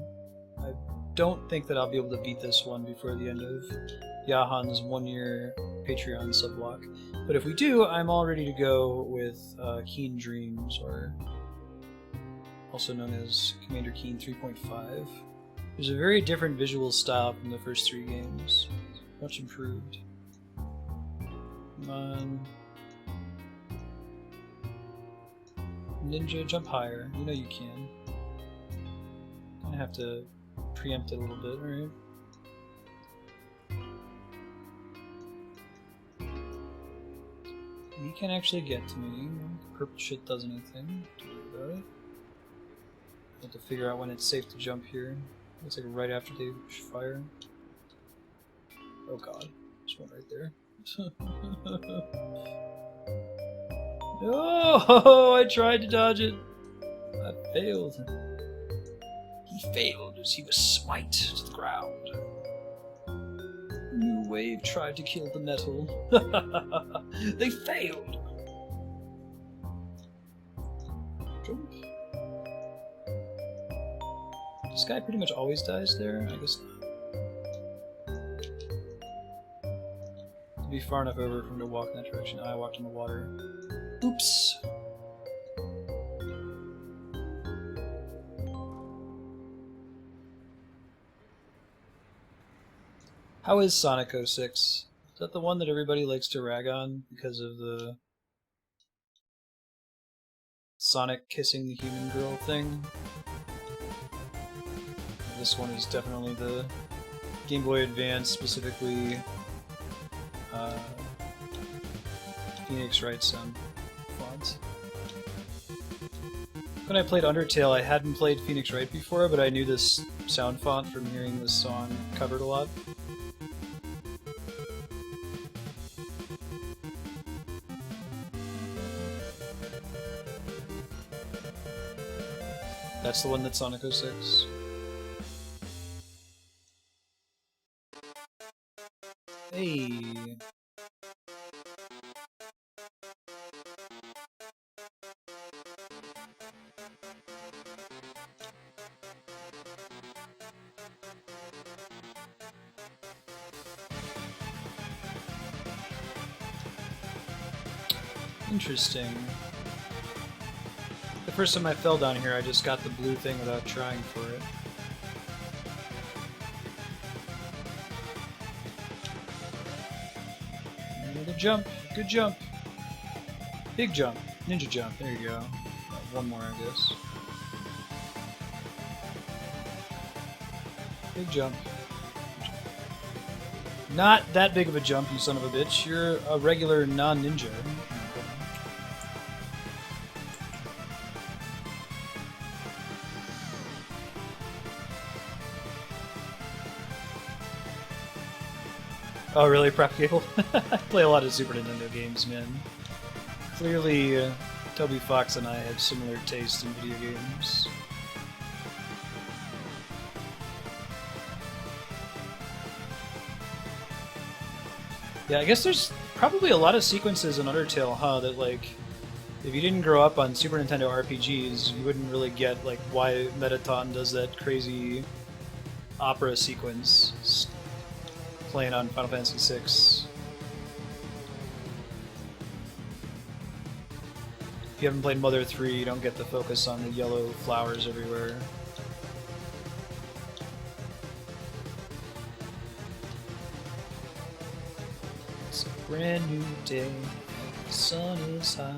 I don't think that I'll be able to beat this one before the end of Yahan's 1-year Patreon subblock. But if we do, I'm all ready to go with Keen Dreams, or also known as Commander Keen 3.5. There's a very different visual style from the first 3 games. Much improved. Come on. Ninja, jump higher. You know you can. I have to preempt it a little bit, right? He can actually get to me. Purple shit does anything to do about it. I have to figure out when it's safe to jump here. Looks like right after they fire. Oh god. There's one right there. Oh, I tried to dodge it. I failed. He failed as he was smite to the ground. A new wave tried to kill the metal. They failed. Jump. This guy pretty much always dies there? I guess not. To be far enough over for him to walk in that direction, I walked in the water. Oops. How is Sonic 06? Is that the one that everybody likes to rag on because of the Sonic kissing the human girl thing? This one is definitely the Game Boy Advance, specifically Phoenix Wright sound font. When I played Undertale, I hadn't played Phoenix Wright before, but I knew this sound font from hearing this song covered a lot. That's the one that's Sonic 06. Hey. Interesting. The first time I fell down here, I just got the blue thing without trying for it. Another jump. Good jump. Big jump. Ninja jump. There you go. One more, I guess. Big jump. Not that big of a jump, you son of a bitch. You're a regular non-ninja. Oh, really, Prep Cable? I play a lot of Super Nintendo games, man. Clearly, Toby Fox and I have similar tastes in video games. Yeah, I guess there's probably a lot of sequences in Undertale, huh, that, like, if you didn't grow up on Super Nintendo RPGs, you wouldn't really get, like, why Metaton does that crazy opera sequence playing on Final Fantasy VI. If you haven't played Mother 3, you don't get the focus on the yellow flowers everywhere. It's a brand new day, the sun is high.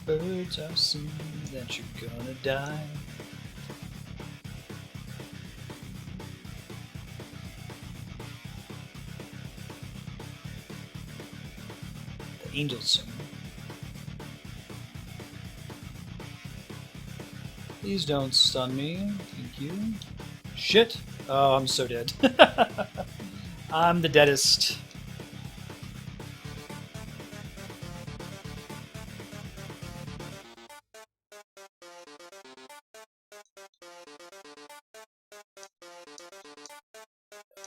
Birds are singing that you're gonna die. The angels sing. Please don't stun me. Thank you. Shit! Oh, I'm so dead. I'm the deadest.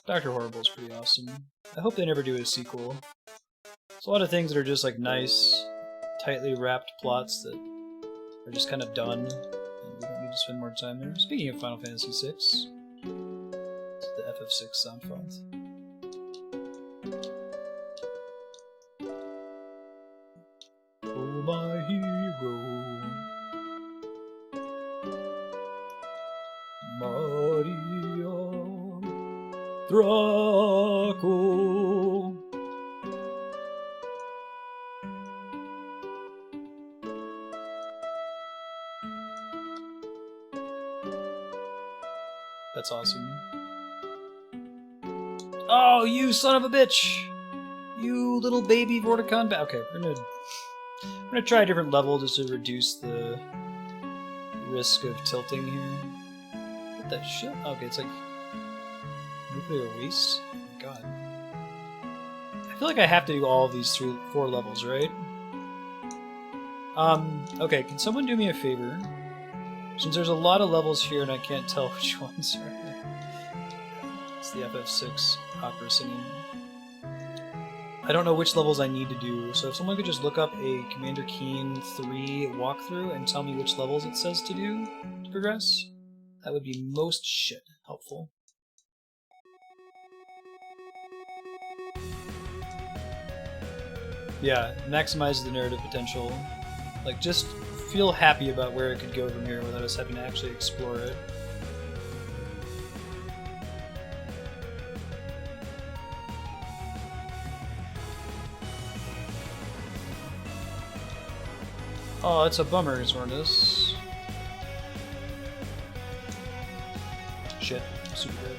Dr. Horrible's pretty awesome. I hope they never do a sequel. There's a lot of things that are just like nice, tightly wrapped plots that are just kind of done, and we don't need to spend more time there. Speaking of Final Fantasy VI, it's the FF6 sound font. Oh my hero, Maria Draco. That's awesome. Oh, you son of a bitch! You little baby Vorticon. Okay, we're gonna try a different level just to reduce the risk of tilting here. What the shit? Okay, it's like nuclear waste. Oh my god. I feel like I have to do all of these 4 levels, right? Okay, can someone do me a favor? Since there's a lot of levels here and I can't tell which ones are. It's the FF6 opera singing. I don't know which levels I need to do, so if someone could just look up a Commander Keen 3 walkthrough and tell me which levels it says to do to progress, that would be most shit helpful. Yeah, maximize the narrative potential. Like, just feel happy about where it could go from here without us having to actually explore it. Oh, that's a bummer, Zornus. Shit, super dead.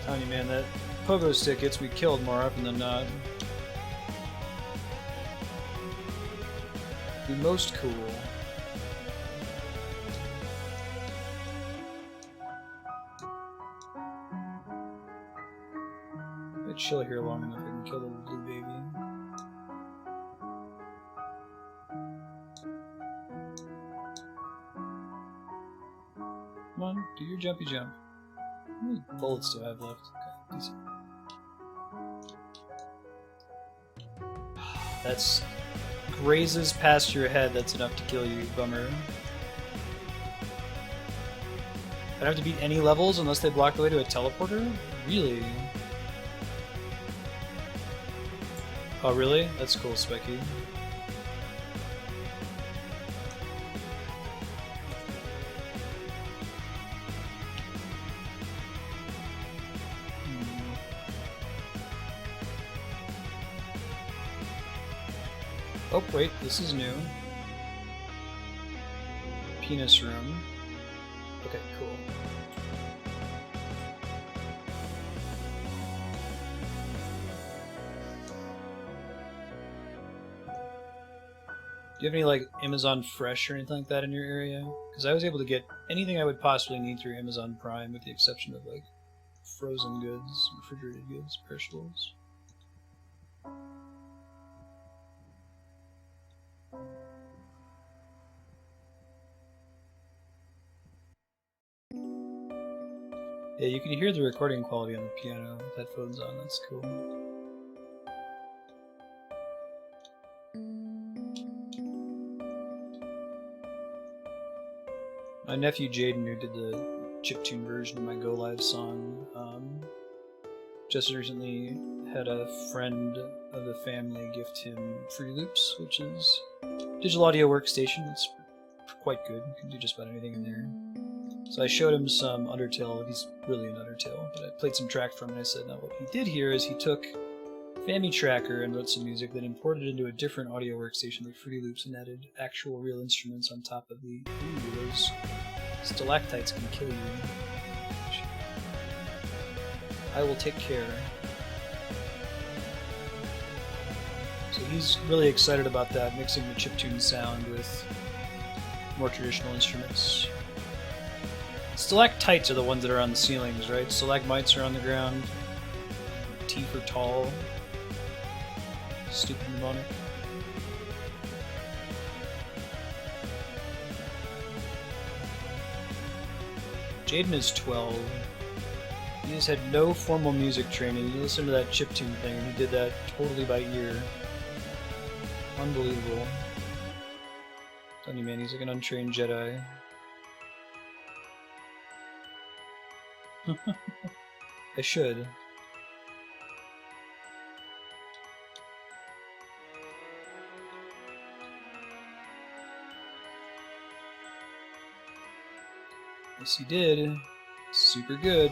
Telling you, man, that pogo stick gets me killed more often than not. The most cool. I'll chill here long enough I can kill the blue baby. Come on, do your jumpy jump. How many bullets do I have left? Okay, decent. That's grazes past your head, that's enough to kill you, bummer. I don't have to beat any levels unless they block the way to a teleporter? Really? Oh really? That's cool, Specky. Oh, wait, this is new. Penis room. Okay, cool. Do you have any, like, Amazon Fresh or anything like that in your area? Because I was able to get anything I would possibly need through Amazon Prime, with the exception of, like, frozen goods, refrigerated goods, perishables. Yeah, you can hear the recording quality on the piano with headphones on. That's cool. My nephew Jaden, who did the chiptune version of my Go Live song, just recently had a friend of the family gift him Fruity Loops, which is a digital audio workstation. It's quite good. You can do just about anything in there. So I showed him some Undertale. He's really into Undertale, but I played some tracks from it and I said, now what he did here is he took Family Tracker and wrote some music, then imported it into a different audio workstation like Fruity Loops and added actual real instruments on top of the... Ooh, those stalactites can kill you. I will take care. So he's really excited about that, mixing the chiptune sound with more traditional instruments. Stalactites are the ones that are on the ceilings, right? Stalagmites are on the ground. T for tall. Stupid mnemonic. Jaden is 12. He has had no formal music training. You listen to that chiptune thing, and he did that totally by ear. Unbelievable. I'm telling you, man, he's like an untrained Jedi. I should. Yes, he did. Super good.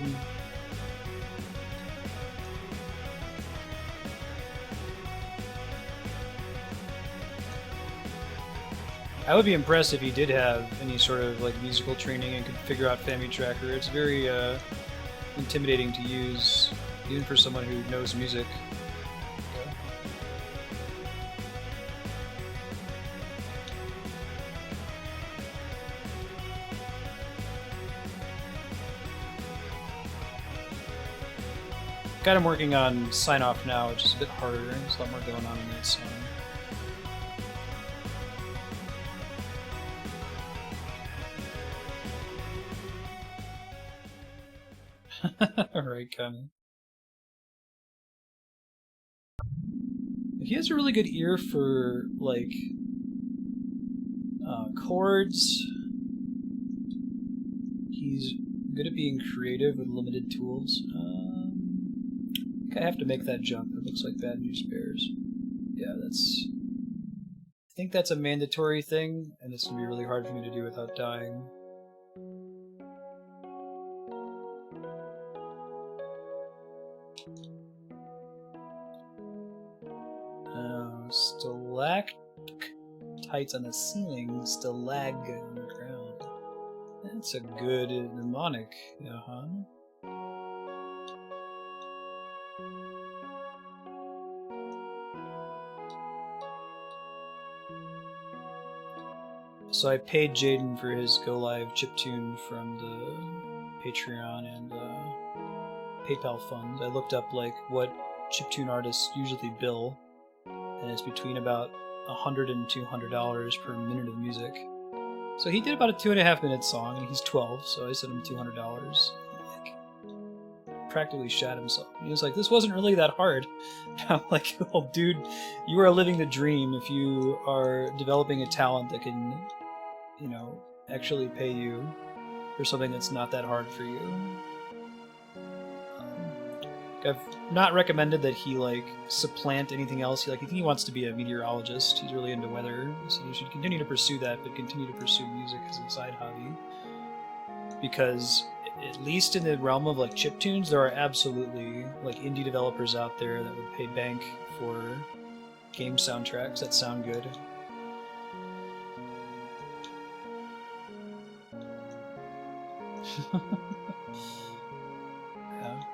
I would be impressed if he did have any sort of like musical training and could figure out Family Tracker. It's very intimidating to use, even for someone who knows music. Got him working on Sign Off now, which is a bit harder. There's a lot more going on in that song. Alright, Kami. He has a really good ear for, like, chords. He's good at being creative with limited tools. I think I have to make that jump. It looks like Bad News Bears. Yeah, that's... I think that's a mandatory thing, and it's going to be really hard for me to do without dying. Stalactites on the ceiling, stalag on the ground. That's a good mnemonic, huh? So I paid Jaden for his Go Live chiptune from the Patreon and PayPal funds. I looked up like what chiptune artists usually bill, and it's between about $100 and $200 per minute of music. So he did about a 2.5 minute song, and he's 12, so I sent him $200. He, like, practically shat himself. He was like, "This wasn't really that hard." I'm like, "Well, dude, you are living the dream if you are developing a talent that can, you know, actually pay you for something that's not that hard for you." I've not recommended that he like supplant anything else. I think he wants to be a meteorologist. He's really into weather, so you should continue to pursue that, but continue to pursue music as a side hobby. Because at least in the realm of like chiptunes, there are absolutely like indie developers out there that would pay bank for game soundtracks that sound good.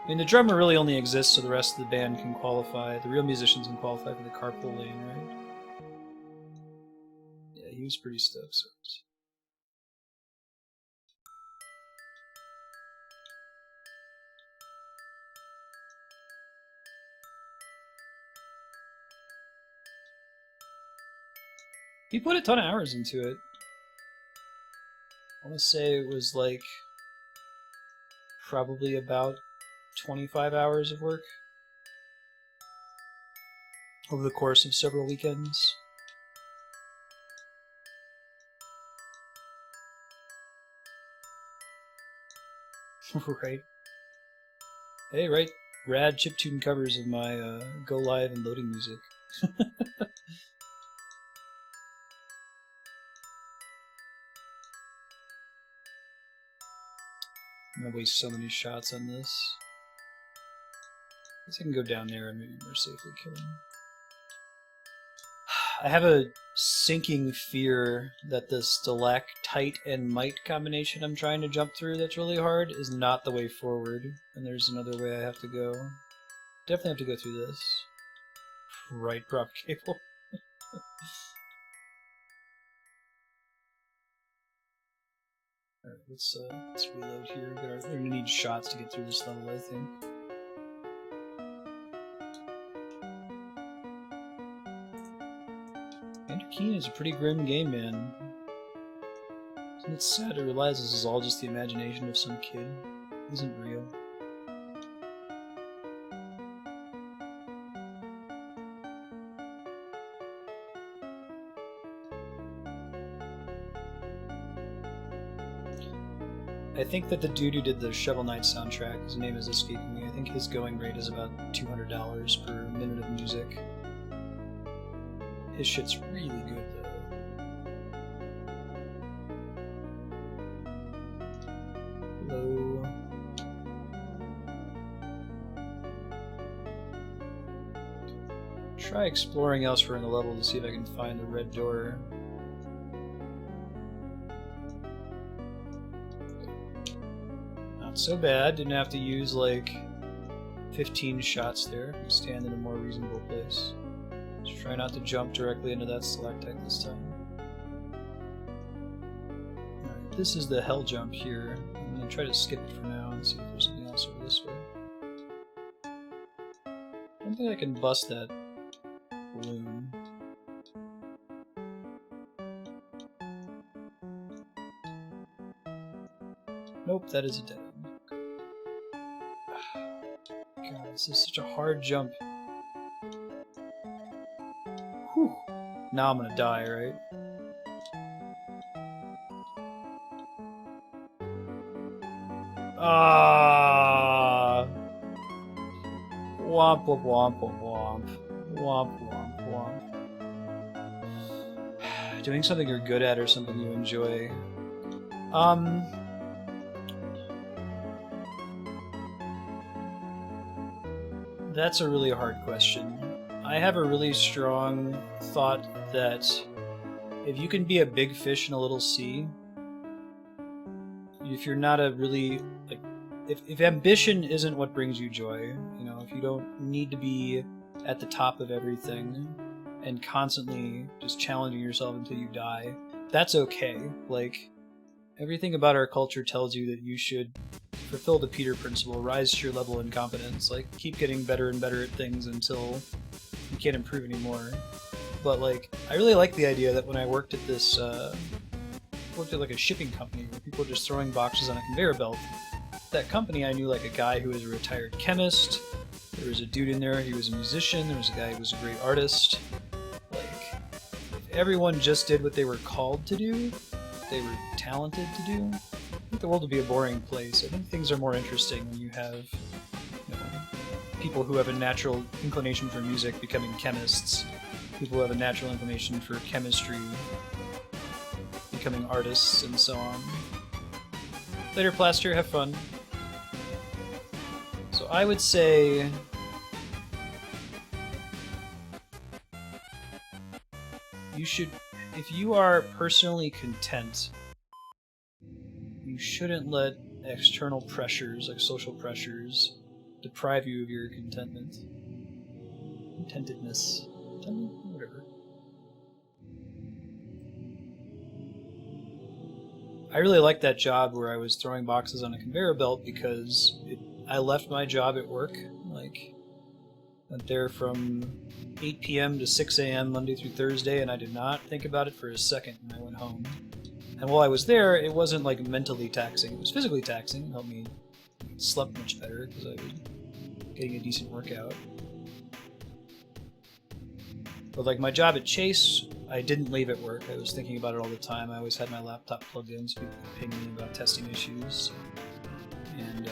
I mean, the drummer really only exists so the rest of the band can qualify. The real musicians can qualify for the carpool lane, right? Yeah, he was pretty stoked. So. He put a ton of hours into it. I want to say it was like probably about 25 hours of work over the course of several weekends. Right. Hey, right. Rad chiptune covers of my go live and loading music. I'm gonna waste so many shots on this. I guess I can go down there and maybe more safely kill him. I have a sinking fear that the stalactite and mite combination I'm trying to jump through that's really hard is not the way forward, and there's another way I have to go. Definitely have to go through this. Right, prop cable. Alright, let's reload here. We're gonna need shots to get through this level, I think. Keen is a pretty grim game, man. Isn't it sad to realize this is all just the imagination of some kid? It isn't real. I think that the dude who did the Shovel Knight soundtrack, his name is escaping me, I think his going rate is about $200 per minute of music. His shit's really good, though. Hello. Try exploring elsewhere in the level to see if I can find the red door. Not so bad. Didn't have to use like 15 shots there. Stand in a more reasonable place. Just try not to jump directly into that stalactite this time. Alright, this is the hell jump here. I'm going to try to skip it for now and see if there's something else over this way. I don't think I can bust that balloon. Nope, that is a dead end. God, this is such a hard jump. Whew. Now I'm gonna die, right? Ah. Womp womp womp womp womp. Womp womp womp. Doing something you're good at or something you enjoy. That's a really hard question. I have a really strong thought that if you can be a big fish in a little sea, if you're not a really, like, if ambition isn't what brings you joy, you know, if you don't need to be at the top of everything and constantly just challenging yourself until you die, that's okay. Like, everything about our culture tells you that you should fulfill the Peter principle, rise to your level in competence, like, keep getting better and better at things until you can't improve anymore. But, like, I really like the idea that when I worked at this, worked at like a shipping company where people were just throwing boxes on a conveyor belt. That company, I knew like a guy who was a retired chemist, there was a dude in there, he was a musician, there was a guy who was a great artist. Like, if everyone just did what they were called to do, they were talented to do, I think the world would be a boring place. I think things are more interesting when you have, you know, people who have a natural inclination for music becoming chemists, people who have a natural inclination for chemistry becoming artists, and so on. Later, Plaster, have fun. So I would say you should, if you are personally content, you shouldn't let external pressures, like social pressures, deprive you of your contentment. Contentedness. Whatever. I really liked that job where I was throwing boxes on a conveyor belt because I left my job at work, like, Went there from 8 p.m. to 6 a.m. Monday through Thursday, and I did not think about it for a second when I went home. And while I was there, it wasn't like mentally taxing. It was physically taxing. It helped me sleep much better because I was getting a decent workout. But like my job at Chase, I didn't leave at work. I was thinking about it all the time. I always had my laptop plugged in so people could ping me about testing issues. And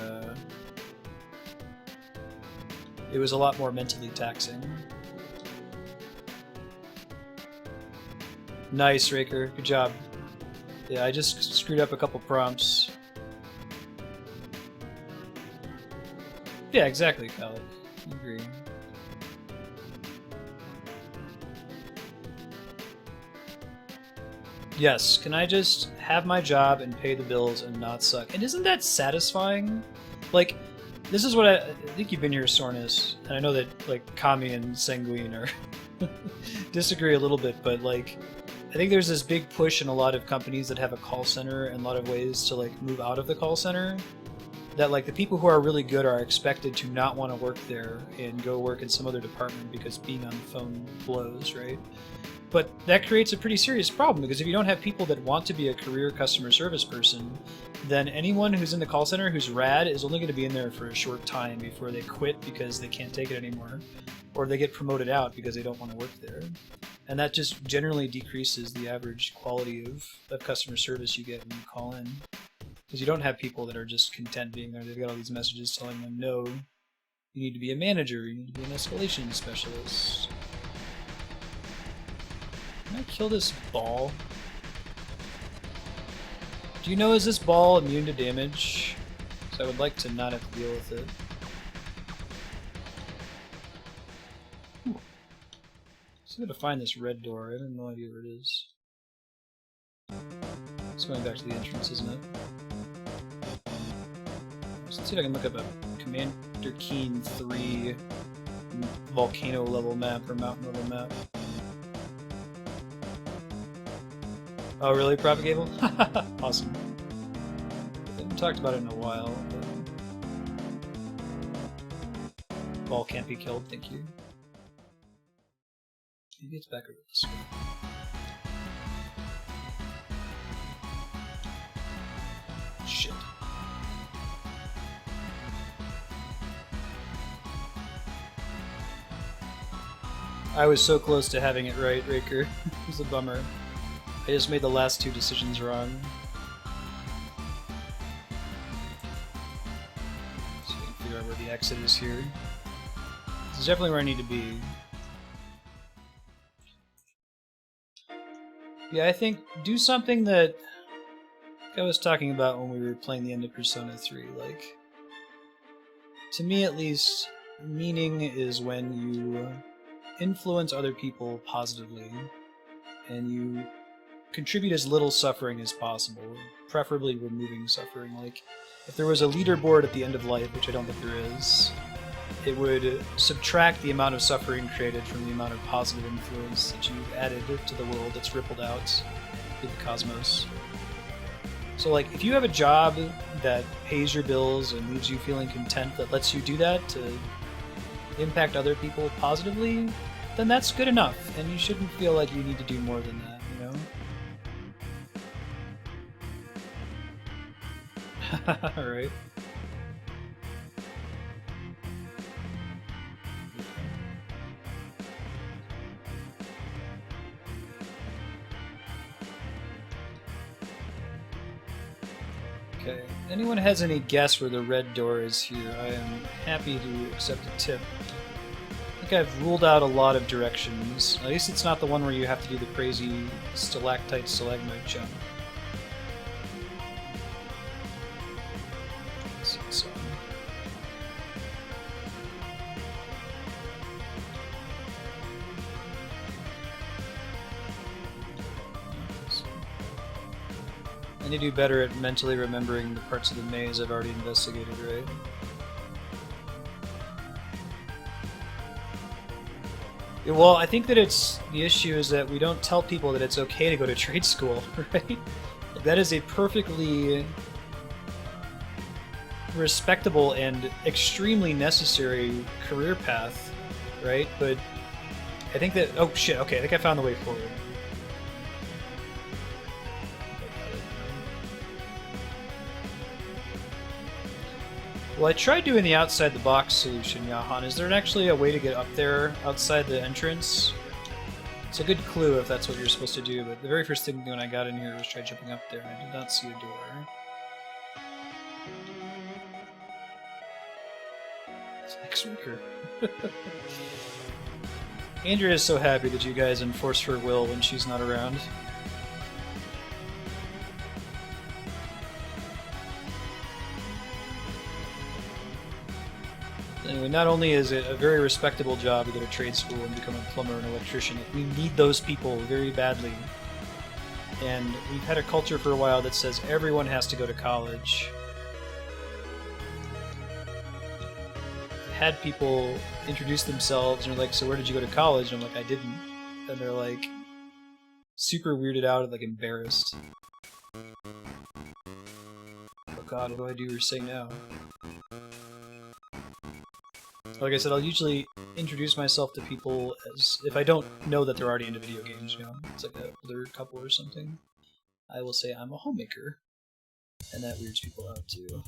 it was a lot more mentally taxing. Nice, Raker. Good job. Yeah, I just screwed up a couple prompts. Yeah, exactly, Khaled. I agree. Yes, can I just have my job and pay the bills and not suck? And isn't that satisfying? Like, this is what I think you've been here, Sornus, and I know that, like, Kami and Sanguine are disagree a little bit, but, like, I think there's this big push in a lot of companies that have a call center and a lot of ways to, like, move out of the call center, that, like, the people who are really good are expected to not want to work there and go work in some other department because being on the phone blows, right? But that creates a pretty serious problem, because if you don't have people that want to be a career customer service person, then anyone who's in the call center who's rad is only going to be in there for a short time before they quit because they can't take it anymore, or they get promoted out because they don't want to work there. And that just generally decreases the average quality of customer service you get when you call in. Because you don't have people that are just content being there. They've got all these messages telling them, no, you need to be a manager, you need to be an escalation specialist. Can I kill this ball? Do you know, is this ball immune to damage? Because I would like to not have to deal with it. So I'm gonna find this red door. I have no idea where it is. It's going back to the entrance, isn't it? Let's see if I can look up a Commander Keen 3 volcano level map or mountain level map. Oh, really, Propagable? Awesome. I haven't talked about it in a while. But... Ball can't be killed, thank you. Maybe it's back over this way. Shit. I was so close to having it right, Raker. It was a bummer. I just made the last two decisions wrong. So I can figure out where the exit is here. This is definitely where I need to be. Yeah, I think do something that I was talking about when we were playing the end of Persona 3. Like, to me at least, meaning is when you influence other people positively and you contribute as little suffering as possible, preferably removing suffering. Like, if there was a leaderboard at the end of life, which I don't think there is, it would subtract the amount of suffering created from the amount of positive influence that you've added to the world that's rippled out through the cosmos. So, like, if you have a job that pays your bills and leaves you feeling content, that lets you do that to impact other people positively, then that's good enough, and you shouldn't feel like you need to do more than that, you know? Alright. Okay. Anyone has any guess where the red door is here? I am happy to accept a tip. I think I've ruled out a lot of directions. At least it's not the one where you have to do the crazy stalactite stalagmite jump. So. I need to do better at mentally remembering the parts of the maze I've already investigated, right? Yeah, well, I think that the issue is that we don't tell people that it's okay to go to trade school, right? That is a perfectly respectable and extremely necessary career path right? But I think that... Oh, shit, okay, I think I found the way forward. Well, I tried doing the outside-the-box solution, Yahan. Is there actually a way to get up there outside the entrance? It's a good clue if that's what you're supposed to do, but the very first thing when I got in here was try jumping up there, and I did not see a door. It's X-Raker. Andrea is so happy that you guys enforce her will when she's not around. Anyway, not only is it a very respectable job to go to trade school and become a plumber and electrician, we need those people very badly. And we've had a culture for a while that says everyone has to go to college. I've had people introduce themselves and are like, so where did you go to college? And I'm like, I didn't. And they're like, super weirded out and like embarrassed. Oh god, what do I do or say now? Like I said, I'll usually introduce myself to people as if I don't know that they're already into video games, you know, it's like a older couple or something. I will say I'm a homemaker, and that weirds people out too.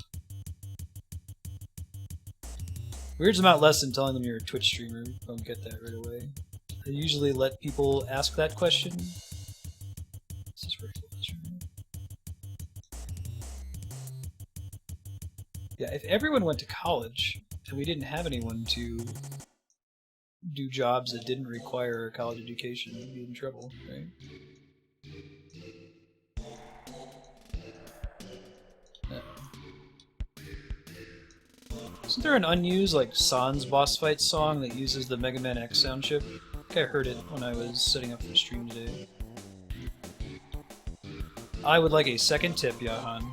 Weirds them out less than telling them you're a Twitch streamer. Don't get that right away. I usually let people ask that question. This is very close, right? Yeah, if everyone went to college, and we didn't have anyone to do jobs that didn't require a college education, we'd be in trouble, right? Isn't there an unused, like, Sans boss fight song that uses the Mega Man X sound chip? I think I heard it when I was setting up for stream today. I would like a second tip, Yahan.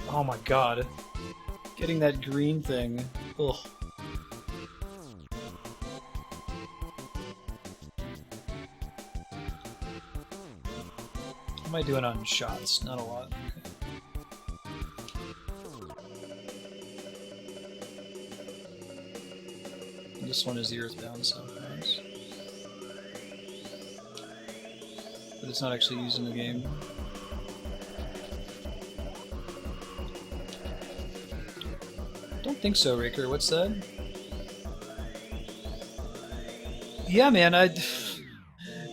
Oh my god. Getting that green thing. Ugh. What am I doing on shots? Not a lot. Okay. This one is the earthbound sometimes. But it's not actually used in the game. Don't think so, Raker. What's that? Yeah, man,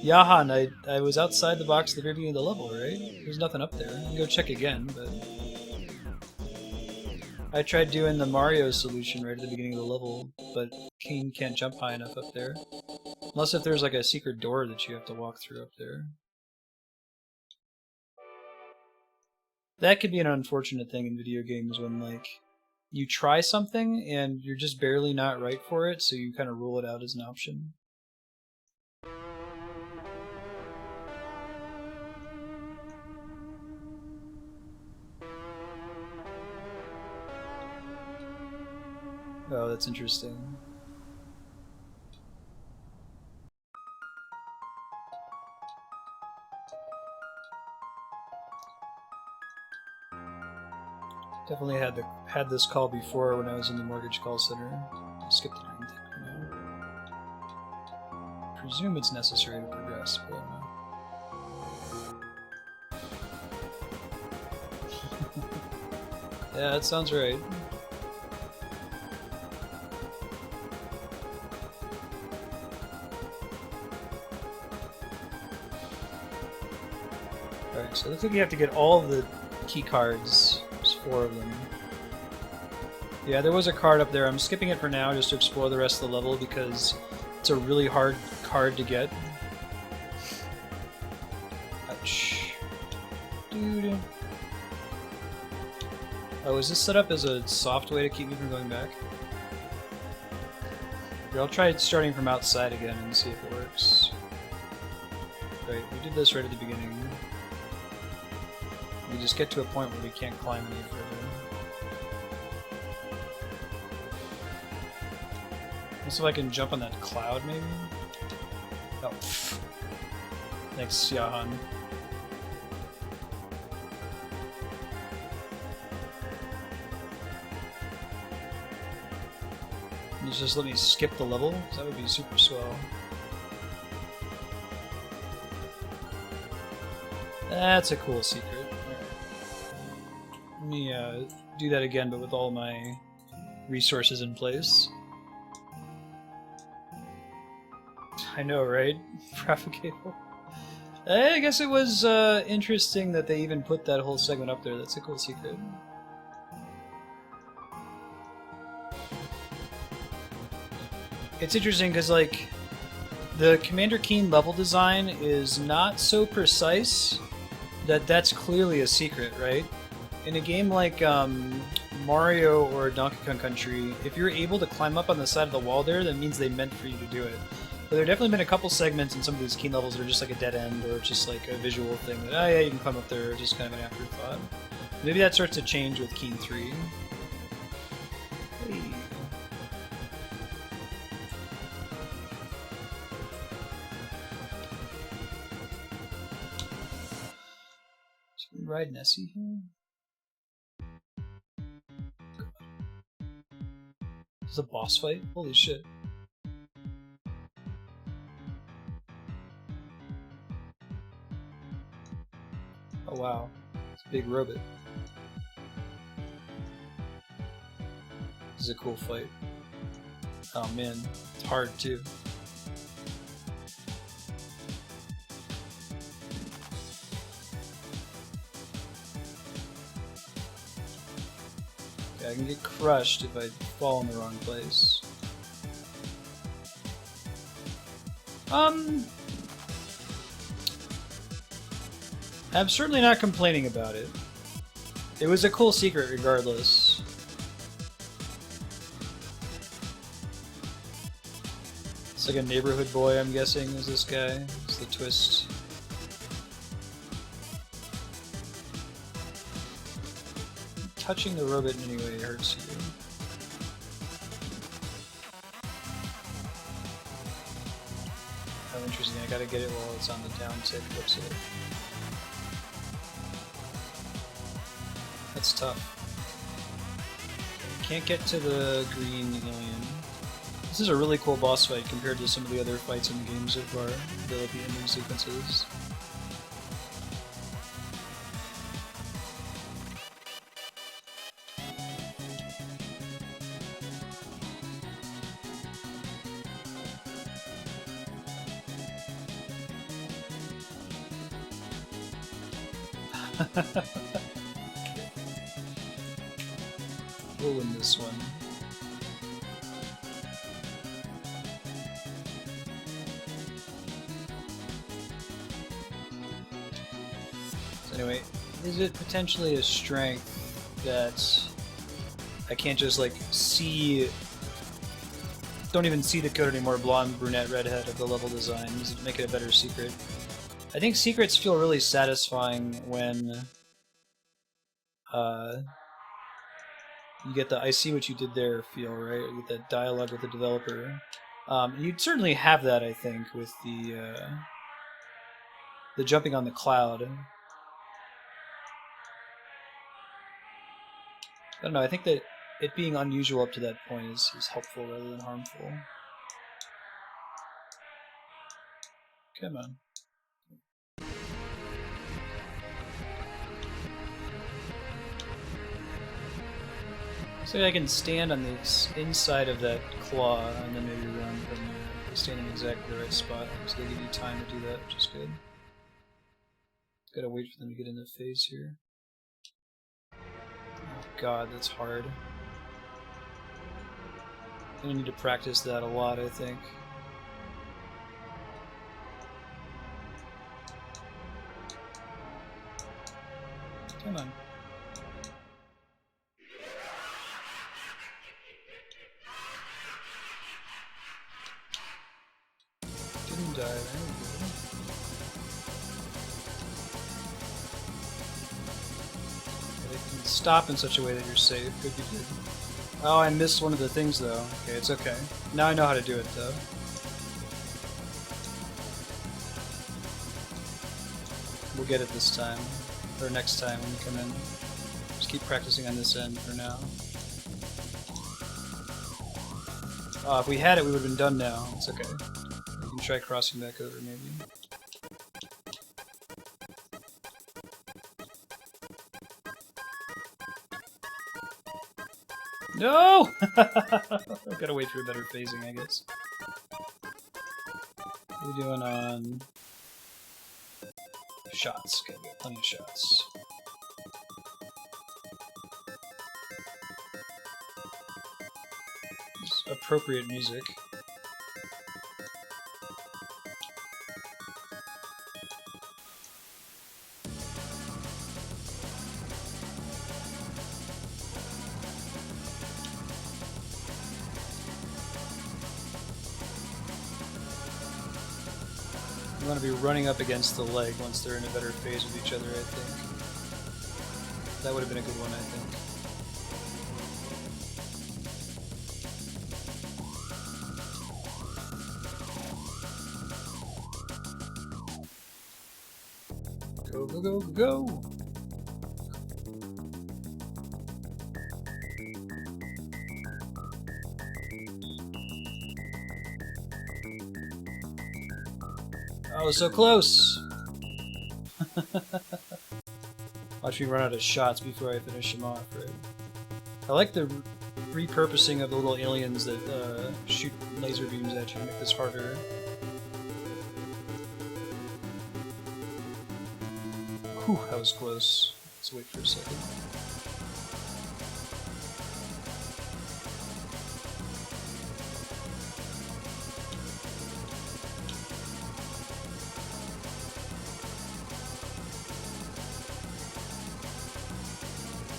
Yahan, I was outside the box at the very beginning of the level, right? There's nothing up there. I can go check again, but... I tried doing the Mario solution right at the beginning of the level, but King can't jump high enough up there. Unless if there's like a secret door that you have to walk through up there. That could be an unfortunate thing in video games when, like, you try something and you're just barely not right for it, so you kind of rule it out as an option. Oh, that's interesting. Definitely had this call before when I was in the mortgage call center. I'll skip the green thing for now. I presume it's necessary to progress, but I don't know. Yeah, that sounds right. Alright, so it looks like you have to get all of the key cards. There's 4 of them. Yeah, there was a card up there. I'm skipping it for now just to explore the rest of the level because it's a really hard card to get. Ouch. Dude. Oh, is this set up as a soft way to keep me from going back? Here, I'll try starting from outside again and see if it works. Right, we did this right at the beginning. We just get to a point where we can't climb any further. Let's see if I can jump on that cloud, maybe? Oh. Thanks, Yahan. And just let me skip the level? That would be super swell. That's a cool secret. Let me do that again, but with all my resources in place. I know, right? Propagable. I guess it was interesting that they even put that whole segment up there. That's a cool secret. It's interesting because, like, the Commander Keen level design is not so precise that that's clearly a secret, right? In a game like Mario or Donkey Kong Country, if you're able to climb up on the side of the wall there, that means they meant for you to do it. But there have definitely been a couple segments in some of these Keen levels that are just like a dead end or just like a visual thing that, oh yeah, you can climb up there, just kind of an afterthought. Maybe that starts to change with Keen 3. Hey. Should we ride Nessie here? This is a boss fight? Holy shit. Oh wow, it's a big robot. This is a cool fight. Oh man, it's hard too. Okay, I can get crushed if I fall in the wrong place. I'm certainly not complaining about it. It was a cool secret regardless. It's like a neighborhood boy, I'm guessing, is this guy. It's the twist. Touching the robot in any way hurts you. Oh, interesting. I gotta get it while it's on the down tick. Whoops it. That's tough. Can't get to the green alien. This is a really cool boss fight compared to some of the other fights in the game so far. The ending sequences. We'll win this one. So anyway, is it potentially a strength that I can't just like see, don't even see the code anymore, blonde, brunette, redhead of the level design? Does it make it a better secret? I think secrets feel really satisfying when you get the "I see what you did there" feel, right? You get that dialogue with the developer. You'd certainly have that, I think, with the jumping on the cloud. I don't know. I think that it being unusual up to that point is helpful rather than harmful. Come on. So I can stand on the inside of that claw and then maybe run from there, standing exactly the right spot. So they give you time to do that, which is good. Gotta wait for them to get in the face here. Oh god, that's hard. I'm gonna need to practice that a lot, I think. Come on. Didn't die there. They can stop in such a way that you're safe. Could be good. Oh, I missed one of the things though. Okay, it's okay. Now I know how to do it though. We'll get it this time. Or next time when we come in. Just keep practicing on this end for now. If we had it, we would have been done now. It's okay. We can try crossing back over, maybe. No! I've got to wait for a better phasing, I guess. What are we doing on shots? Okay, we got plenty of shots. It's appropriate music. You want to be running up against the leg once they're in a better phase with each other, I think. That would have been a good one, I think. Go, go, go, go! Oh, so close! Watch me run out of shots before I finish them off, right? I like the repurposing of the little aliens that shoot laser beams at you to make this harder. Whew, that was close. Let's wait for a second.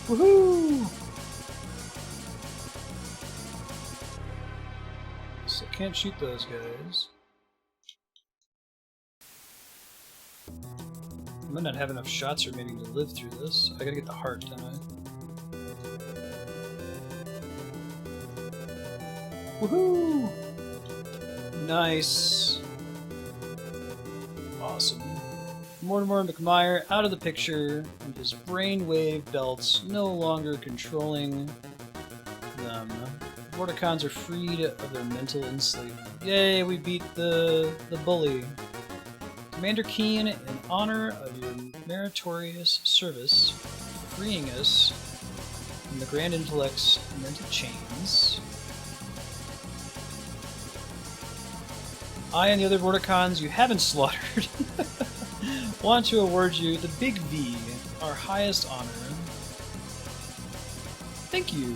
Woohoo! So I can't shoot those guys. I might not have enough shots remaining to live through this. I gotta get the heart, don't I? Woohoo! Nice. Awesome. Mortimer McMire out of the picture, and his brainwave belts no longer controlling them. Vorticons are freed of their mental enslavement. Yay, we beat the bully. Commander Keen, in honor of your meritorious service, freeing us from the Grand Intellect's mental chains, I and the other Vorticons you haven't slaughtered want to award you the Big V, our highest honor. Thank you.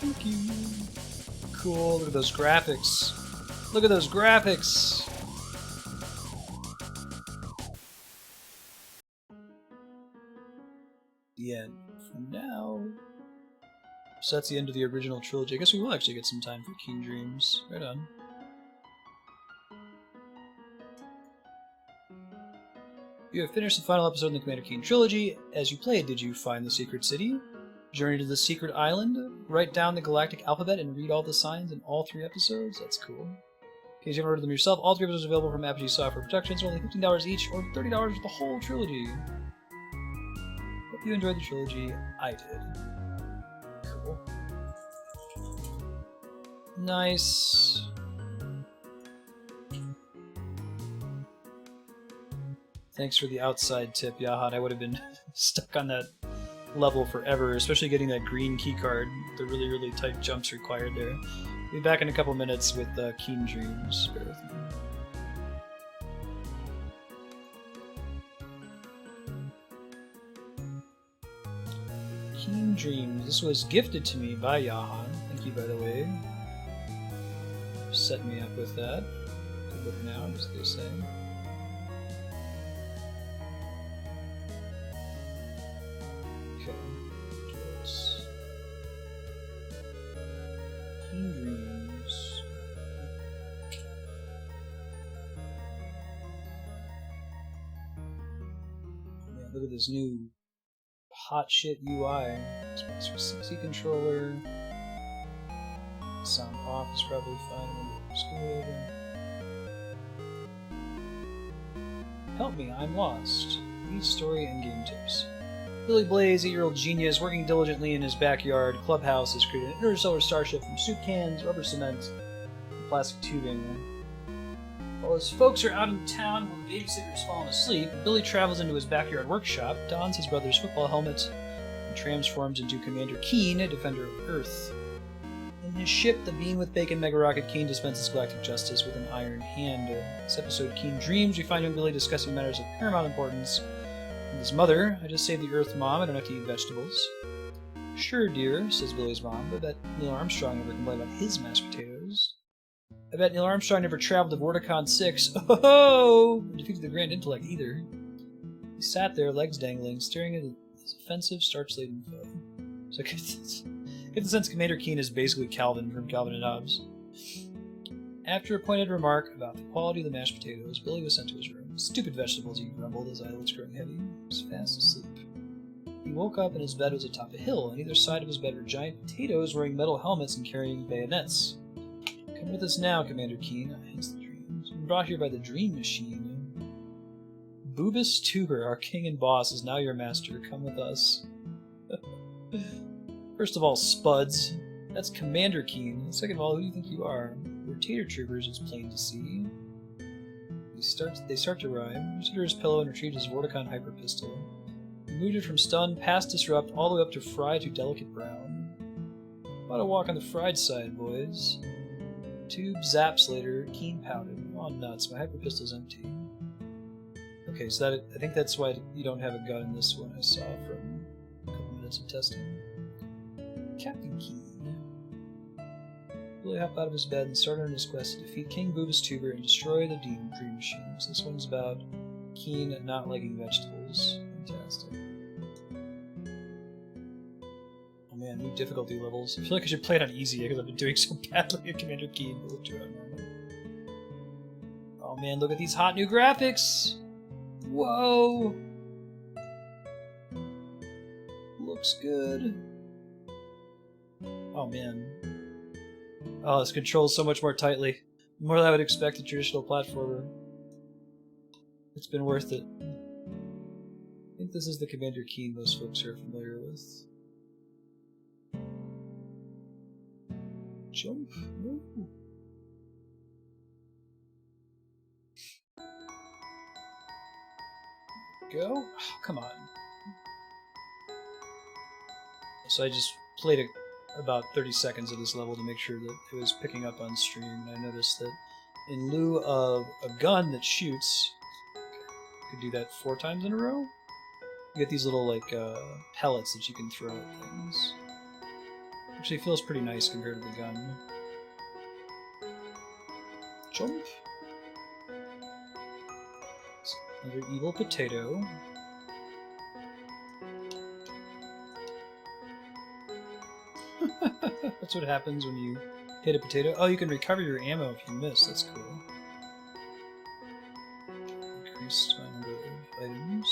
Thank you. Cool, look at those graphics. Look at those graphics! The end. For now. So that's the end of the original trilogy. I guess we will actually get some time for Keen Dreams. Right on. You have finished the final episode in the Commander Keen trilogy. As you played, did you find the secret city? Journey to the secret island? Write down the galactic alphabet and read all the signs in all 3 episodes? That's cool. In case you haven't heard of them yourself, all 3 episodes are available from Apogee Software Productions for only $15 each, or $30 for the whole trilogy. Hope you enjoyed the trilogy. I did. Cool. Nice. Thanks for the outside tip, Yahan. I would have been stuck on that level forever, especially getting that green keycard. The really, really tight jumps required there. Be back in a couple minutes with Keen Dreams. Bear with me. Keen Dreams. This was gifted to me by Yahan. Thank you, by the way. Set me up with that. Good look now, as they say. Keen Dreams. Man, look at this new hot shit UI. C controller. Sound off is probably fine. It's good. Help me, I'm lost. Read story and game tips. Billy Blaze, 8-year-old genius, working diligently in his backyard clubhouse, has created an interstellar starship from soup cans, rubber cement, and plastic tubing. While his folks are out in town where the babysitter's fallen asleep, Billy travels into his backyard workshop, dons his brother's football helmet, and transforms into Commander Keen, a defender of Earth. In his ship, the Bean with Bacon Mega Rocket, Keen dispenses galactic justice with an iron hand. In this episode, Keen Dreams, we find young Billy discussing matters of paramount importance with his mother. I just saved the Earth, Mom. I don't have to eat vegetables. Sure, dear, says Billy's mom. I bet Neil Armstrong never complained about his mashed potatoes. I bet Neil Armstrong never traveled to Vorticon 6. Oh! Or defeated the Grand Intellect either. He sat there, legs dangling, staring at his offensive, starch-laden foe. So I get the sense Commander Keen is basically Calvin from Calvin and Hobbes. After a pointed remark about the quality of the mashed potatoes, Billy was sent to his room. Stupid vegetables, he grumbled, his eyelids growing heavy. He was fast asleep. He woke up and his bed was atop a hill. On either side of his bed were giant potatoes wearing metal helmets and carrying bayonets. Come with us now, Commander Keen. Hence the dreams. We're brought here by the Dream Machine. Boobus Tuber, our king and boss, is now your master. Come with us. First of all, Spuds. That's Commander Keen. Second of all, who do you think you are? We're Tater Troopers, it's plain to see. They start to rhyme. Reached under his pillow and retrieved his Vorticon Hyper Pistol. He moved it from stun, past disrupt, all the way up to fried to delicate brown. About to walk on the fried side, boys. Tube zaps later, Keen pouted. Oh nuts, my Hyper Pistol's empty. Okay, so I think that's why you don't have a gun in this one, I saw from a couple minutes of testing. Captain Keen. Billy hopped out of his bed and started on his quest to defeat King Boobus Tuber and destroy the Dream Machines. This one's about Keen not liking vegetables. Fantastic. Oh man, new difficulty levels. I feel like I should play it on easy because I've been doing so badly at Commander Keen, but we'll do it on normal. Oh man, look at these hot new graphics! Whoa! Looks good. Oh man. Oh, this controls so much more tightly. More than I would expect a traditional platformer. It's been worth it. I think this is the Commander Keen most folks are familiar with. Jump? Ooh. Go? Oh, come on. So I just played about 30 seconds of this level to make sure that it was picking up on stream, and I noticed that in lieu of a gun that shoots, you could do that 4 times in a row. You get these little like pellets that you can throw at things. Actually feels pretty nice compared to the gun. Jump. Another evil potato. That's what happens when you hit a potato. Oh, you can recover your ammo if you miss. That's cool. Increase my number of items.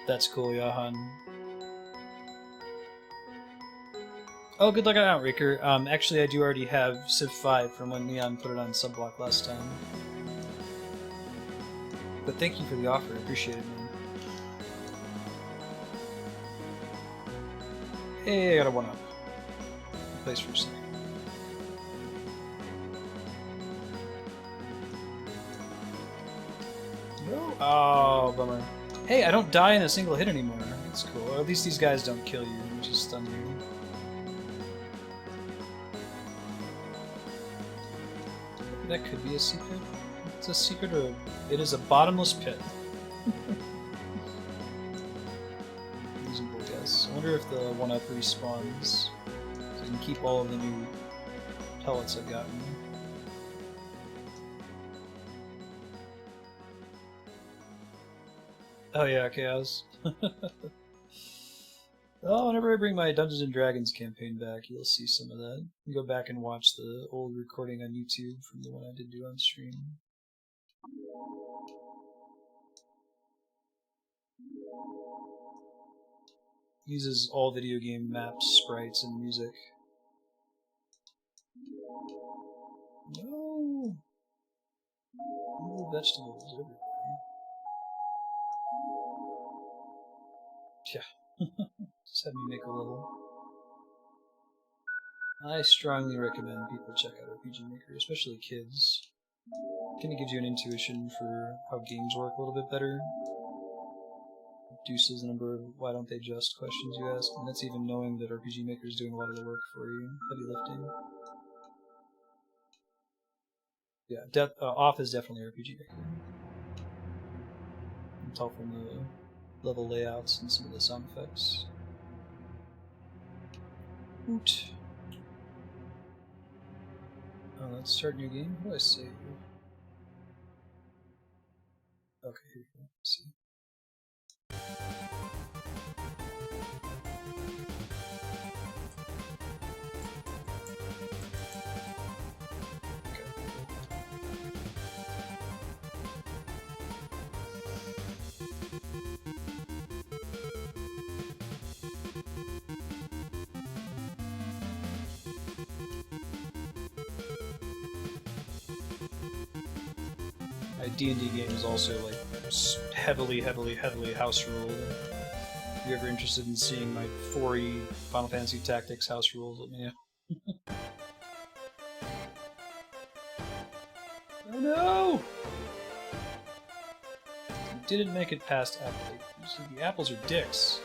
That's cool, Yahan. Oh, good luck on Outraker. Actually, I do already have Civ 5 from when Leon put it on Subblock last time. But thank you for the offer. I appreciate it, man. Hey, I got a 1-up. Place for a second. No? Oh, bummer. Hey, I don't die in a single hit anymore. That's cool. Or at least these guys don't kill you, they just stun you. That could be a secret. It's a secret, or it is a bottomless pit. Reasonable guess. I wonder if the 1-up respawns, so I can keep all of the new pellets I've gotten. Oh yeah, Chaos. Oh, whenever I bring my Dungeons & Dragons campaign back, you'll see some of that. You can go back and watch the old recording on YouTube from the one I did do on stream. Uses all video game maps, sprites, and music. No! vegetables everywhere. Yeah. Just have me make a level. I strongly recommend people check out RPG Maker, especially kids. It kind of gives you an intuition for how games work a little bit better. Reduces the number of why don't they just questions you ask, and that's even knowing that RPG Maker is doing a lot of the work for you, heavy lifting. Yeah, off is definitely RPG Maker. You can tell from the level layouts and some of the sound effects. Oot. Let's start a new game. What do I save? Okay, here we go. Let's see. D&D game is also like heavily house ruled. If you're ever interested in seeing my 4E Final Fantasy Tactics house rules, let me know. Oh no! I didn't make it past apple. See, the apples are dicks.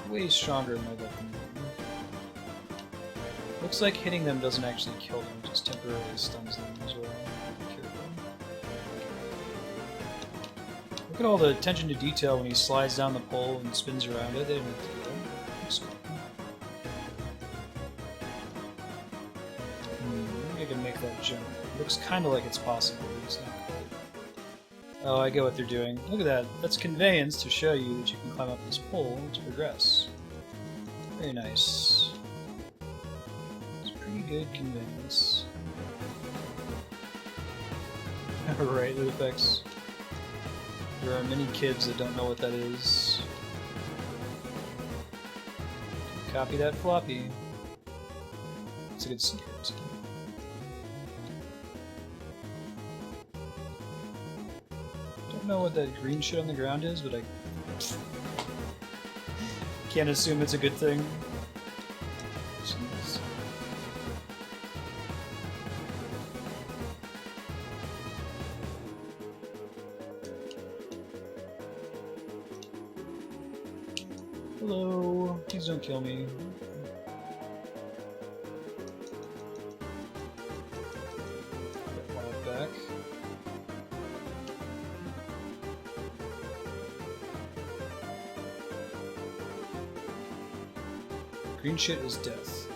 Way stronger than my weapon. Looks like hitting them doesn't actually kill them, it just temporarily stuns them as well. Look at all the attention to detail when he slides down the pole and spins around it. They didn't have to do that. Looks cool. Maybe I can make that jump. It looks kind of like it's possible, but it's not quite. Oh, I get what they're doing. Look at that. That's conveyance to show you that you can climb up this pole to progress. Very nice. It's pretty good conveyance. Right, the effects. There are many kids that don't know what that is. Copy that floppy. It's a good secret. Don't know what that green shit on the ground is, but I can't assume it's a good thing. Jeez. Hello. Please don't kill me. Get one back. Green shit is death.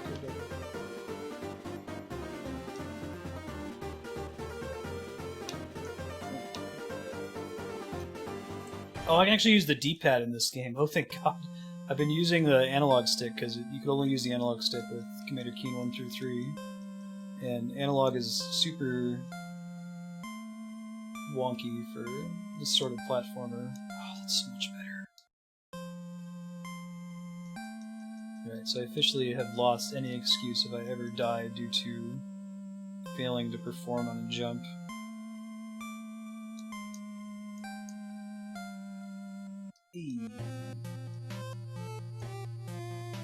Oh, I can actually use the D-pad in this game. Oh, thank God. I've been using the analog stick because you can only use the analog stick with Commander Keen 1 through 3. And analog is super wonky for this sort of platformer. Oh, that's so much better. Alright, so I officially have lost any excuse if I ever die due to failing to perform on a jump.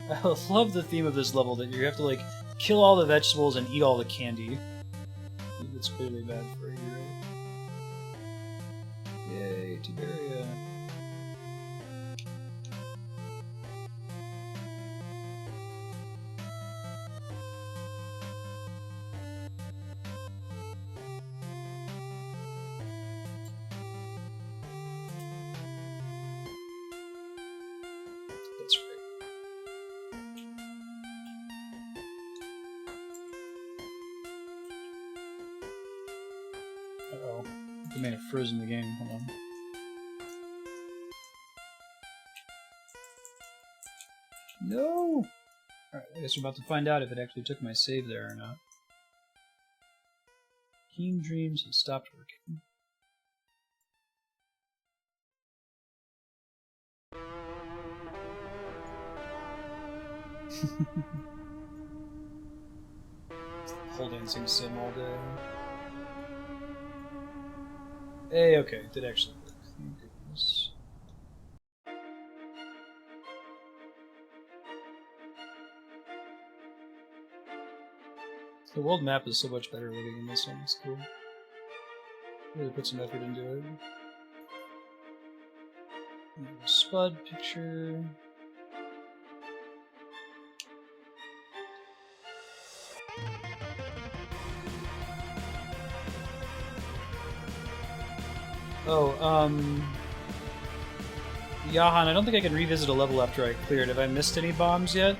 I love the theme of this level, that you have to, like, kill all the vegetables and eat all the candy. It's clearly bad for you, right? Yay, Tiberia. That's right. Uh-oh. I may have frozen the game. Hold on. No! Alright, I guess we're about to find out if it actually took my save there or not. Keen Dreams has stopped working. Pole dancing sim all day. Hey, okay, it did actually work. Thank goodness. The world map is so much better looking in this one. It's cool. Really put some effort into it. Spud picture. Oh, Jahan, I don't think I can revisit a level after I cleared. Have I missed any bombs yet?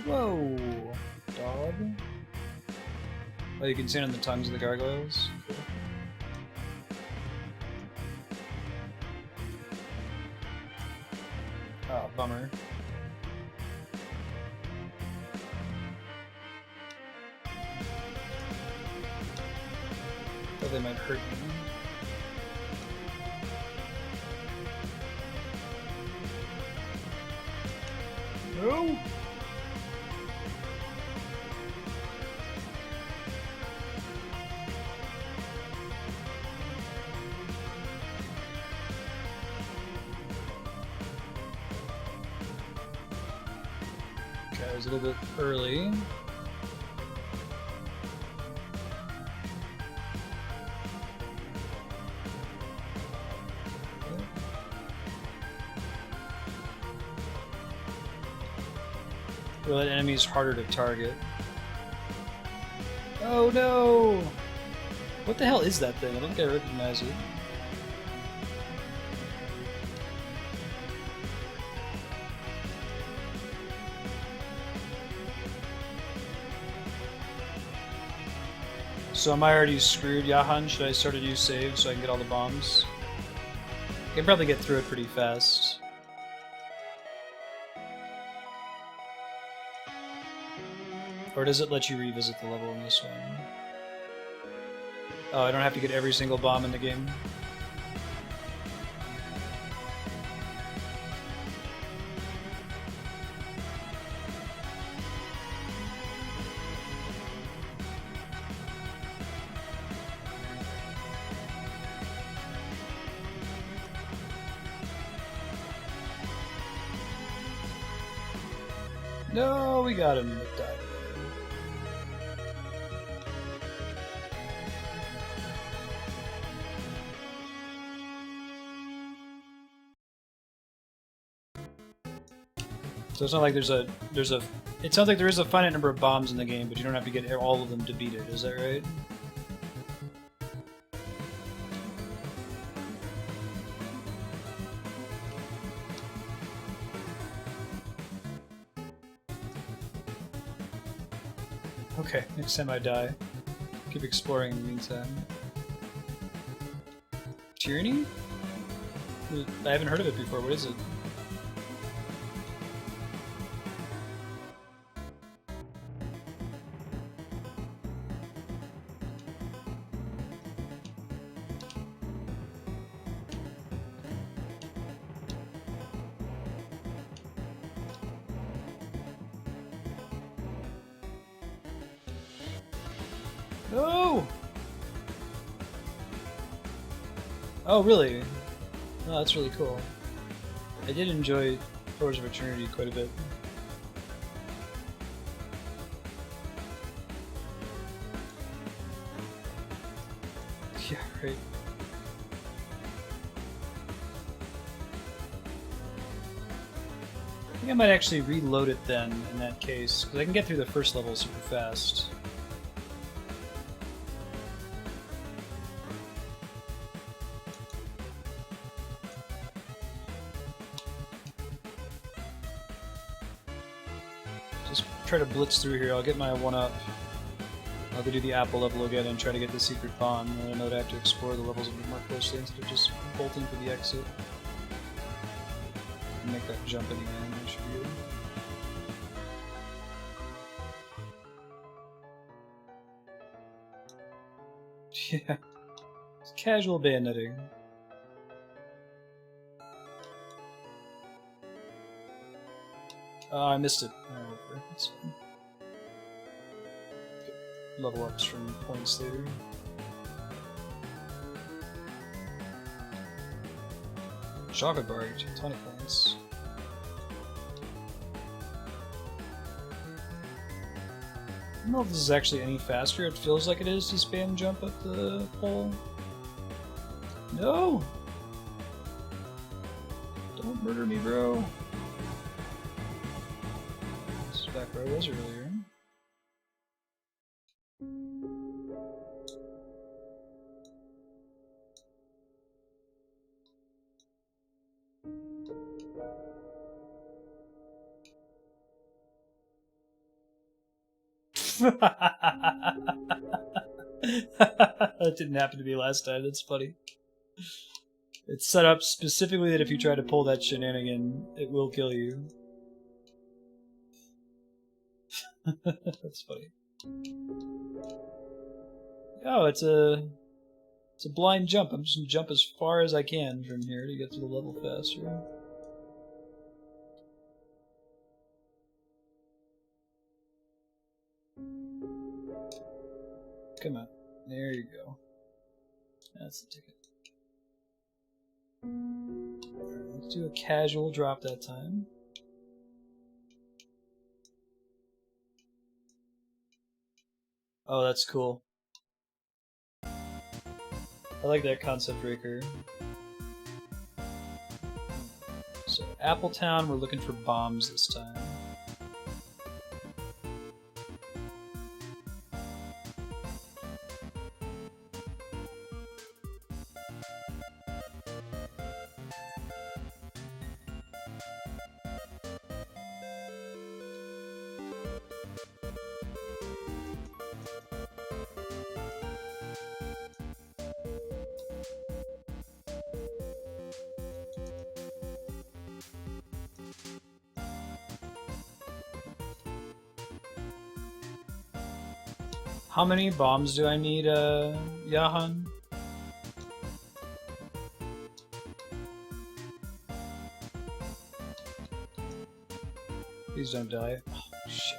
Whoa, dog. Oh, you can see it on the tongues of the gargoyles? Cool. Oh, bummer. Thought they might hurt me. No! Okay, I was a little bit early. Well, that enemy's harder to target. Oh no! What the hell is that thing? I don't think I recognize it. So am I already screwed, Jahan? Should I start a new save so I can get all the bombs? I can probably get through it pretty fast. Or does it let you revisit the level in this one? Oh, I don't have to get every single bomb in the game? No, we got him. It died. So it's not like there's a it sounds like there is a finite number of bombs in the game, but you don't have to get all of them to beat it, is that right? Okay, next time I die. Keep exploring in the meantime. Tyranny? I haven't heard of it before, what is it? No! Oh, really? Oh, that's really cool. I did enjoy Forge of Eternity quite a bit. Yeah, right. I think I might actually reload it then, in that case, because I can get through the first level super fast. Just try to blitz through here, I'll get my 1-up. I'll go do the apple level again and try to get the secret bomb, and then I know that I have to explore the levels a bit more closely instead of just bolting for the exit. Make that jump in the end, that should be good. Yeah. casual bayoneting. I missed it. Oh, that's fine. Level ups from points later. Chocolate bar, a ton of points. I don't know if this is actually any faster. It feels like it is to spam jump up the pole. No! Don't murder me, bro. This is back where I was earlier. That didn't happen to me last time. That's funny. It's set up specifically that if you try to pull that shenanigan, it will kill you. That's funny. Oh, it's a blind jump. I'm just gonna jump as far as I can from here to get to the level faster. Come on. There you go. That's the ticket. Alright, let's do a casual drop that time. Oh, that's cool. I like that concept breaker. So, Appletown, we're looking for bombs this time. How many bombs do I need, Yahan? Please don't die. Oh, shit.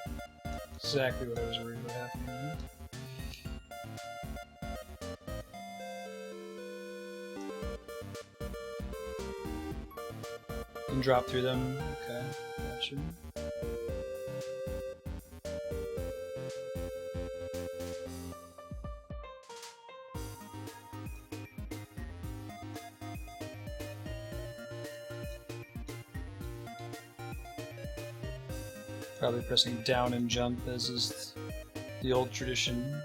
Exactly what I was worried about happening. And drop through them. Okay, gotcha. Probably pressing down and jump, as is the old tradition.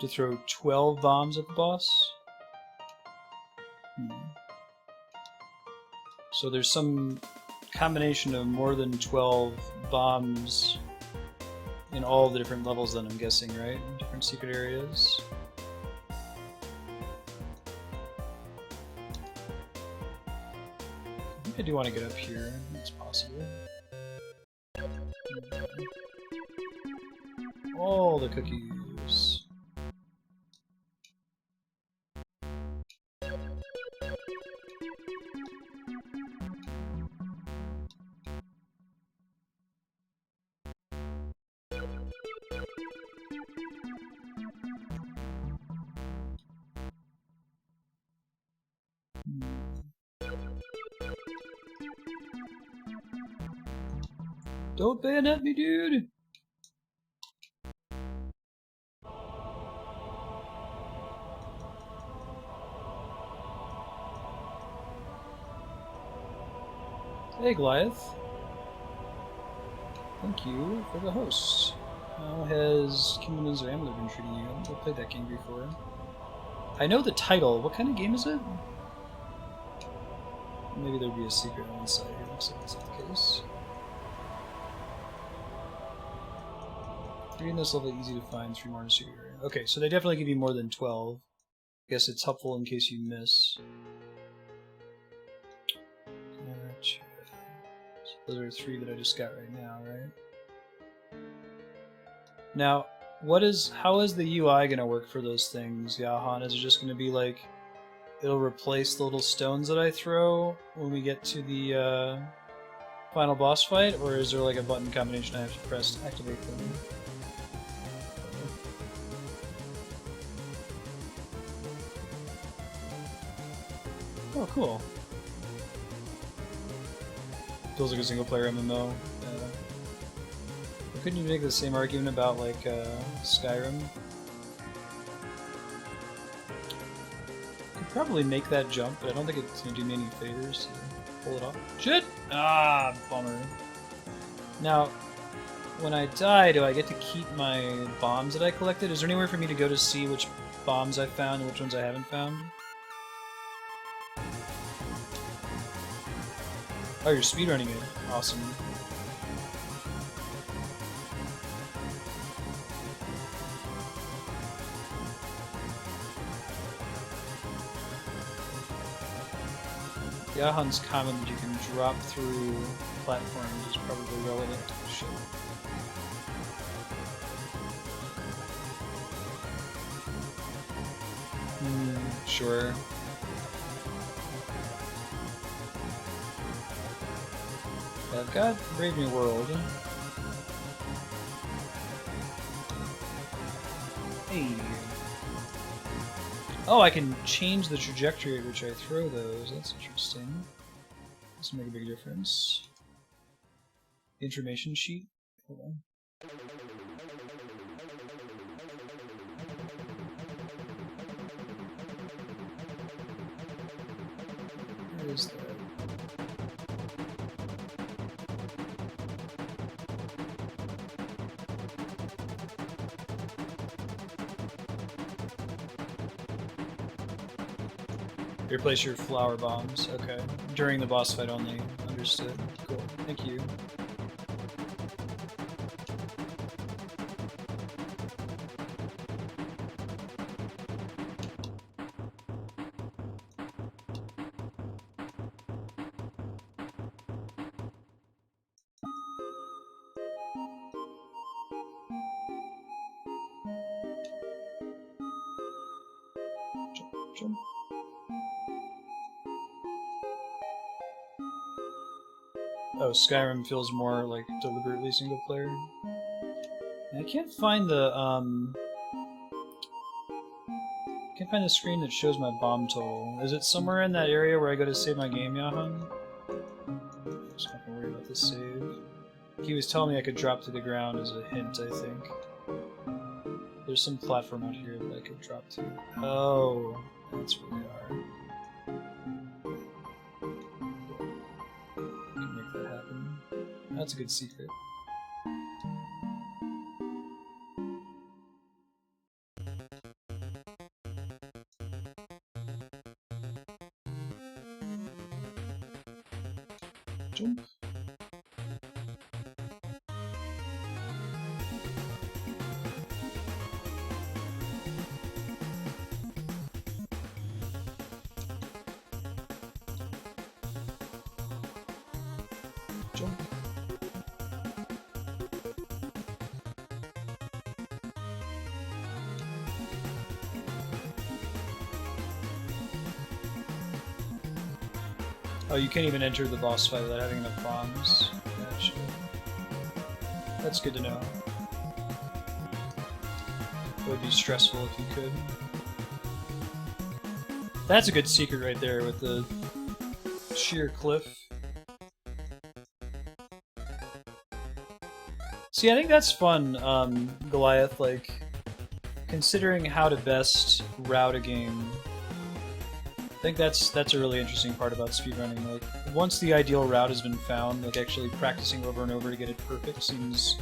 To throw 12 bombs at the boss? So there's some combination of more than 12 bombs in all the different levels then, I'm guessing, right? Different secret areas. I do want to get up here. It's possible. All the cookies. Don't bayonet me, dude! Hey, Goliath. Thank you for the host. How has Kingdoms of Amalur been treating you? I've never played that game before. I know the title. What kind of game is it? Maybe there'd be a secret on the side here. Looks like that's not the case. Reading this level easy to find 3 more in a secret area. Okay, so they definitely give you more than 12. I guess it's helpful in case you miss. Gotcha. So those are 3 that I just got right now, right? Now, How is the UI gonna work for those things, Yahan? Is it just gonna be like it'll replace the little stones that I throw when we get to the final boss fight, or is there like a button combination I have to press to activate them? Oh, cool. Feels like a single-player MMO. Couldn't you make the same argument about like Skyrim? Could probably make that jump, but I don't think it's gonna do me any favors to pull it off. Shit! Ah, bummer. Now, when I die, do I get to keep my bombs that I collected? Is there anywhere for me to go to see which bombs I found and which ones I haven't found? Oh, you're speedrunning it. Awesome. Yahan's comment that you can drop through platforms is probably relevant to the show. Sure. I've got Brave New World. Hey. Oh, I can change the trajectory at which I throw those. That's interesting. This will make a big difference. Information sheet. Hold on. Where is that? Replace your flower bombs. Okay. During the boss fight only. Understood. Cool. Thank you. Jump, jump. Oh, Skyrim feels more like deliberately single player. And I can't find the screen that shows my bomb total. Is it somewhere in that area where I go to save my game, Yahan? I'm just not gonna worry about this save. He was telling me I could drop to the ground as a hint, I think. There's some platform out here that I could drop to. Oh, that's where we are. That's a good secret. Jump. Jump. Oh, you can't even enter the boss fight without having enough bombs. Gotcha. That's good to know. It would be stressful if you could. That's a good secret right there with the sheer cliff. See, I think that's fun, Goliath, like, considering how to best route a game. I think that's a really interesting part about speedrunning. Like, once the ideal route has been found, like actually practicing over and over to get it perfect seems...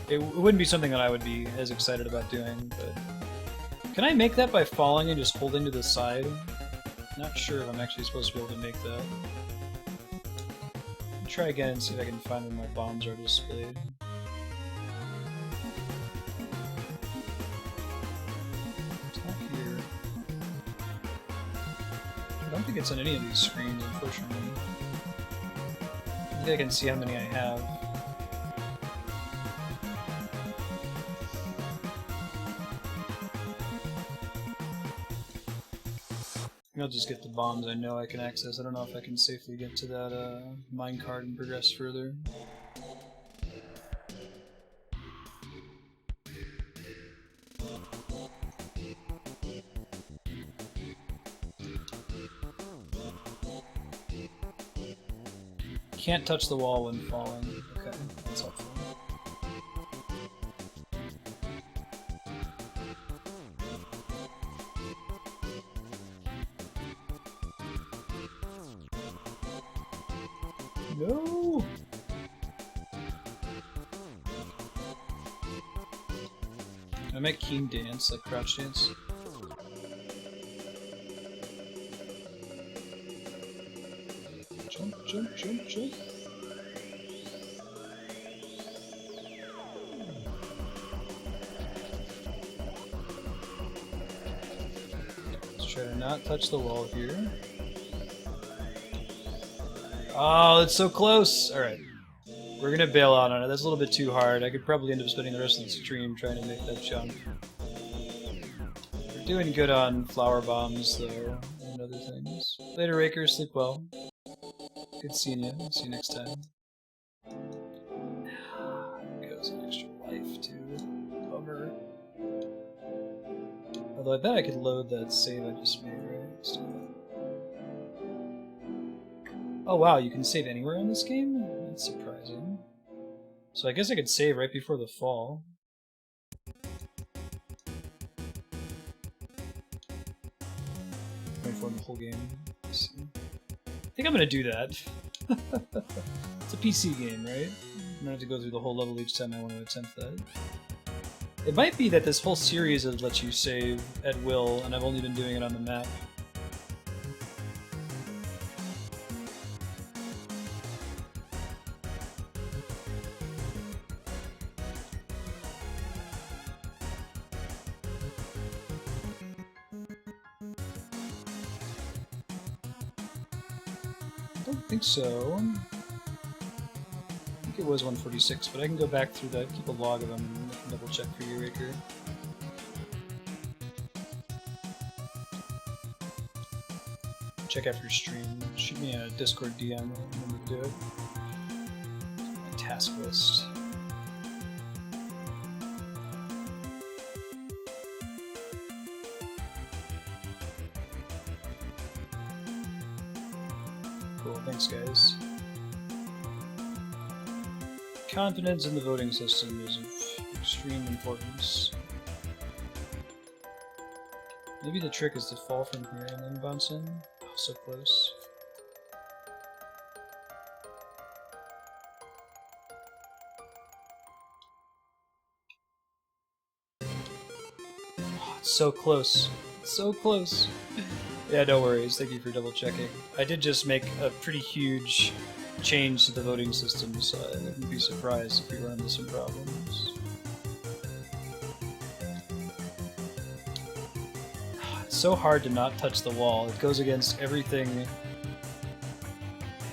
It wouldn't be something that I would be as excited about doing, but... Can I make that by falling and just holding to the side? Not sure if I'm actually supposed to be able to make that. I'll try again and see if I can find where my bombs are displayed. I don't think it's on any of these screens, unfortunately. I think I can see how many I have. I'll just get the bombs I know I can access. I don't know if I can safely get to that minecart and progress further. Can't touch the wall when falling. Okay, that's helpful. No! Can I make Keen dance, like crouch dance? Jump, jump, jump, jump. Let's try to not touch the wall here. Oh, it's so close! Alright. We're gonna bail out on it. That's a little bit too hard. I could probably end up spending the rest of the stream trying to make that jump. We're doing good on flower bombs, though, and other things. Later, Raker. Sleep well. Good seeing you. See you next time. There goes an extra life, too. Bummer. Although I bet I could load that save I just made, right? Let's do that. Oh wow, you can save anywhere in this game? That's surprising. So I guess I could save right before the fall. For the whole game. Let's see. I think I'm gonna do that. It's a PC game, right? I'm gonna have to go through the whole level each time I want to attempt that. It might be that this whole series has let you save at will, and I've only been doing it on the map. I don't think so. I think it was 146, but I can go back through that, keep a log of them, and double check for you, Raker. Check after stream. Shoot me a Discord DM when we do it. My task list. Cool, thanks guys. Confidence in the voting system is of extreme importance. Maybe the trick is to fall from here and then bounce in. Oh, so close. Oh, it's so close. It's so close. Yeah, no worries. Thank you for double checking. I did just make a pretty huge change to the voting system, so I wouldn't be surprised if we run into some problems. It's so hard to not touch the wall. It goes against everything.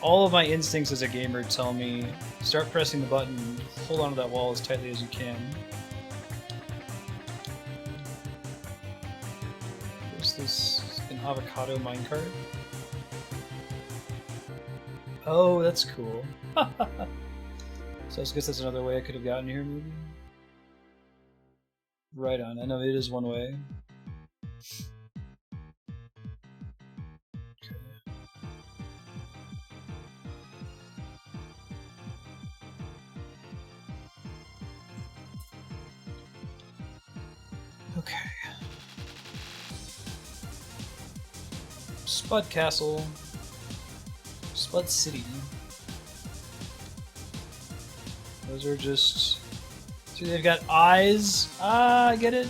All of my instincts as a gamer tell me start pressing the button, hold onto that wall as tightly as you can. There's this an avocado minecart. Oh, that's cool. So I guess that's another way I could have gotten here, maybe? Right on. I know it is one way. Okay. Spud Castle. Spud City. Those are just... See, they've got eyes. Ah, I get it.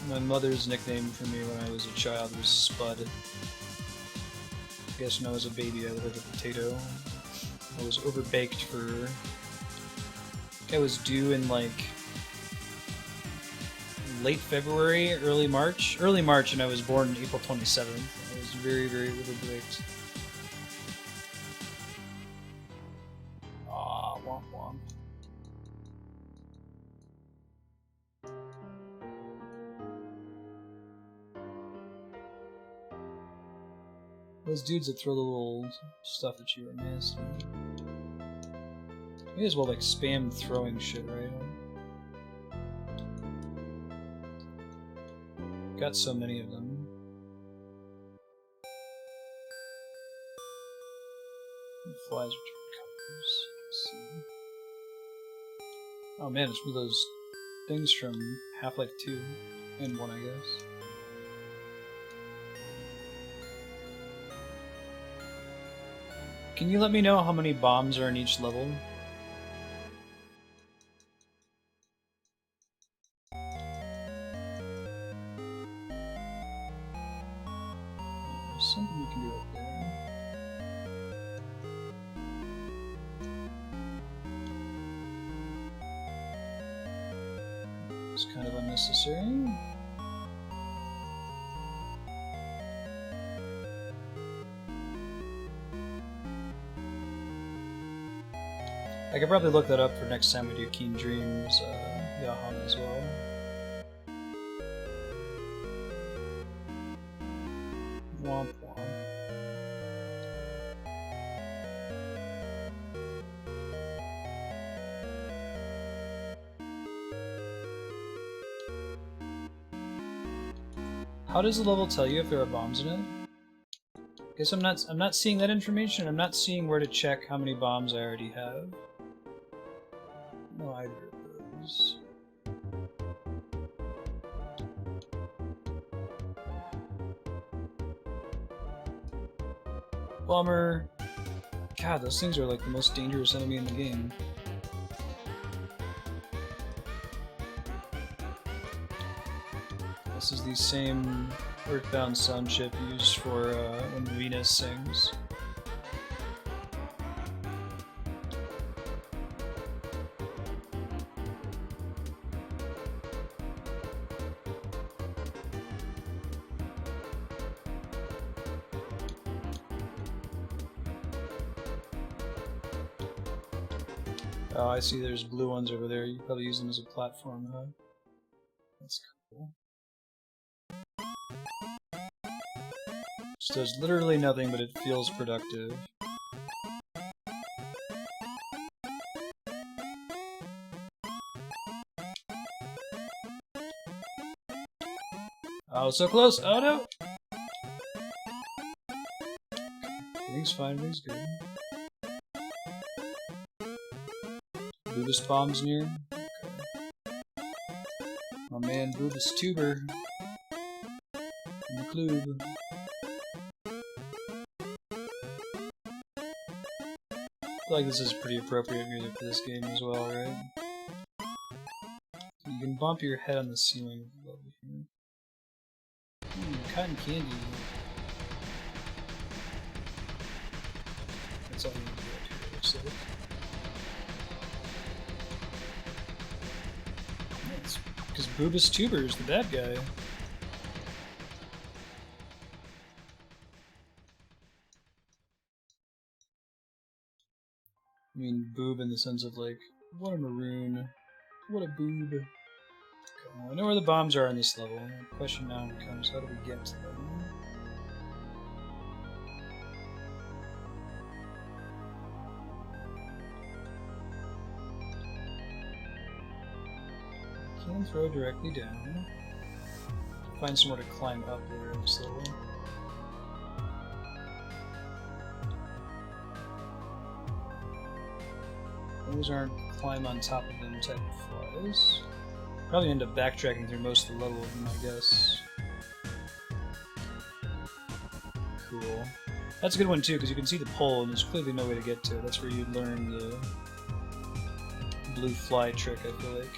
My mother's nickname for me when I was a child was Spud. I guess when I was a baby I looked like a potato. I was overbaked for... I was due in like late February, early March. Early March, and I was born April 27th. I was very, very overbaked. Those dudes that throw the little stuff at you are nasty. May as well like spam throwing shit, right? Got so many of them. Flies return colors. Let's see. Oh man, it's one of those things from Half-Life 2 and 1, I guess. Can you let me know how many bombs are in each level? There's something you can do up there. It's kind of unnecessary. I could probably look that up for next time we do Keen Dreams, Yahan as well. Womp womp. How does the level tell you if there are bombs in it? Guess I'm not seeing that information. I'm not seeing where to check how many bombs I already have. No either of those. Bummer. God, those things are like the most dangerous enemy in the game. This is the same Earthbound sound chip used for when Venus sings. Oh, I see there's blue ones over there. You can probably use them as a platform, huh? That's cool. Just does literally nothing, but it feels productive. Oh, so close! Oh no! Everything's fine, everything's good. Boobus bombs near. Okay. My man Boobus Tuber in the club. I feel like this is pretty appropriate music for this game as well, right? You can bump your head on the ceiling above here. Cotton candy. That's all we need to do up here, looks like. It's because Boobus Tuber is the bad guy. I mean, boob in the sense of like, what a maroon, what a boob. Okay, well, I know where the bombs are in this level. The question now becomes, how do we get to them? Can throw directly down. Find somewhere to climb up there in this level. Those aren't climb on top of them type of flies. Probably end up backtracking through most of the level, I guess. Cool. That's a good one too, because you can see the pole and there's clearly no way to get to it. That's where you learn the blue fly trick, I feel like.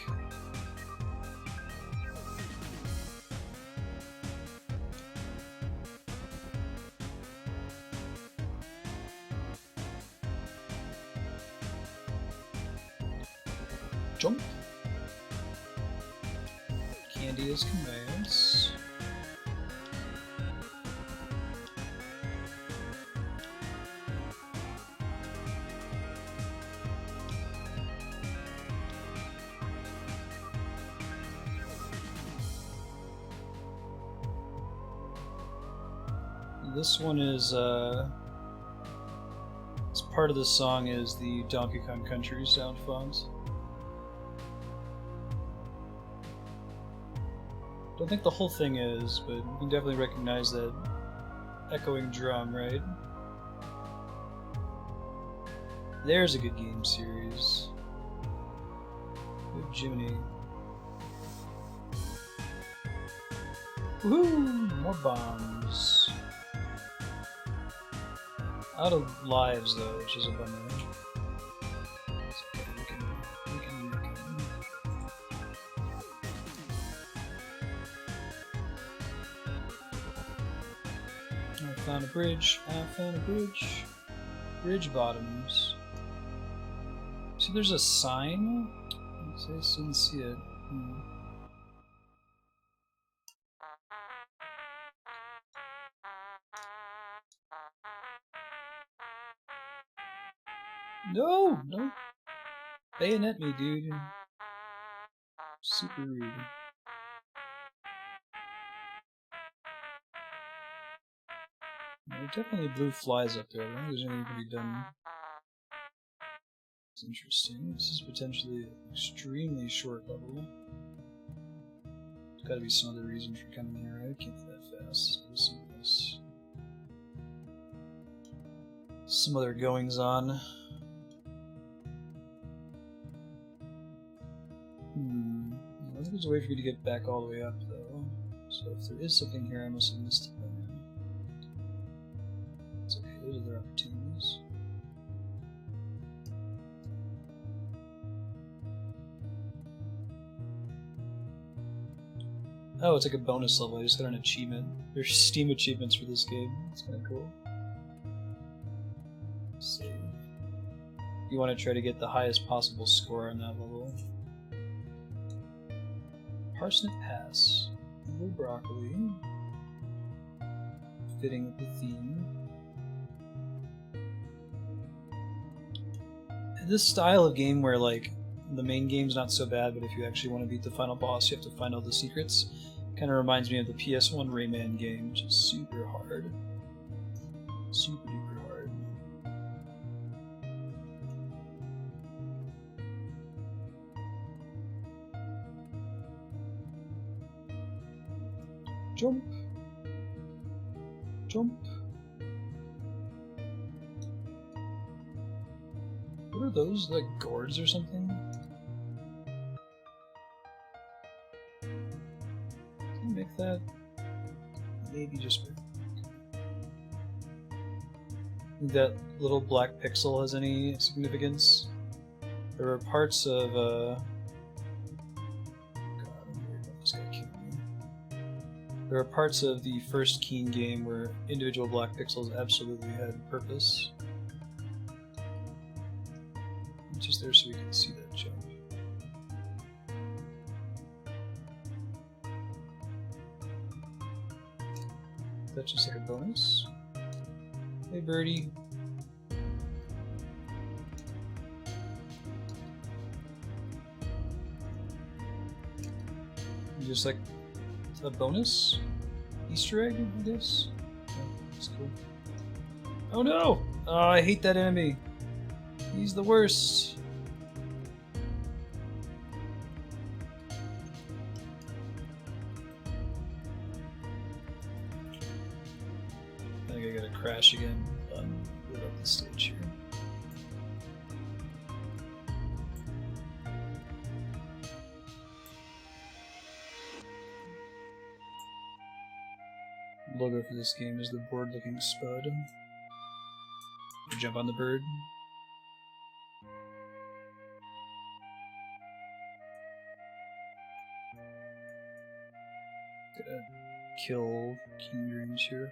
Jump. Candy is commands. This one is as part of the song is the Donkey Kong Country sound font. Don't think the whole thing is, but you can definitely recognize that echoing drum, right? There's a good game series. Good Jiminy. Woohoo! More bombs. Out of lives though, which is a bummer. It's okay, we can. I found a bridge. Bridge bottoms. See, there's a sign? I didn't see it. No! Don't bayonet me, dude. Super rude. There are definitely blue flies up there. I don't think there's anything to be done. It's interesting. This is potentially an extremely short level. There's gotta be some other reason for coming here, right? I can't be that fast. Let's see this. Some other goings on. I think there's a way for you to get back all the way up, though. So if there is something here, I must have missed it by now. It's okay, there's other opportunities. Oh, it's like a bonus level. I just got an achievement. There's Steam achievements for this game. It's kind of cool. Save. You want to try to get the highest possible score on that level. Parsnip Pass. Blue broccoli. Fitting with the theme. This style of game where, like, the main game's not so bad, but if you actually want to beat the final boss, you have to find all the secrets. Kind of reminds me of the PS1 Rayman game, which is super hard. Super duper hard. Jump. Jump. What are those, like gourds or something? Can you make that? Maybe just... Think that little black pixel has any significance? There are parts of, God, I'm worried about this guy killing me. There are parts of the first Keen game where individual black pixels absolutely had purpose. It's just there so we can see that jump. That's just like a bonus. Hey, birdie. Just like a bonus Easter egg, I guess. Oh, that's cool. Oh no! Oh, I hate that enemy. He's the worst. I think I gotta crash again. Load up the stage here. Logo for this game is the bored-looking spud. You jump on the bird. Gonna kill King Dreams here.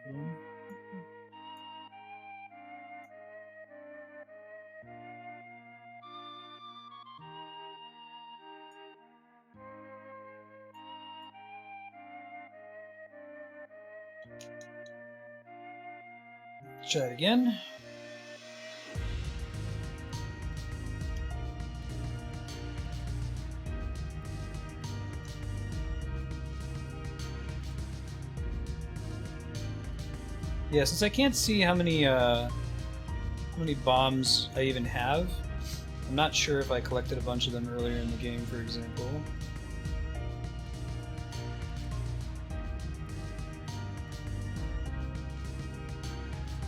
Try it again. Yeah, since I can't see how many bombs I even have, I'm not sure if I collected a bunch of them earlier in the game, for example.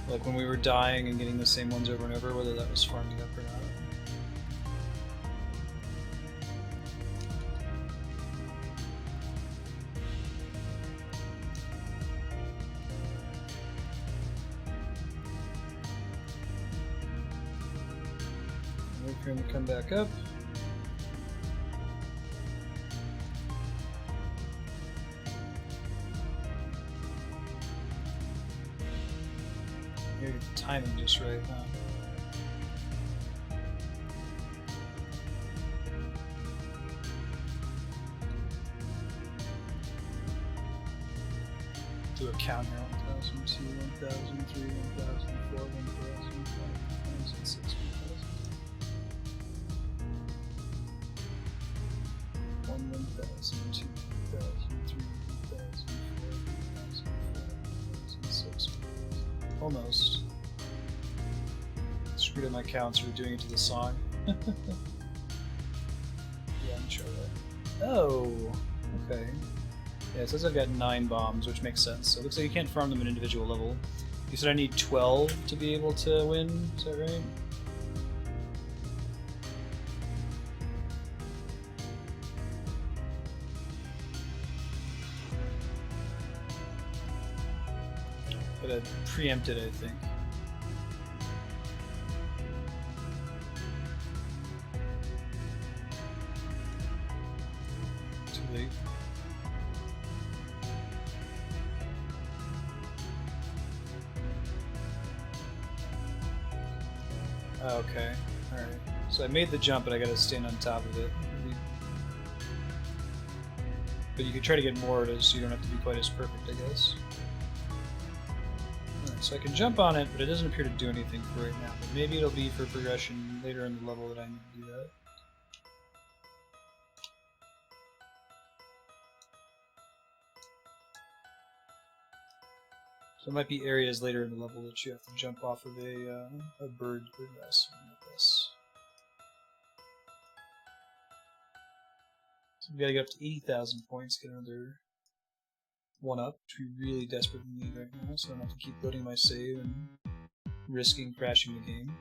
Like when we were dying and getting the same ones over and over, whether that was farming up or not. Wait for him to come back up. Your timing just right, huh? Do a count here: 1,002, 1,003, 1,004, 1,005, 1,006, 1,002, 1,003, 1,004, 1,006. Almost. Screwed up my counts. We're doing it to the song. Yeah, I'm sure that. Oh, okay. Yeah, it says I've got 9 bombs, which makes sense. So it looks like you can't farm them at individual level. You said I need 12 to be able to win, is that right? But I preempted, I think. Too late. Okay, alright. So I made the jump, but I gotta stand on top of it. But you could try to get more of it so you don't have to be quite as perfect, I guess. Alright, so I can jump on it, but it doesn't appear to do anything for right now. But maybe it'll be for progression later in the level that I need to do that. So there might be areas later in the level that you have to jump off of a bird nest like this. So we gotta get up to 80,000 points, get another one up, which we really desperately need right now, so I don't have to keep loading my save and risking crashing the game.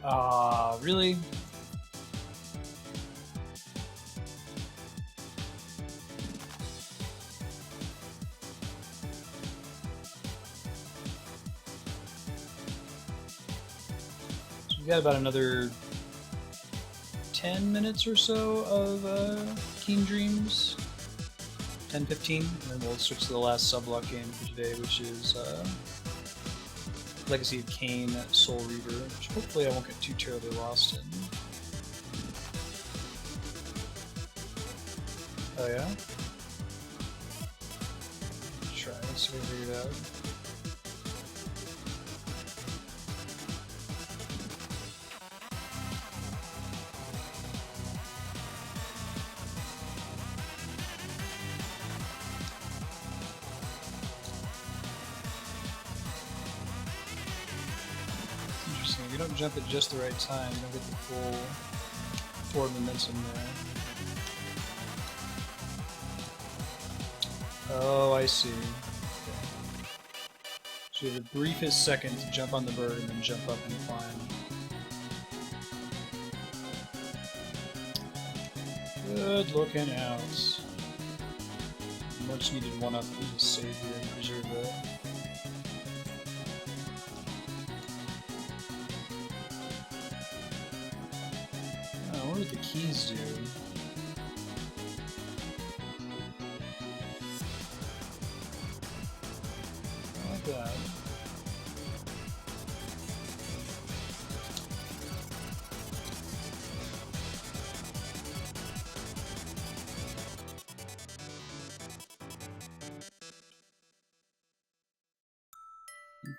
Ah, really? So we got about another 10 minutes or so of Keen Dreams. 10-15, and then we'll switch to the last subblock game for today, which is Legacy of Kain, Soul Reaver, which hopefully I won't get too terribly lost in. Oh yeah? Try, let's see if I figure it out. Interesting, if you don't jump at just the right time, you don't get the full forward momentum there. Oh, I see. Okay. So you have the briefest second to jump on the bird and then jump up and climb. Good looking out. Much needed 1-up. We'll just save here and preserve that. Oh, what did the keys do? I like that.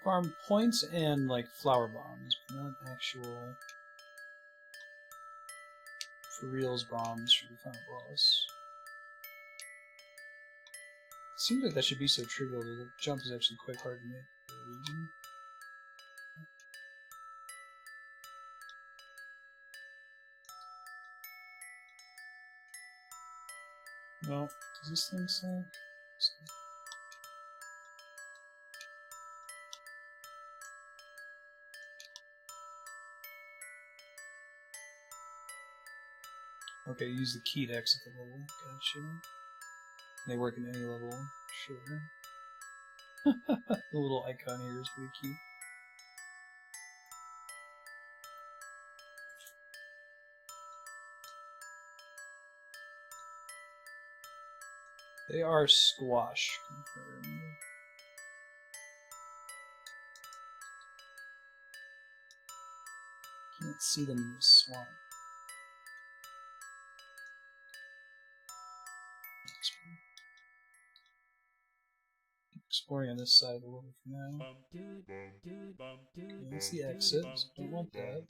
farm points and like flower bombs, but not actual for reals bombs for the final boss. It seems like that should be so trivial, but the jump is actually quite hard to make for a reason. Well, does this thing say? Okay, use the key to exit the level. Gotcha. They work in any level, sure. The little icon here is pretty cute. They are squash, confirmed. Can't see them in the swamp. Exploring on this side of the level for now. Yeah, that's the exit, so don't want that.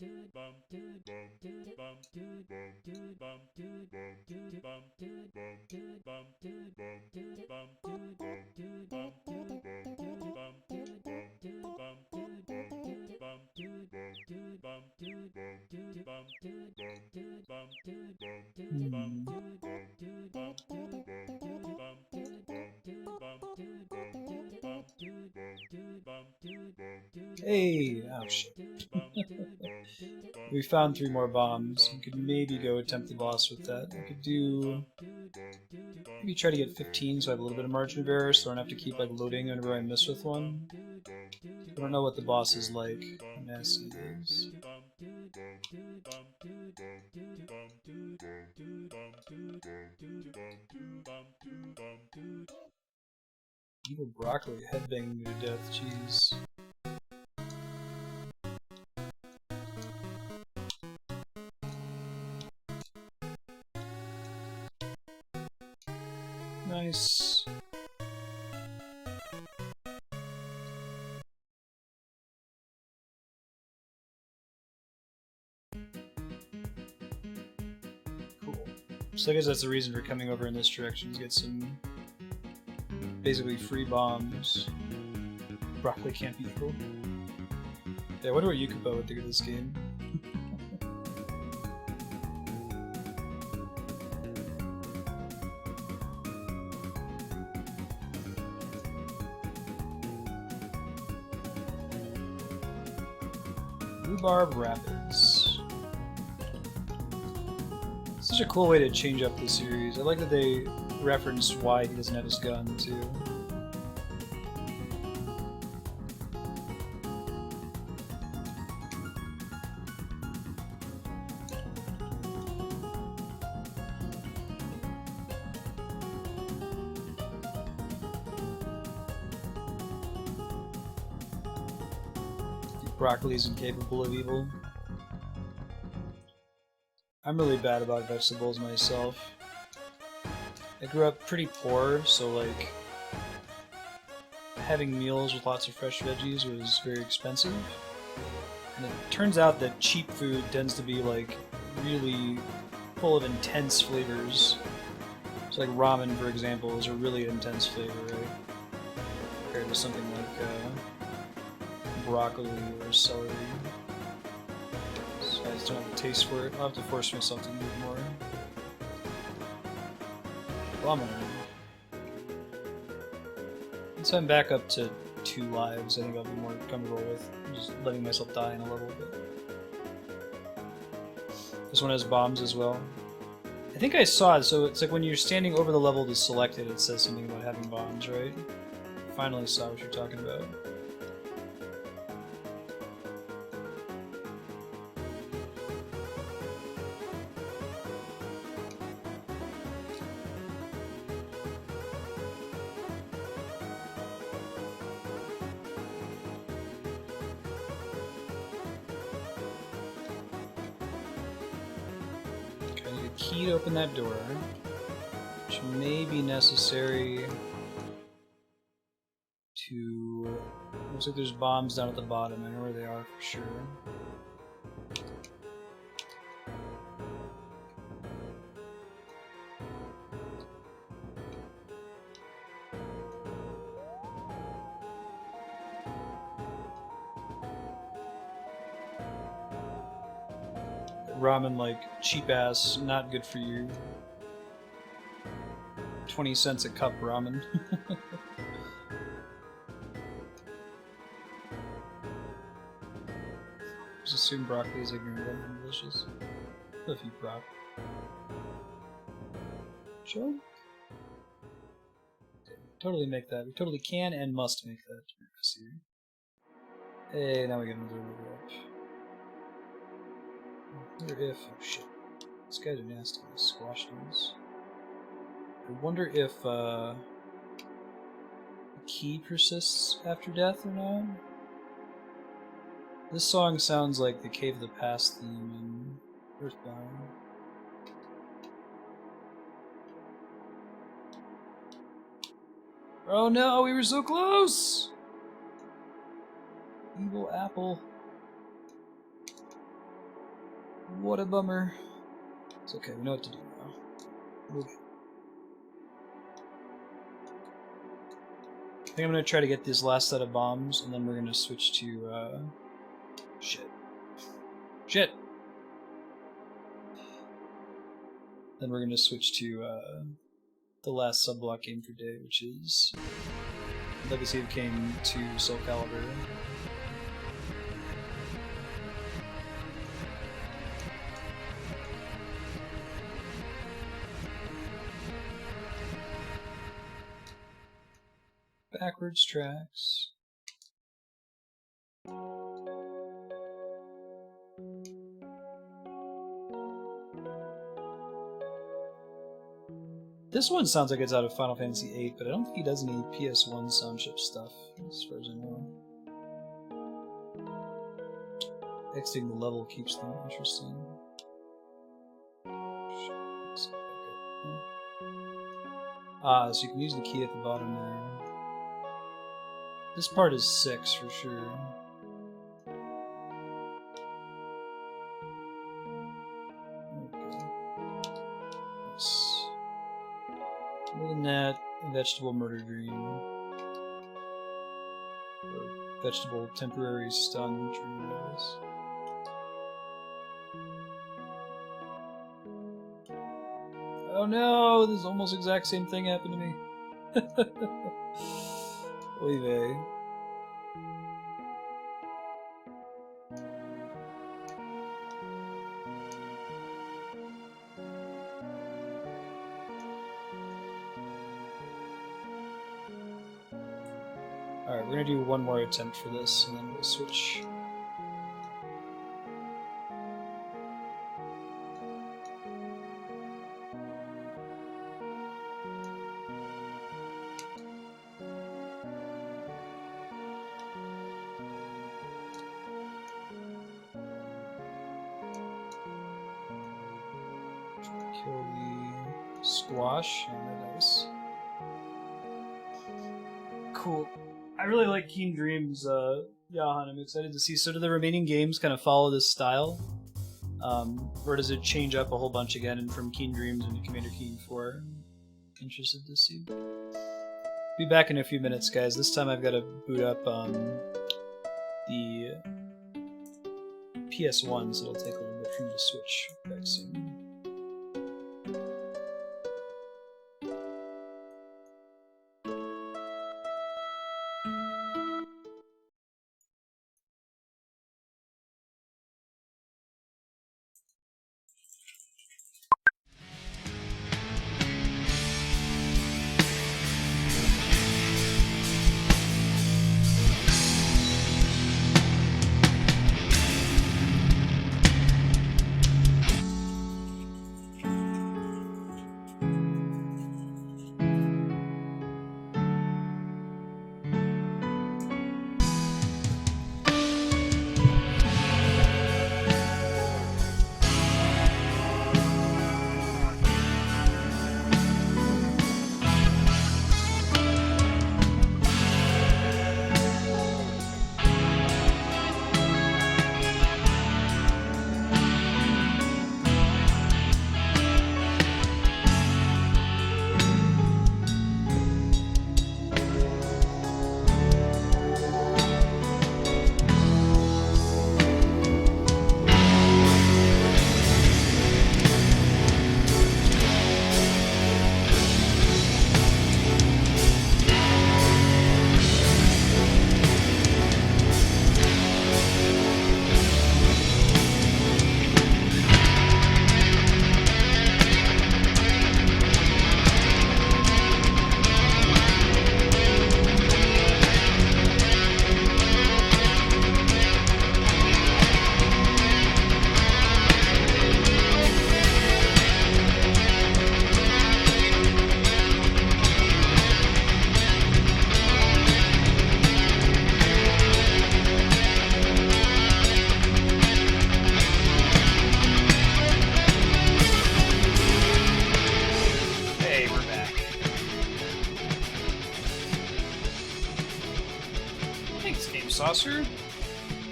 Hey! Oh shit. We found 3 more bombs. We could maybe go attempt the boss with that. I could do... maybe try to get 15 so I have a little bit of margin of error so I don't have to keep like loading whenever I miss with one. I don't know what the boss is like. How nasty it is. Evil broccoli headbanging me to death, jeez. Nice. Cool. So I guess that's the reason for coming over in this direction, to get some basically free bombs. Broccoli can't be cool. Yeah, I wonder what Yukubo would think of this game. Rhubarb Rapids. Such a cool way to change up the series. I like that they reference why he doesn't have his gun, too. Broccoli is incapable of evil. I'm really bad about vegetables myself. I grew up pretty poor, so like having meals with lots of fresh veggies was very expensive. And it turns out that cheap food tends to be like really full of intense flavors. So like ramen, for example, is a really intense flavor, right? Compared to something like broccoli or celery. So I just don't have a taste for it. I'll have to force myself to eat more. Bummer. Once I'm back up to 2 lives, I think I'll be more comfortable with just letting myself die in a level bit. This one has bombs as well. I think I saw it, so it's like when you're standing over the level to select it, it says something about having bombs, right? Finally saw what you're talking about. Key to open that door, which may be necessary to Looks like there's bombs down at the bottom. I know where they are for sure. Ramen, like, cheap ass, not good for you. 20 cents a cup ramen. Just assume broccoli is ignorant and delicious. If you brock. Sure. Okay, totally make that. We totally can and must make that. Hey, now we get another level up. I wonder if... oh shit. These guys are nasty. Squash these. I wonder if the key persists after death or not. This song sounds like the Cave of the Past theme in Earthbound. Oh no, we were so close! Evil apple. What a bummer. It's okay, we know what to do now. We're good. I think I'm gonna try to get this last set of bombs, and then we're gonna switch to, shit. Shit! Then we're gonna switch to, the last sub-block game for day, which is Legacy of Kain 2 Soul Calibur. Backwards tracks. This one sounds like it's out of Final Fantasy VIII, but I don't think he does any PS1 sound chip stuff, as far as I know. Exiting the level keeps them interesting. Ah, so you can use the key at the bottom there. This part is 6 for sure. Okay. Nice. Other than that, vegetable murder dream. Or vegetable temporary stun dream, I guess. Oh no, this almost exact same thing happened to me. Oy vey. Alright, we're gonna do one more attempt for this, and then we'll switch. Kill the squash and the dice. Cool. I really like Keen Dreams, Jahan. I'm excited to see. So do the remaining games kind of follow this style? Or does it change up a whole bunch again and from Keen Dreams into Commander Keen 4? Interested to see. Be back in a few minutes, guys. This time I've got to boot up the PS1, so it'll take a little bit for me to switch back soon. Saucer?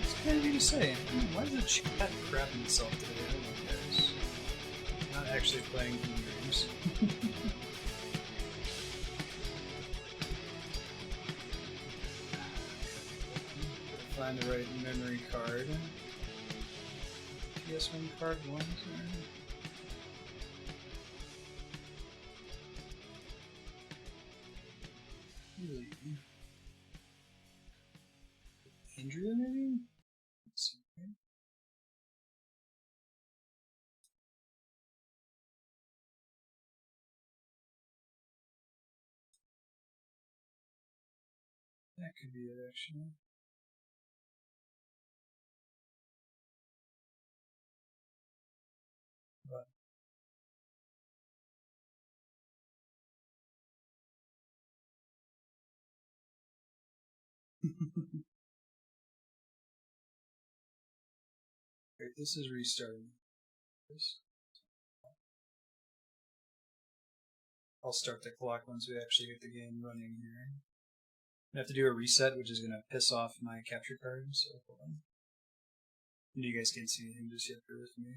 It's kind of easy to say. Why is the chat crapping itself today? I don't know, guys. Not actually playing video games. Find the right memory card. PS1 card 1. Really? Andrea, maybe? Let's see. That could be it, actually. But Wait, this is restarting. I'll start the clock once we actually get the game running here. I have to do a reset, which is going to piss off my capture card, so hold on. You guys can't see anything just yet, bear with me.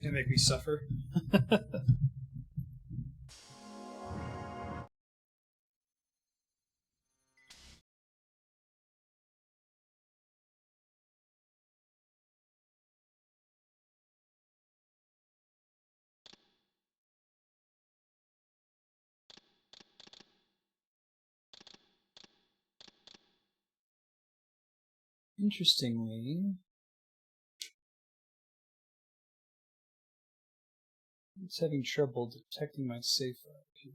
Gonna make me suffer. Interestingly, it's having trouble detecting my safe here.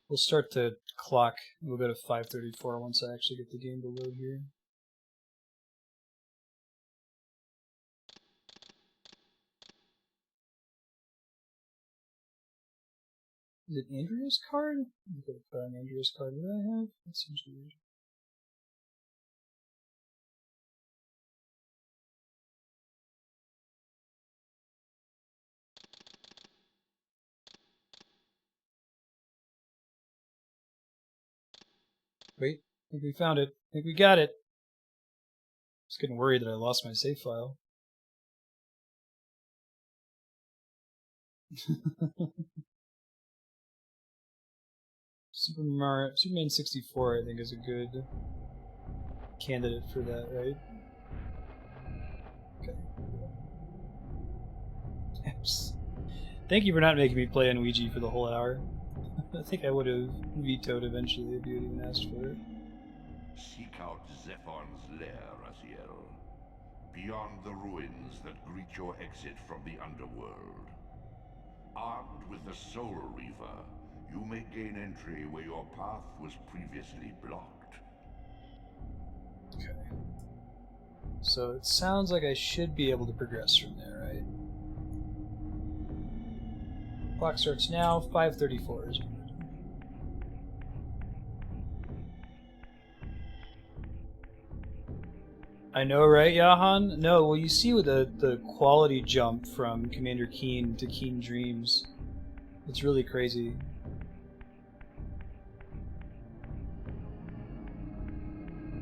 We'll start the clock. We'll go to 5:34 once I actually get the game to load here. Is it Andrea's card? I'm gonna put on Andrea's card. What do I have? That seems weird. Wait, I think we found it. I think we got it. Just getting worried that I lost my save file. Superman 64, I think, is a good candidate for that, right? Okay. Thank you for not making me play on Ouija for the whole hour. I think I would have vetoed eventually if you had even asked for it. Seek out Zephon's lair, Aziel. Beyond the ruins that greet your exit from the underworld. Armed with the Soul Reaver, you may gain entry where your path was previously blocked. Okay. So it sounds like I should be able to progress from there, right? Clock starts now, 5:34 is when we're done. I know, right, Yahan? No, well, you see with the quality jump from Commander Keen to Keen Dreams. It's really crazy.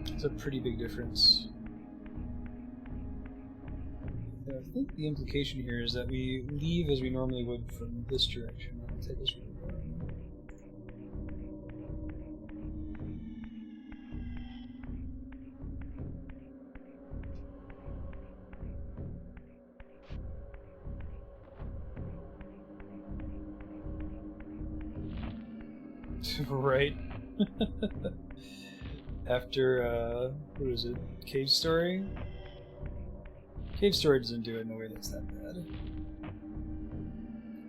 It's a pretty big difference. And I think the implication here is that we leave as we normally would from this direction. I'll take this route around. Right. After, what is it? Cave Story? Cave Story doesn't do it in a way that's that bad.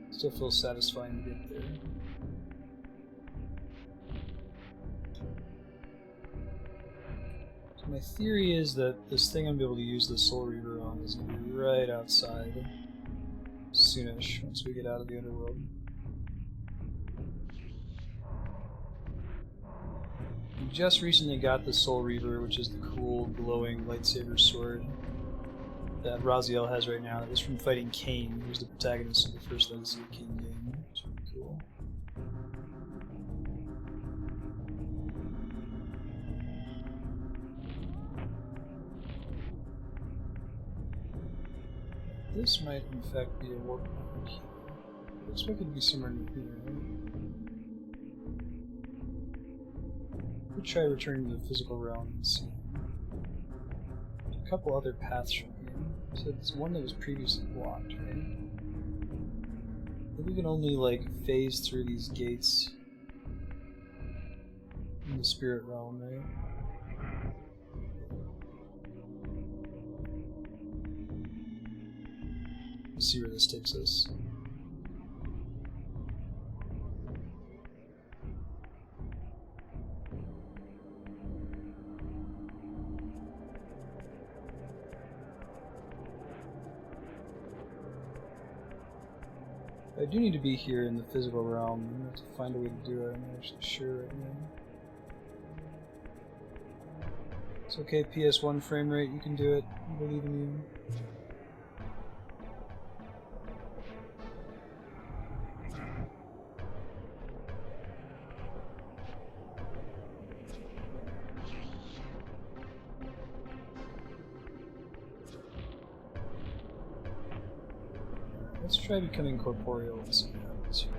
Still feels satisfying to get there. So my theory is that this thing I'm going to be able to use the Soul Reaver on is going to be right outside soonish, once we get out of the underworld. We just recently got the Soul Reaver, which is the cool glowing lightsaber sword that Raziel has right now. That was from fighting Kain, who's the protagonist of the first Legacy of Kain game. It's really cool. This might in fact be a warp node. I expect it to be somewhere near here. We'll try returning to the physical realm and see. A couple other paths from here. So it's one that was previously blocked, right? I think we can only like phase through these gates in the spirit realm, right? Let's see where this takes us. I do need to be here in the physical realm. I'm gonna have to find a way to do it. I'm not actually sure right now. It's okay, PS1 frame rate, you can do it. I believe in you. Let's try becoming corporeal and see what happens here.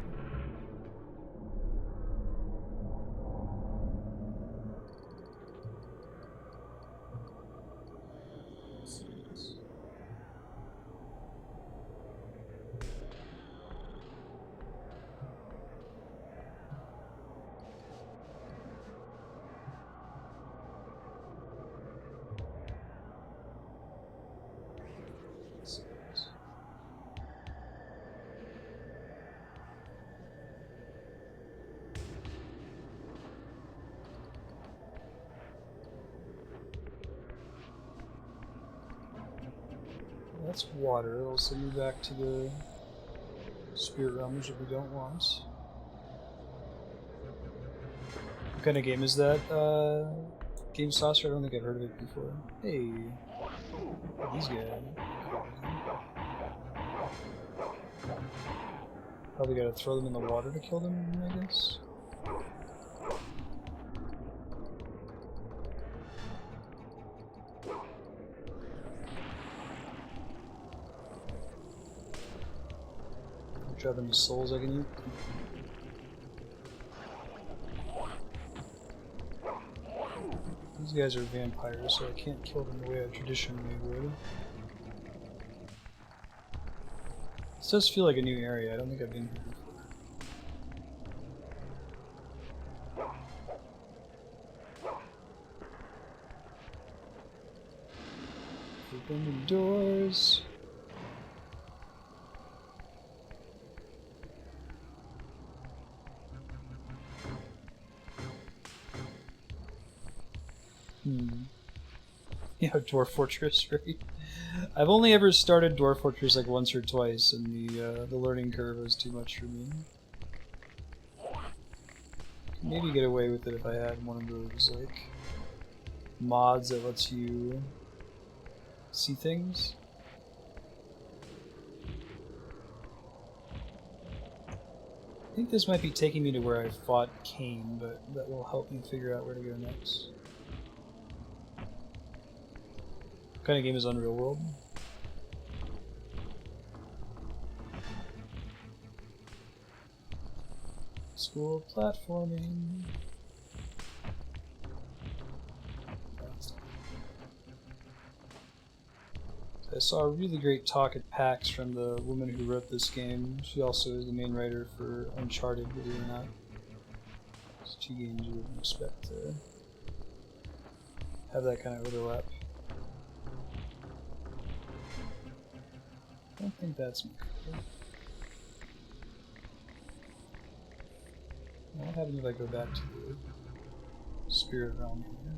That's water. It'll send me back to the spirit realm, which we don't want. What kind of game is that? Game Saucer? I don't think I've heard of it before. Hey, these guys. Probably gotta throw them in the water to kill them, I guess. Drop any souls I can eat. These guys are vampires, so I can't kill them the way I traditionally would. This does feel like a new area. I don't think I've been here before. Open the doors. Yeah, Dwarf Fortress, right? I've only ever started Dwarf Fortress like once or twice, and the learning curve was too much for me. Maybe get away with it if I had one of those like mods that lets you see things. I think this might be taking me to where I fought Kain, but that will help me figure out where to go next. What kind of game is Unreal World? School platforming. I saw a really great talk at PAX from the woman who wrote this game. She also is the main writer for Uncharted, believe it or not. It's two games you wouldn't expect to have that kind of overlap. I don't think that's me. What happens if I go back to the spirit realm here?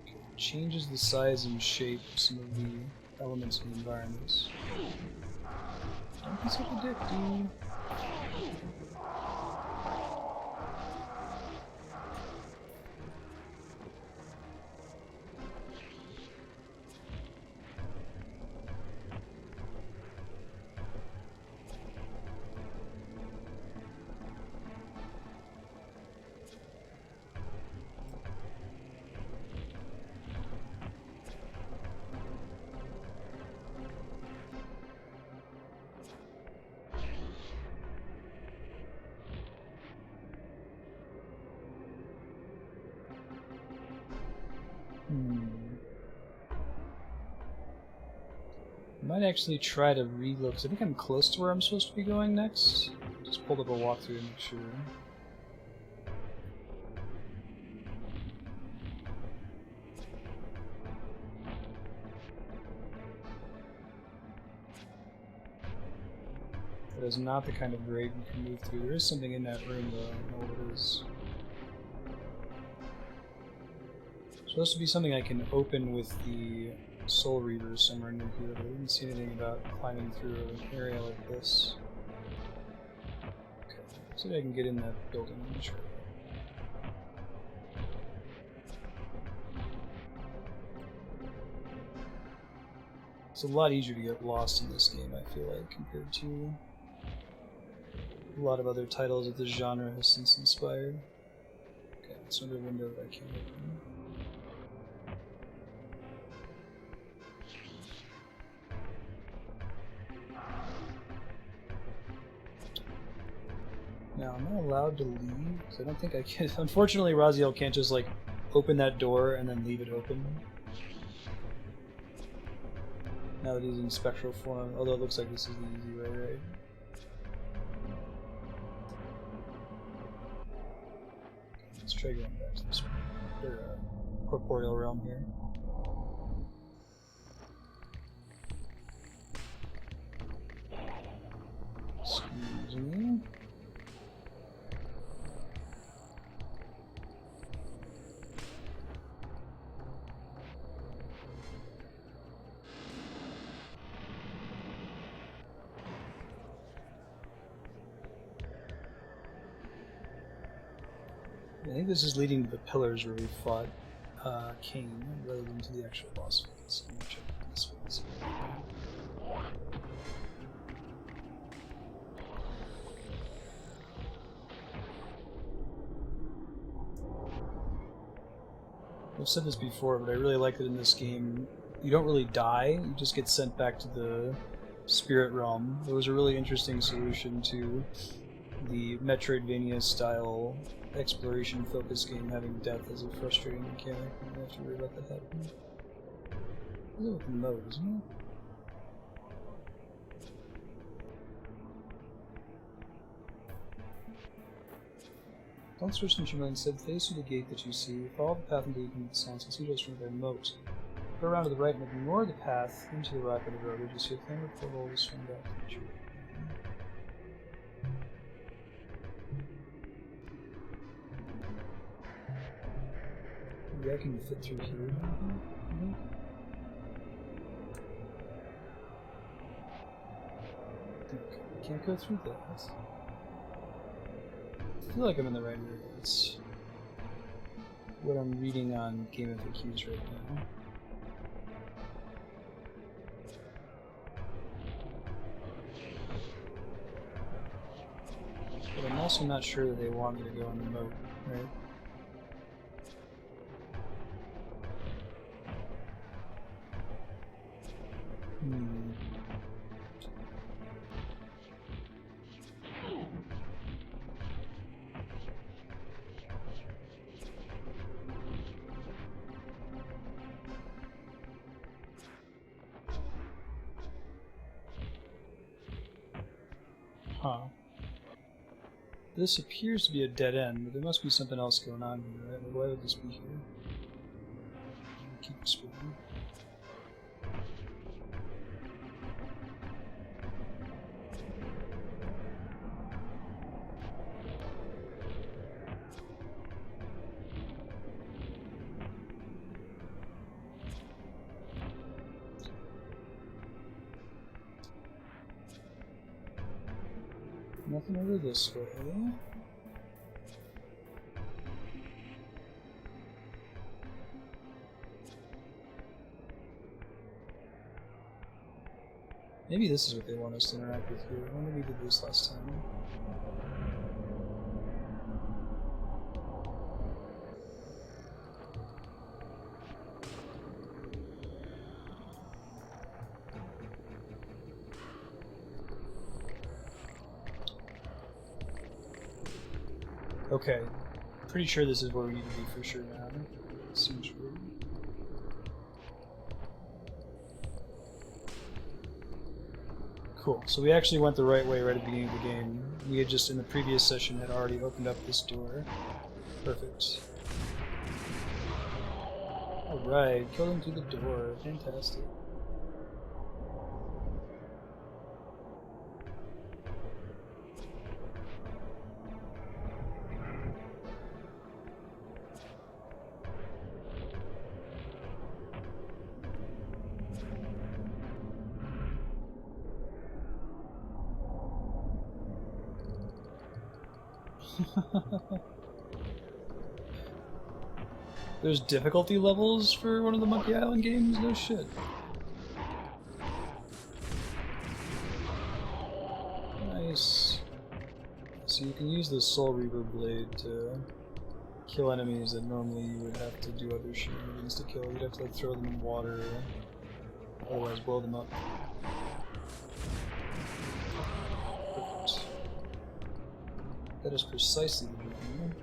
Okay, it changes the size and shape of some of the elements of the environments. Don't be such a dick, dude. I might actually try to relook, because I think I'm close to where I'm supposed to be going next. Just pulled up a walkthrough to make sure. That is not the kind of grade you can move through. There is something in that room, though. I don't know what it is. It's supposed to be something I can open with the Soul Reaver somewhere near here, but I didn't see anything about climbing through an area like this. Okay, see if I can get in that building. I'm sure. It's a lot easier to get lost in this game, I feel like, compared to a lot of other titles that this genre has since inspired. Okay, it's another window that I can't open. Now, am I allowed to leave? Because I don't think I can. Unfortunately, Raziel can't just, like, open that door and then leave it open. Now that he's in spectral form, although it looks like this is the easy way, right? Let's try going back to this one. Corporeal realm here. Excuse me. I think this is leading to the pillars where we fought Cain, rather than to the actual boss fights. I'm gonna check this one. I've said this before, but I really like that in this game you don't really die, you just get sent back to the spirit realm. It was a really interesting solution to the Metroidvania-style exploration-focused game having death as a frustrating mechanic. I don't have to worry about that happening. It's with the mode, isn't it? Don't switch into your instead face through the gate that you see. Follow the path until you can sense and see just from their moat. Go around to the right and ignore the path into the rock of the road. You see a flame of portal will swing back to the tree. Maybe I can fit through here. Okay, can't go through that. I feel like I'm in the right area. It's what I'm reading on Game FAQs right now. But I'm also not sure that they want me to go in the moat, right? Huh. This appears to be a dead end, but there must be something else going on here, right? Why would this be here? Keep exploring. Nothing over this way. Maybe this is what they want us to interact with here. I wonder if we did this last time. Okay, pretty sure this is where we need to be for sure now. Seems weird. Cool. So we actually went the right way right at the beginning of the game. We had just in the previous session had already opened up this door. Perfect. Alright, kill them through the door. Fantastic. There's difficulty levels for one of the Monkey Island games? No shit. Nice. So you can use the Soul Reaver blade to kill enemies that normally you would have to do other shenanigans to kill. You'd have to like throw them in water, or otherwise blow them up. Perfect. That is precisely the dream.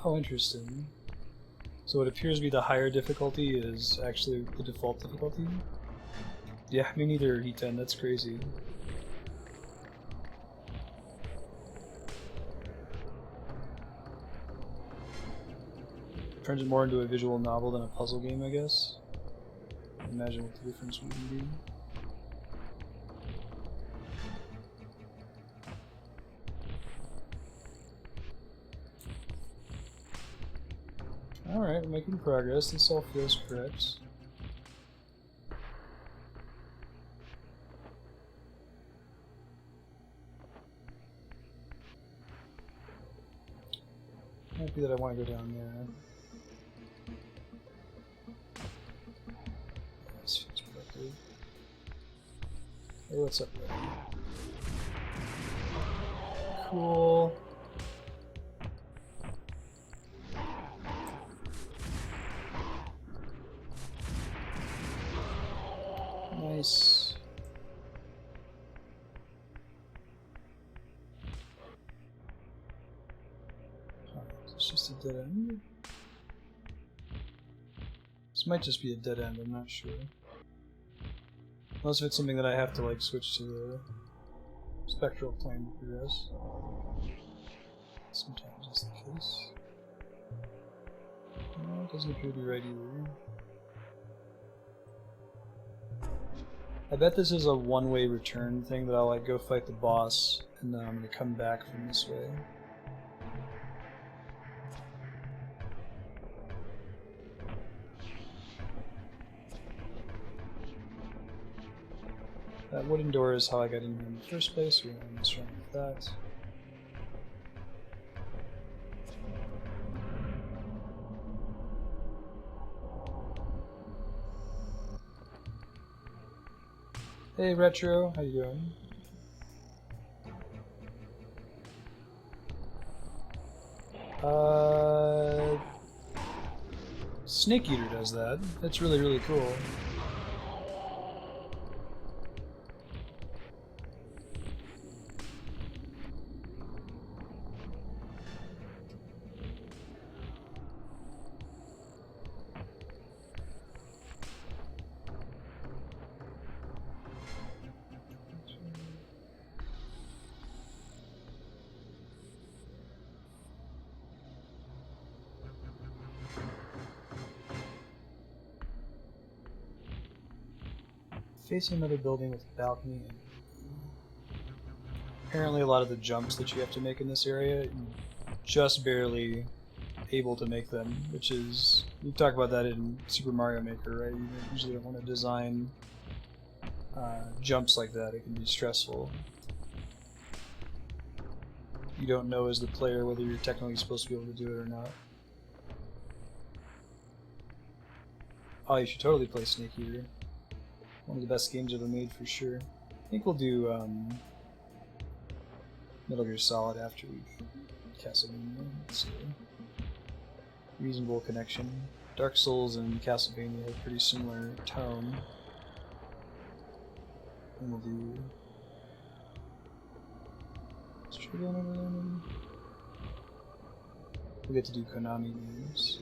Oh, interesting. So what appears to be the higher difficulty is actually the default difficulty? Yeah, me neither, E10, that's crazy. Turns it more into a visual novel than a puzzle game, I guess. Imagine what the difference would be. Alright, we're making progress. This all feels correct. Might be that I want to go down there. This feels productive. Hey, what's up, buddy? Cool. Nice. It's just a dead end. This might just be a dead end, I'm not sure. Unless if it's something that I have to like switch to the spectral plane to progress. Sometimes that's the case. No, it doesn't appear to be right either. I bet this is a one-way return thing that I'll like go fight the boss and then I'm gonna come back from this way. That wooden door is how I got in here in the first place, we're gonna mess around with that. Hey Retro, how you doing? Snake Eater does that. That's really, really cool. Facing another building with a balcony. And apparently a lot of the jumps that you have to make in this area, you're just barely able to make them, which is... You talk about that in Super Mario Maker, right? You usually don't want to design jumps like that. It can be stressful. You don't know as the player whether you're technically supposed to be able to do it or not. Oh, you should totally play Snake Eater. One of the best games ever made for sure. I think we'll do Metal Gear Solid after we've Castlevania. It's a reasonable connection. Dark Souls and Castlevania have pretty similar tone. And we'll do straight on over there, maybe? We get to do Konami games.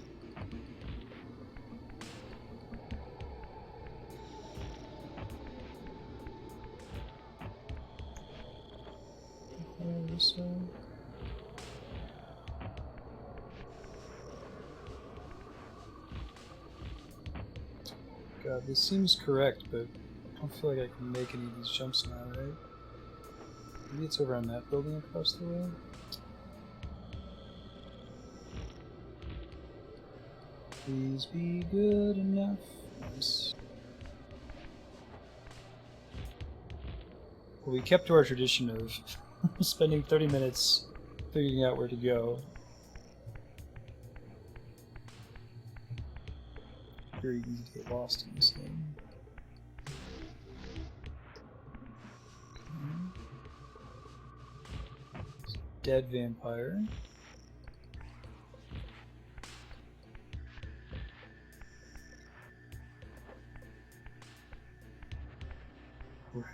This way. God, this seems correct, but I don't feel like I can make any of these jumps now, right? Maybe it's over on that building across the way? Please be good enough. Nice. Well, we kept to our tradition of spending 30 minutes figuring out where to go. Very easy to get lost in this game. Dead vampire. Right.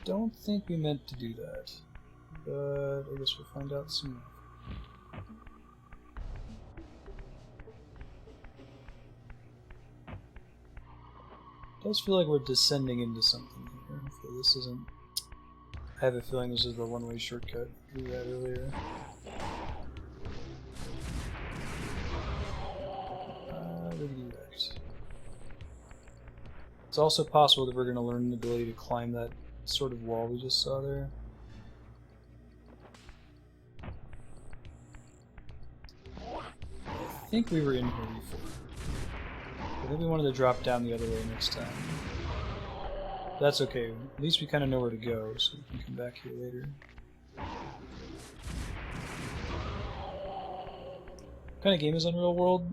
Don't think we meant to do that, but I guess we'll find out soon. It does feel like we're descending into something here. So this isn't. I have a feeling this is the one-way shortcut we had earlier. Redirect. It's also possible that we're going to learn the ability to climb that sort of wall we just saw there. I think we were in here before. I think we wanted to drop down the other way next time. That's okay. At least we kind of know where to go, so we can come back here later. What kind of game is Unreal World?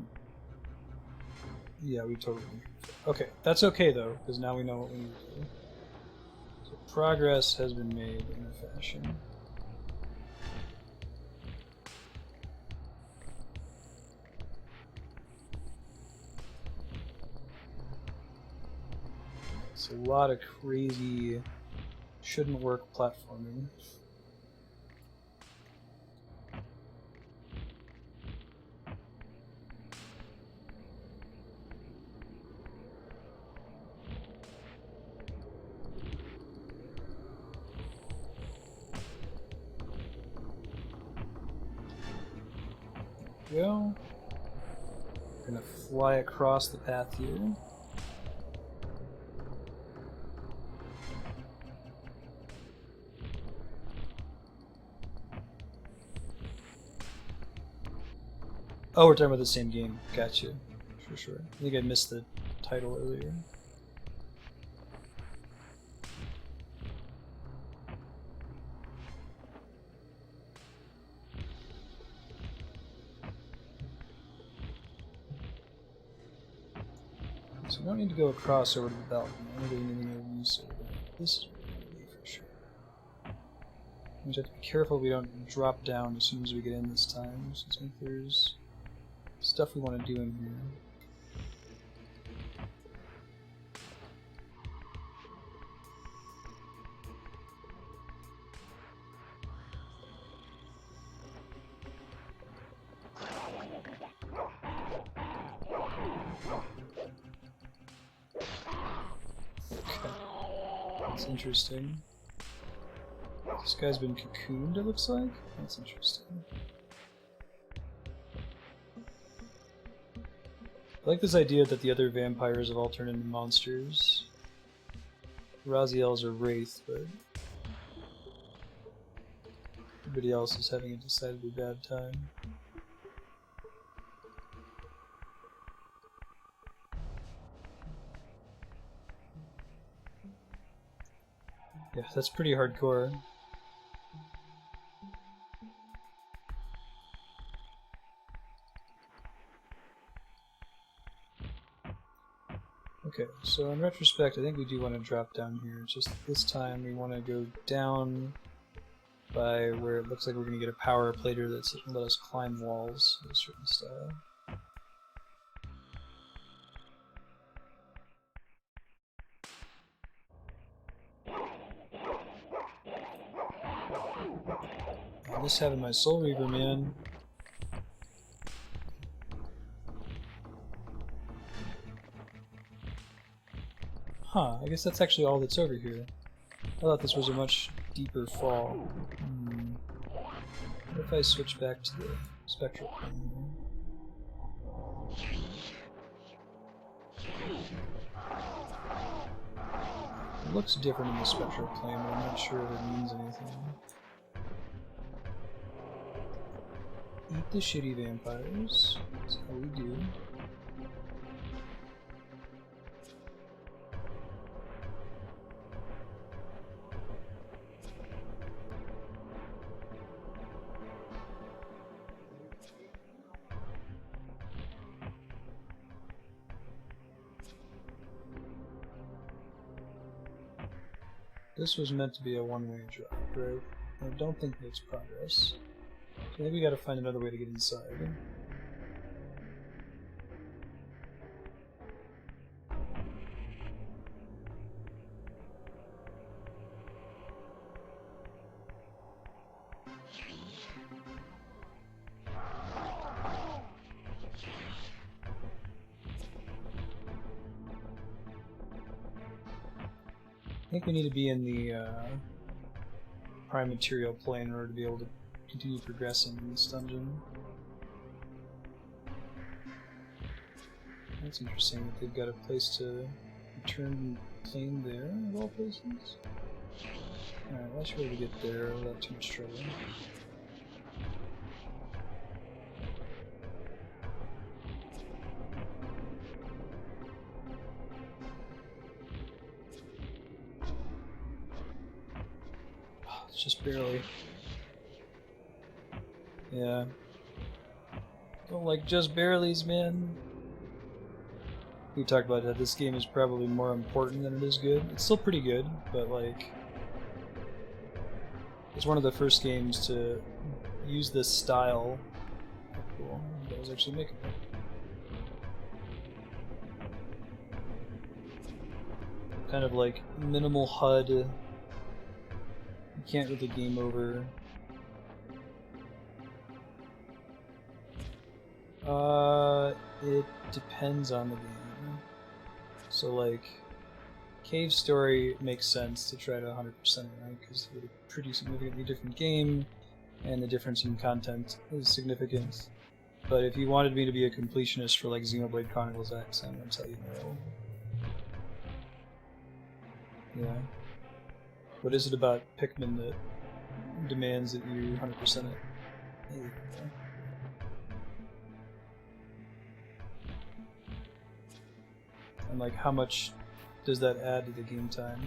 Yeah, we totally. Okay, that's okay though, because now we know what we need to do. So progress has been made in a fashion. It's a lot of crazy, shouldn't work platforming. Go. We're gonna fly across the path here. Oh, we're talking about the same game. Gotcha. Sure. I think I missed the title earlier. So we don't need to go across over to the balcony. I don't need anything over these. This is where we're going to be for sure. We just have to be careful we don't drop down as soon as we get in this time, since I think there's stuff we want to do in here. That's interesting. This guy's been cocooned, it looks like? That's interesting. I like this idea that the other vampires have all turned into monsters. Raziel's a wraith, but everybody else is having a decidedly bad time. Yeah, that's pretty hardcore. So in retrospect, I think we do want to drop down here. Just this time we want to go down by where it looks like we're going to get a power plater that's let us climb walls of a certain style. I miss having my Soul Reaver, man. Huh, I guess that's actually all that's over here. I thought this was a much deeper fall. What if I switch back to the spectral plane here? It looks different in the spectral plane, but I'm not sure if it means anything. Eat the shitty vampires. That's how we do. This was meant to be a one-way drop, right? I don't think that's progress. So I think we gotta find another way to get inside. I think we need to be in the prime material plane in order to be able to continue progressing in this dungeon. That's interesting that they've got a place to return plane there, of all places. Alright, well, I should be able to get there without too much trouble. Just barely. Yeah. Don't like just barely's, man. We talked about that this game is probably more important than it is good. It's still pretty good, but like it's one of the first games to use this style. Oh, cool. That was actually making it. Kind of like minimal HUD. You can't really game over. It depends on the game. So like, Cave Story makes sense to try to 100% it, right? Because it's a pretty significantly different game, and the difference in content is significant. But if you wanted me to be a completionist for like Xenoblade Chronicles X, I'm gonna tell you no. Yeah. What is it about Pikmin that demands that you 100% it? Yeah. And like, how much does that add to the game time?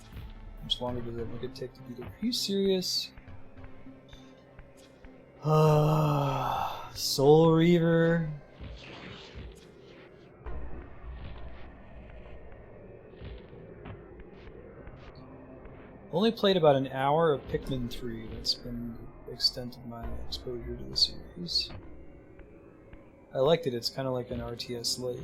How much longer does it make it take to beat it? Are you serious? Soul Reaver. Only played about an hour of Pikmin 3. That's been the extent of my exposure to the series. I liked it. It's kind of like an RTS Lite.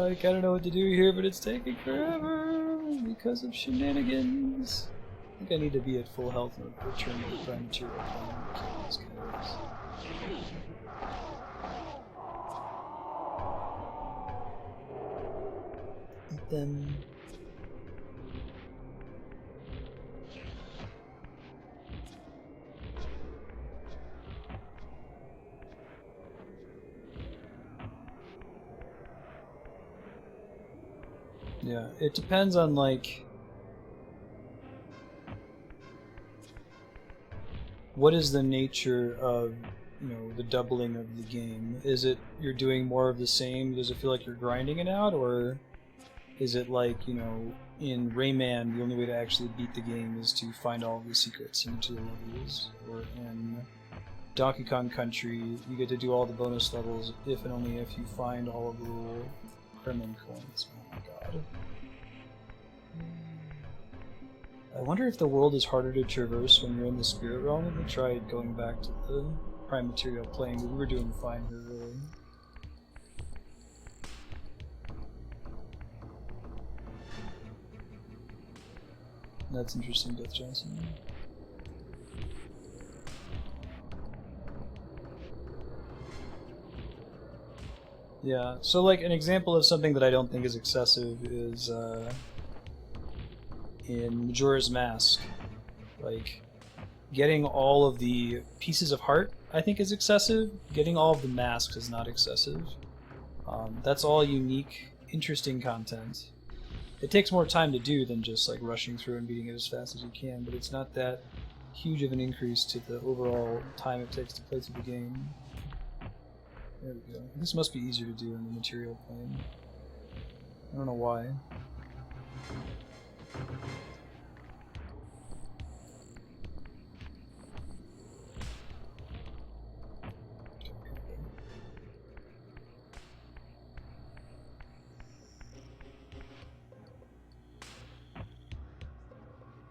I kinda know what to do here, but it's taking forever because of shenanigans. I think I need to be at full health and return to the prime material plane and kill these guys. Eat them. Yeah, it depends on like what is the nature of you know, the doubling of the game? Is it you're doing more of the same? Does it feel like you're grinding it out, or is it like, you know, in Rayman, the only way to actually beat the game is to find all the secrets into the levels, or in Donkey Kong Country, you get to do all the bonus levels if and only if you find all of the little Kremlin coins. Oh my god. I wonder if the world is harder to traverse when you're in the spirit realm. We tried going back to the prime material plane, but we were doing fine here, really. That's interesting, Death Johnson. Yeah, so like an example of something that I don't think is excessive is in Majora's Mask. Like, getting all of the pieces of heart, I think, is excessive. Getting all of the masks is not excessive. That's all unique, interesting content. It takes more time to do than just like rushing through and beating it as fast as you can, but it's not that huge of an increase to the overall time it takes to play through the game. There we go. This must be easier to do in the material plane. I don't know why.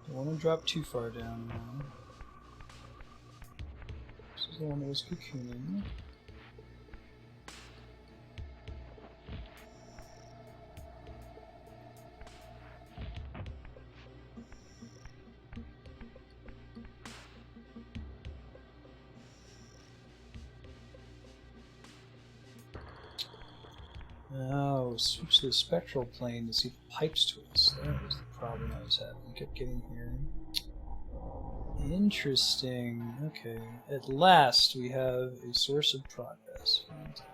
Don't want to drop too far down now. This is the one that was cocooning. Oh, switch to the spectral plane to see the pipes twist. That was the problem I was having. I kept getting here. Interesting. Okay. At last, we have a source of progress. Fantastic.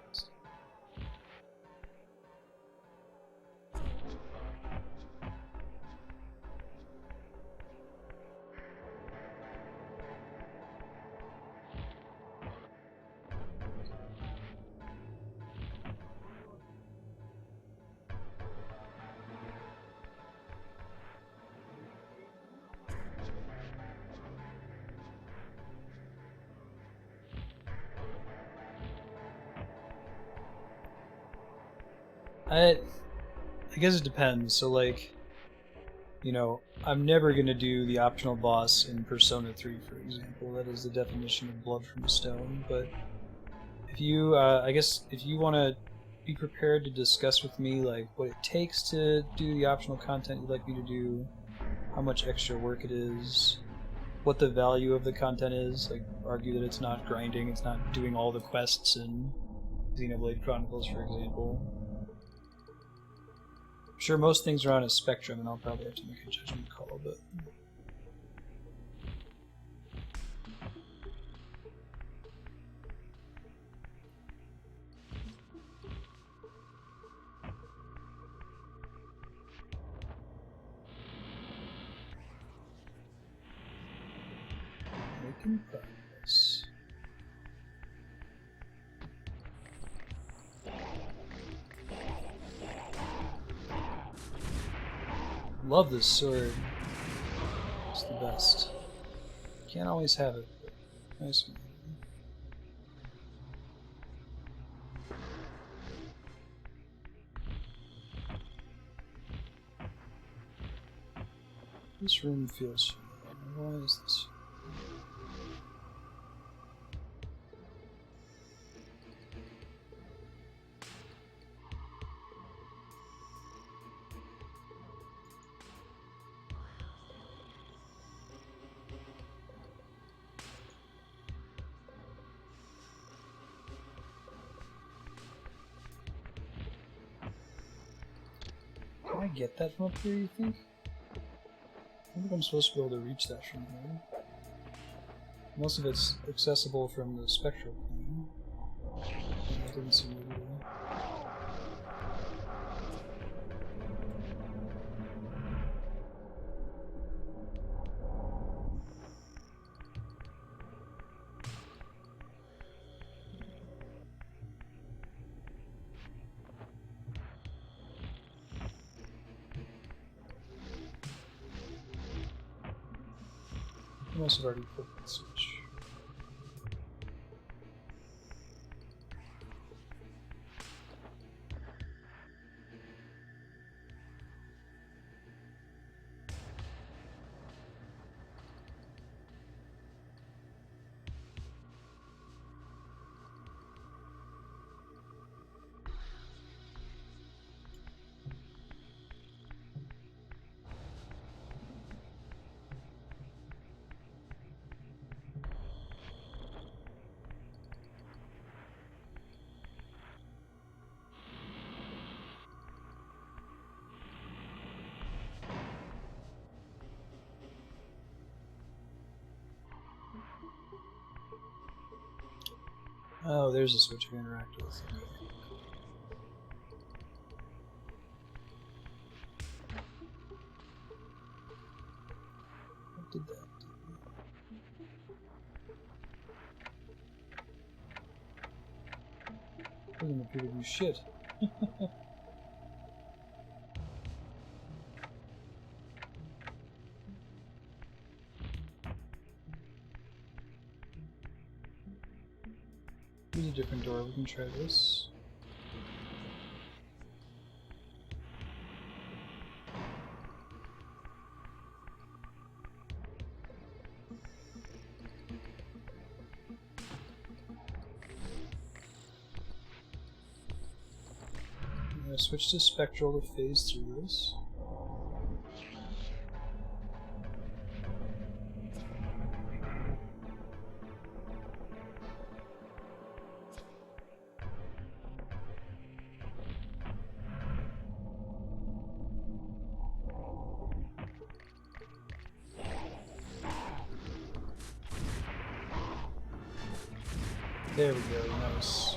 I guess it depends. So, like, you know, I'm never going to do the optional boss in Persona 3, for example. That is the definition of blood from a stone. But if you, I guess, if you want to be prepared to discuss with me, like, what it takes to do the optional content you'd like me to do, how much extra work it is, what the value of the content is, like, argue that it's not grinding, it's not doing all the quests in Xenoblade Chronicles, for example. I'm sure most things are on a spectrum, and I'll probably have to make a judgment call, but... Making progress. Love this sword. It's the best. Can't always have it, but nice one. This room feels familiar. Why is this? Can I get that from up here, you think? I don't think I'm supposed to be able to reach that from here. Most of it's accessible from the spectral plane. That didn't seem to be there. must have already put that switch. Oh, there's a switch I can interact with. Okay. What did that do? Doesn't appear to do shit. Here's a different door, we can try this. I'm gonna switch to spectral to phase through this. There we go, nice.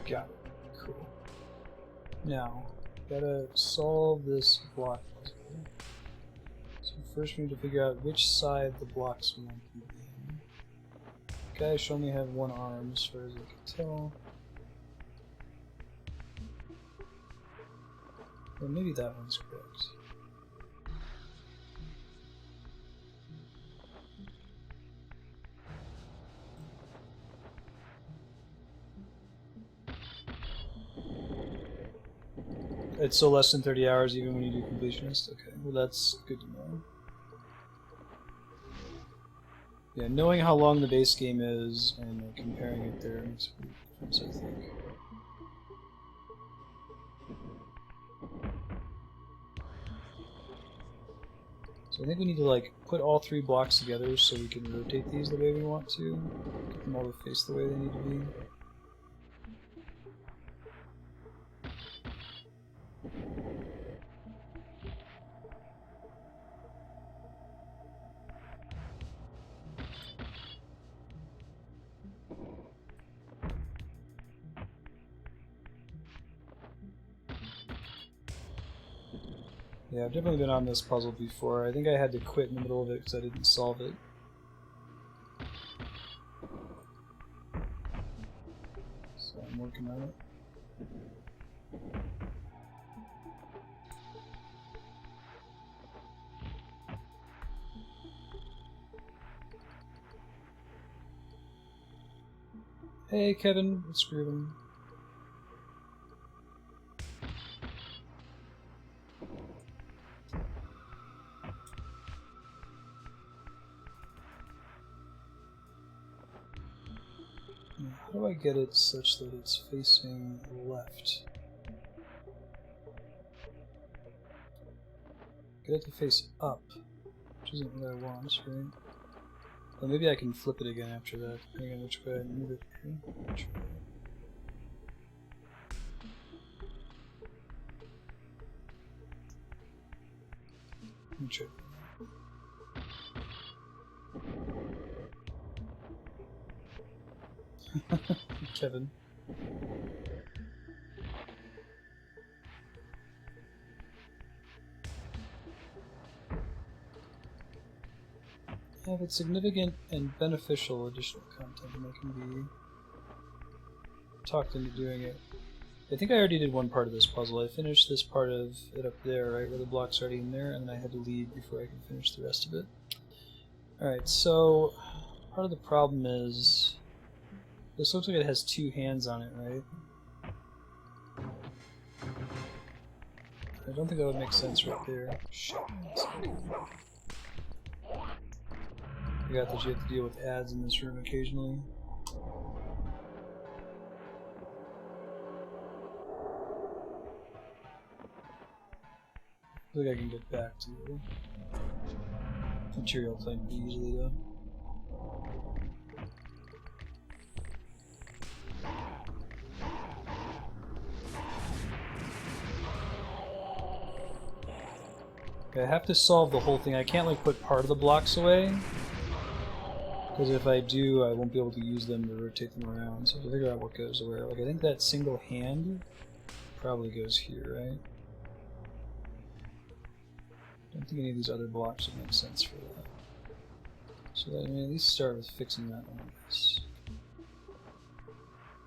Got it, cool. Now, gotta solve this block puzzle. So first we need to figure out which side the blocks want to be in. Guys should only have one arm as far as I can tell. Or maybe that one's correct. It's still less than 30 hours even when you do completionist? Okay, well that's good to know. Yeah, knowing how long the base game is and comparing it there makes a big difference, I think. So I think we need to like put all three blocks together so we can rotate these the way we want to. Get them all to face the way they need to be. Yeah, I've definitely been on this puzzle before. I think I had to quit in the middle of it because I didn't solve it. So I'm working on it. Hey Kevin, it's Reaver. How do I get it such that it's facing left? Get it to face up, which isn't what I want, right? Well, maybe I can flip it again after that, depending on which way I move it. Okay. Let me try. Kevin. If it's significant and beneficial additional content, and I can be talked into doing it. I think I already did one part of this puzzle. I finished this part of it up there, right, where the block's already in there, and then I had to leave before I could finish the rest of it. Alright, so part of the problem is this looks like it has two hands on it, right? I don't think that would make sense right there. Shit. I forgot that you have to deal with ads in this room occasionally. I think I can get back to material plane pretty easily though. Okay, I have to solve the whole thing. I can't like put part of the blocks away, because if I do, I won't be able to use them to rotate them around. So I have to figure out what goes where. Like I think that single hand probably goes here, right? I don't think any of these other blocks would make sense for that. So let me at least start with fixing that one.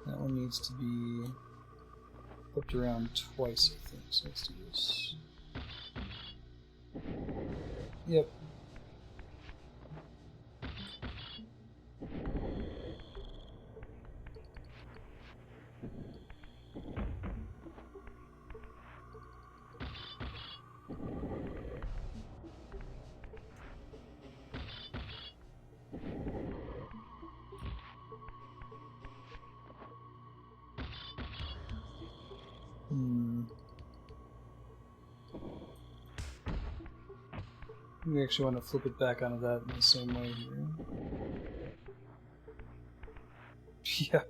That one needs to be flipped around twice, I think. So let's do this. Yep. We actually want to flip it back onto that in the same way here. Yeah,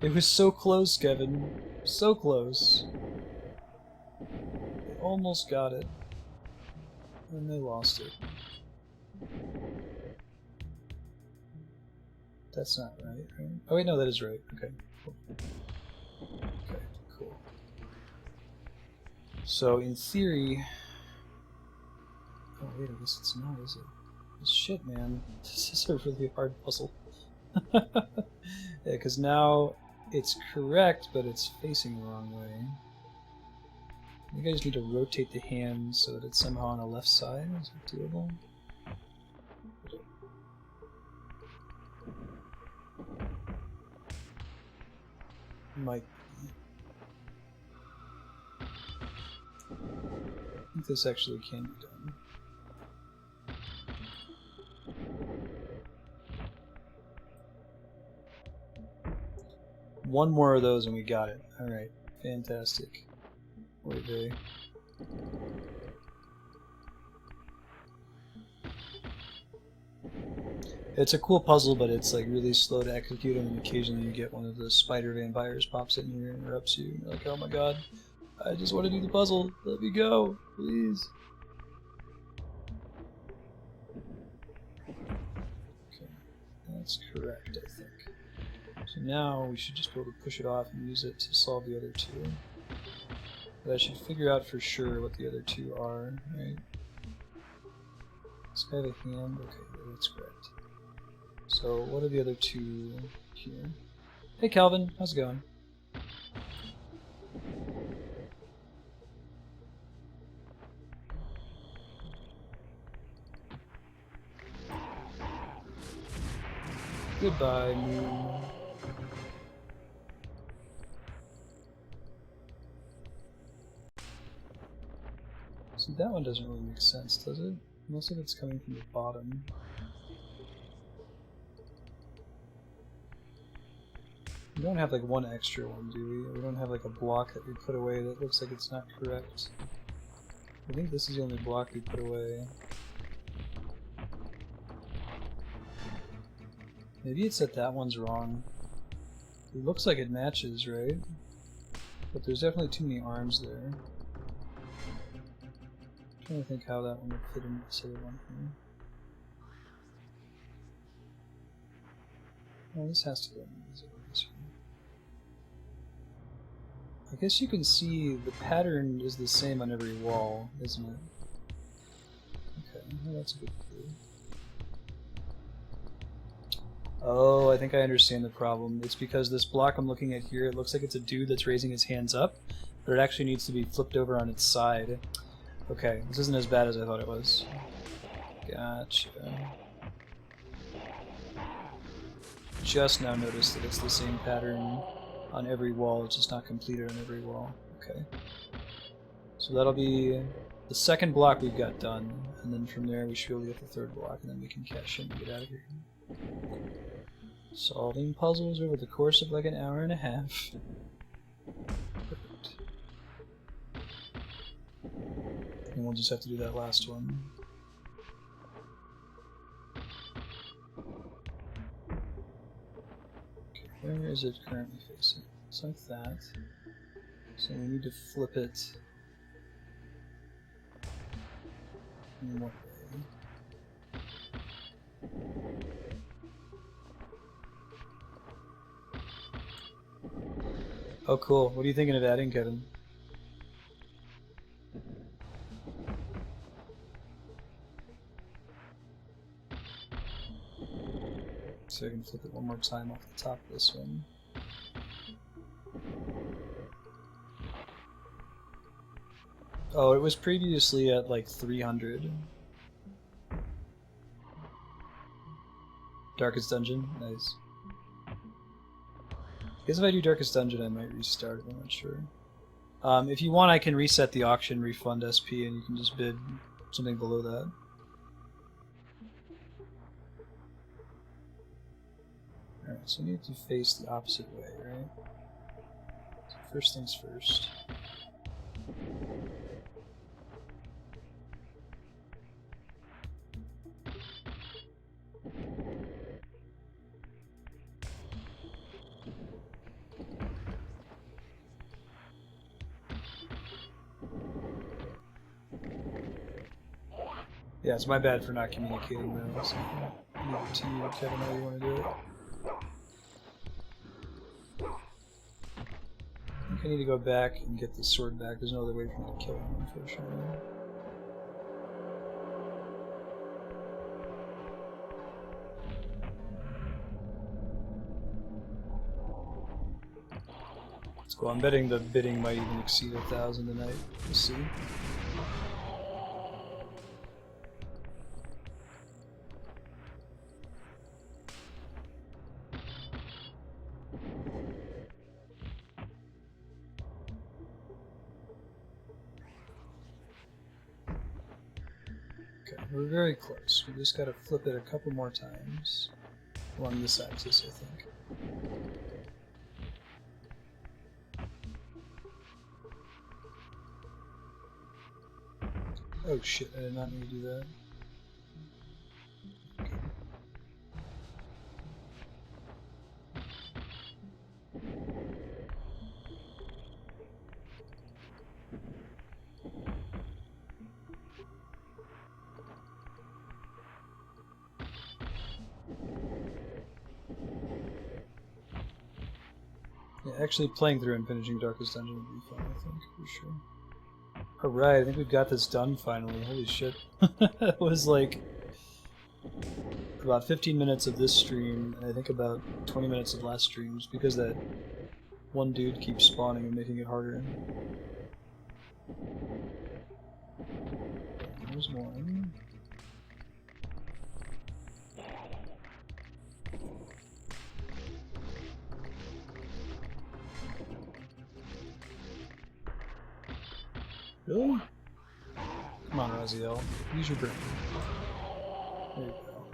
it was so close, Kevin. So close. They almost got it. And they lost it. That's not right, right? Oh wait, no, that is right. Okay, cool. Okay, cool. So, in theory... Oh wait, I guess it's not, is it? Shit, man. This is a really hard puzzle. Yeah, because now it's correct, but it's facing the wrong way. I think I just need to rotate the hand so that it's somehow on the left side. Is it doable? Might be. I think this actually can be done. One more of those and we got it. Alright, fantastic. Wait, very. It's a cool puzzle, but it's like really slow to execute, and occasionally you get one of the spider vampires pops in here and interrupts you, and you're like, oh my god, I just want to do the puzzle. Let me go, please. Okay, that's correct, I think. So now we should just be able to push it off and use it to solve the other two. But I should figure out for sure what the other two are, right? Does this guy have a hand? Okay, that's correct. So what are the other two here? Hey Calvin, how's it going? Goodbye, moon. See, that one doesn't really make sense, does it? Most of it's coming from the bottom. We don't have like one extra one, do we? We don't have like a block that we put away that looks like it's not correct. I think this is the only block we put away. Maybe it's that that one's wrong. It looks like it matches, right? But there's definitely too many arms there. I'm trying to think how that one would fit into this other one here. Oh, this has to go into these areas here. I guess you can see the pattern is the same on every wall, isn't it? Okay, well, that's a good clue. Oh, I think I understand the problem. It's because this block I'm looking at here, it looks like it's a dude that's raising his hands up, but it actually needs to be flipped over on its side. Okay, this isn't as bad as I thought it was. Gotcha. Just now noticed that it's the same pattern on every wall, it's just not completed on every wall. Okay. So that'll be the second block we've got done, and then from there we should be able to get the third block, and then we can cash in and get out of here. Solving puzzles over the course of like an hour and a half. Perfect. And we'll just have to do that last one. Okay, where is it currently facing? It's like that. So we need to flip it in what way? Oh, cool. What are you thinking of adding, Kevin? So I can flip it one more time off the top of this one. Oh, it was previously at like 300. Darkest Dungeon? Nice. I guess if I do Darkest Dungeon, I might restart it, I'm not sure. If you want, I can reset the auction refund SP and you can just bid something below that. Alright, so we need to face the opposite way, right? So first things first. Yeah, it's my bad for not communicating though, so leave it to you, Kevin, how you want to do it. I think I need to go back and get the sword back. There's no other way for me to kill him, unfortunately. Let's go. I'm betting the bidding might even exceed 1,000 tonight. We'll see. Okay, we're very close. We just gotta flip it a couple more times along this axis, I think. Oh shit, I did not need to do that. Okay. Yeah, actually playing through and finishing Darkest Dungeon would be fun, I think, for sure. Alright, I think we've got this done finally. Holy shit. It was like about 15 minutes of this stream, and I think about 20 minutes of last stream, just because that one dude keeps spawning and making it harder. There's one. Really? Come on, Raziel. Use your brain. There you go.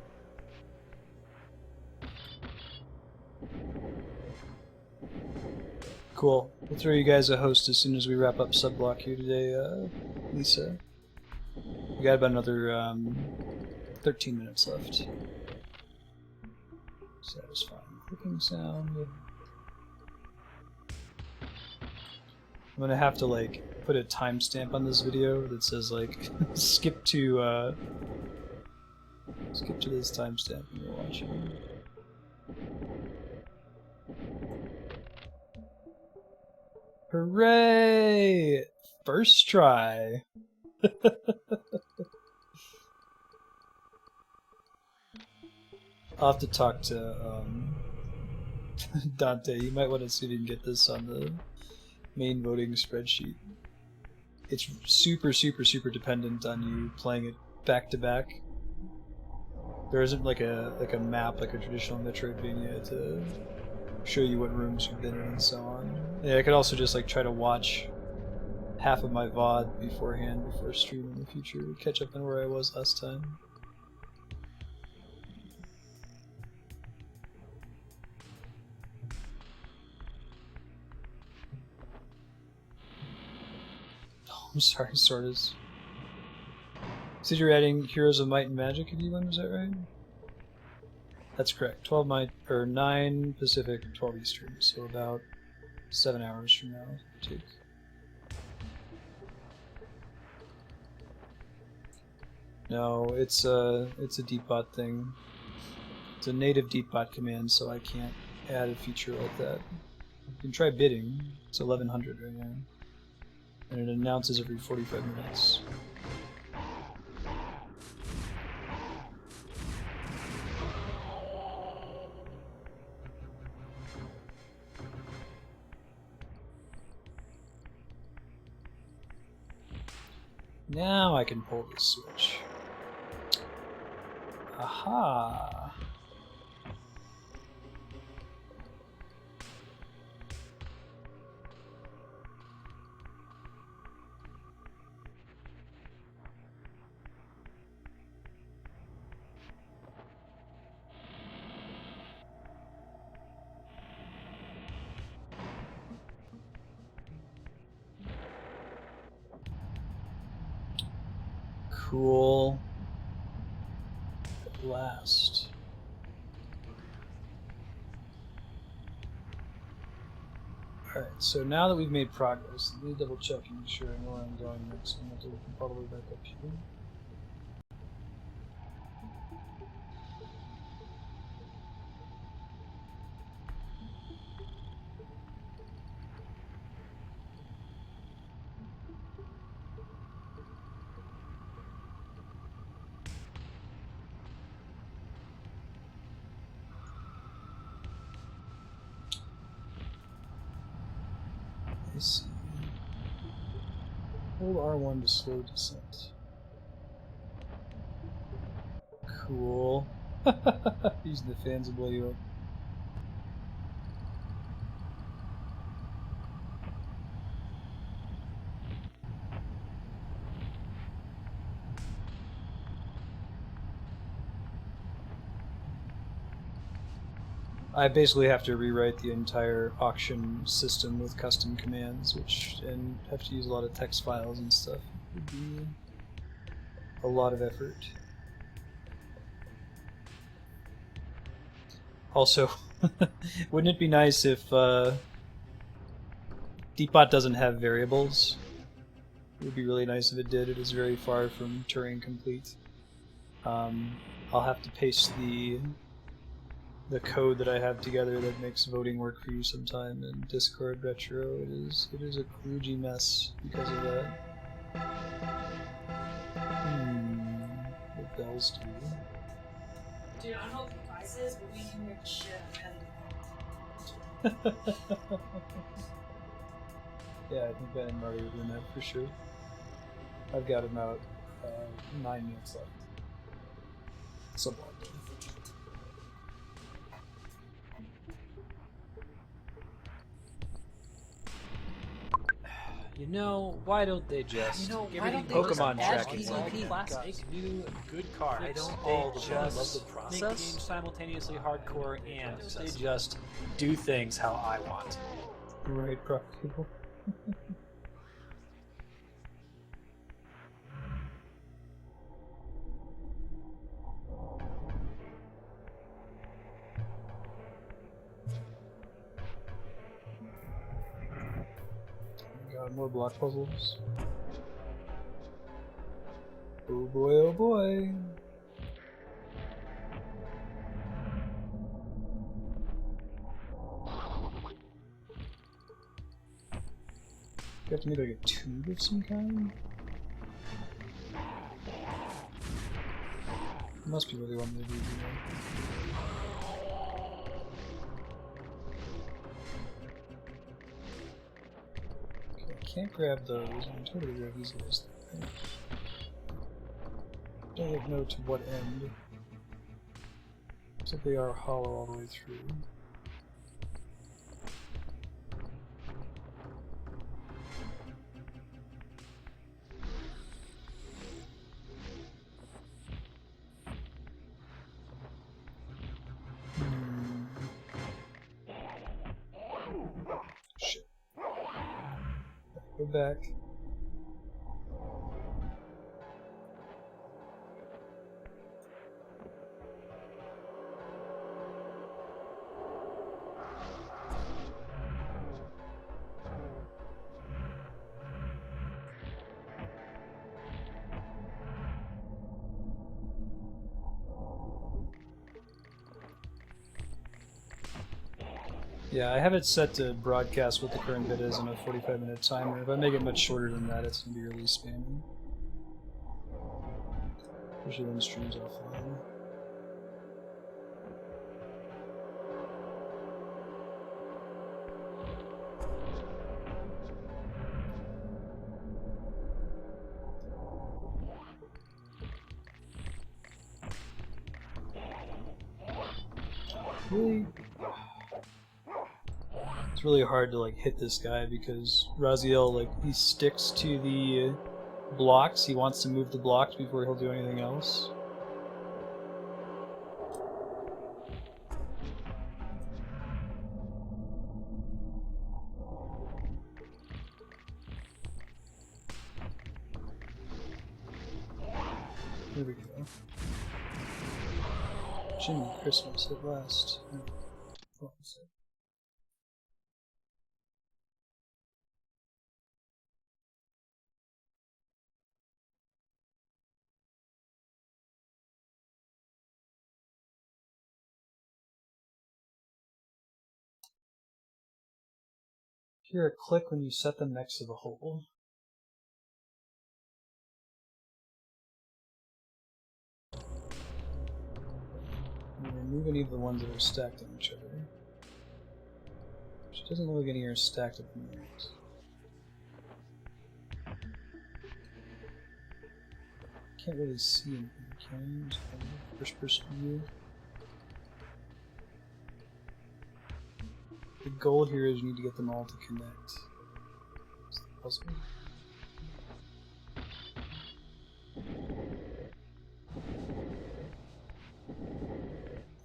Cool. We'll throw you guys a host as soon as we wrap up subblock here today, Lisa. We got about another 13 minutes left. Satisfying clicking sound. I'm gonna have to like put a timestamp on this video that says like skip to this timestamp when you're watching. Hooray! First try. I'll have to talk to Dante. You might want to see if you can get this on the main voting spreadsheet. It's super, super, super dependent on you playing it back to back. There isn't like a map, like a traditional Metroidvania, to show you what rooms you've been in and so on. Yeah, I could also just like try to watch half of my VOD beforehand before streaming in the future to catch up on where I was last time. Oh, I'm sorry, Sortis. Said you're adding Heroes of Might and Magic if you win, was that right? That's correct. 12 Might, or 9 Pacific, 12 Eastern, so about 7 hours from now. Take. No, it's a deepbot thing. It's a native deepbot command, so I can't add a feature like that. You can try bidding. It's 1100 right now, and it announces every 45 minutes. Now I can pull this switch. Aha! Cool. At last. Alright, so now that we've made progress, let me double check and make sure I know where I'm going next. I'm going to look all the way back up here. I see. Hold R1 to slow descent. Cool. Using the fans to blow you up. I basically have to rewrite the entire auction system with custom commands, and have to use a lot of text files and stuff. It would be a lot of effort. Also, wouldn't it be nice if Deepbot doesn't have variables? It would be really nice if it did. It is very far from Turing complete. I'll have to paste the code that I have together that makes voting work for you sometime in Discord Retro. It is a kludgy mess because of that. What bells do? Dude, I don't know what the device is, but we can make shit out of it. Yeah, I think Ben and Marty are doing that for sure. I've got about 9 minutes left. Something like that. You know, why don't they just give why me don't the they Pokemon just add tracking PvP? classic, new, good cards. I don't all they the just love the make process. games simultaneously hardcore and they just do things how I want. Right, proper people. Got more block puzzles. Oh boy, oh boy. You have to make like a tube of some kind? Must be what they want me to do. Okay, I can't grab those. I'm totally grab these guys. Don't know to what end. Looks like they are hollow all the way through. Shit. Go back. Yeah, I have it set to broadcast what the current bit is in a 45-minute timer. If I make it much shorter than that, it's going to be really spammy. Especially when the stream's offline. Really? It's really hard to like hit this guy because Raziel, like, he sticks to the blocks. He wants to move the blocks before he'll do anything else. There we go. Jimmy Christmas at last. Oh, hear a click when you set them next to the hole. And remove any of the ones that are stacked on each other. Which doesn't look like any are stacked up in there. Can't really see anything, can you? First person view. The goal here is you need to get them all to connect. That's the puzzle.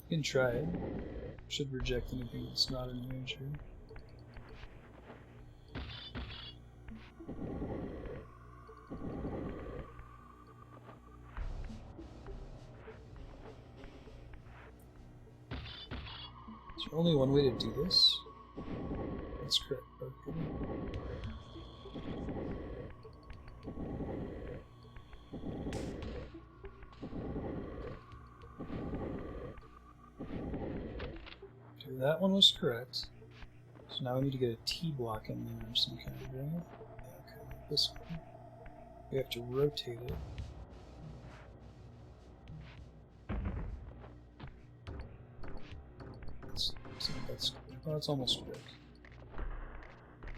You can try it. Should reject anything that's not an imager. Is there only one way to do this? That's correct. Okay. Okay, that one was correct. So now we need to get a T block in there of some kind, right? Yeah, okay, this one. We have to rotate it. Oh, it's almost quick.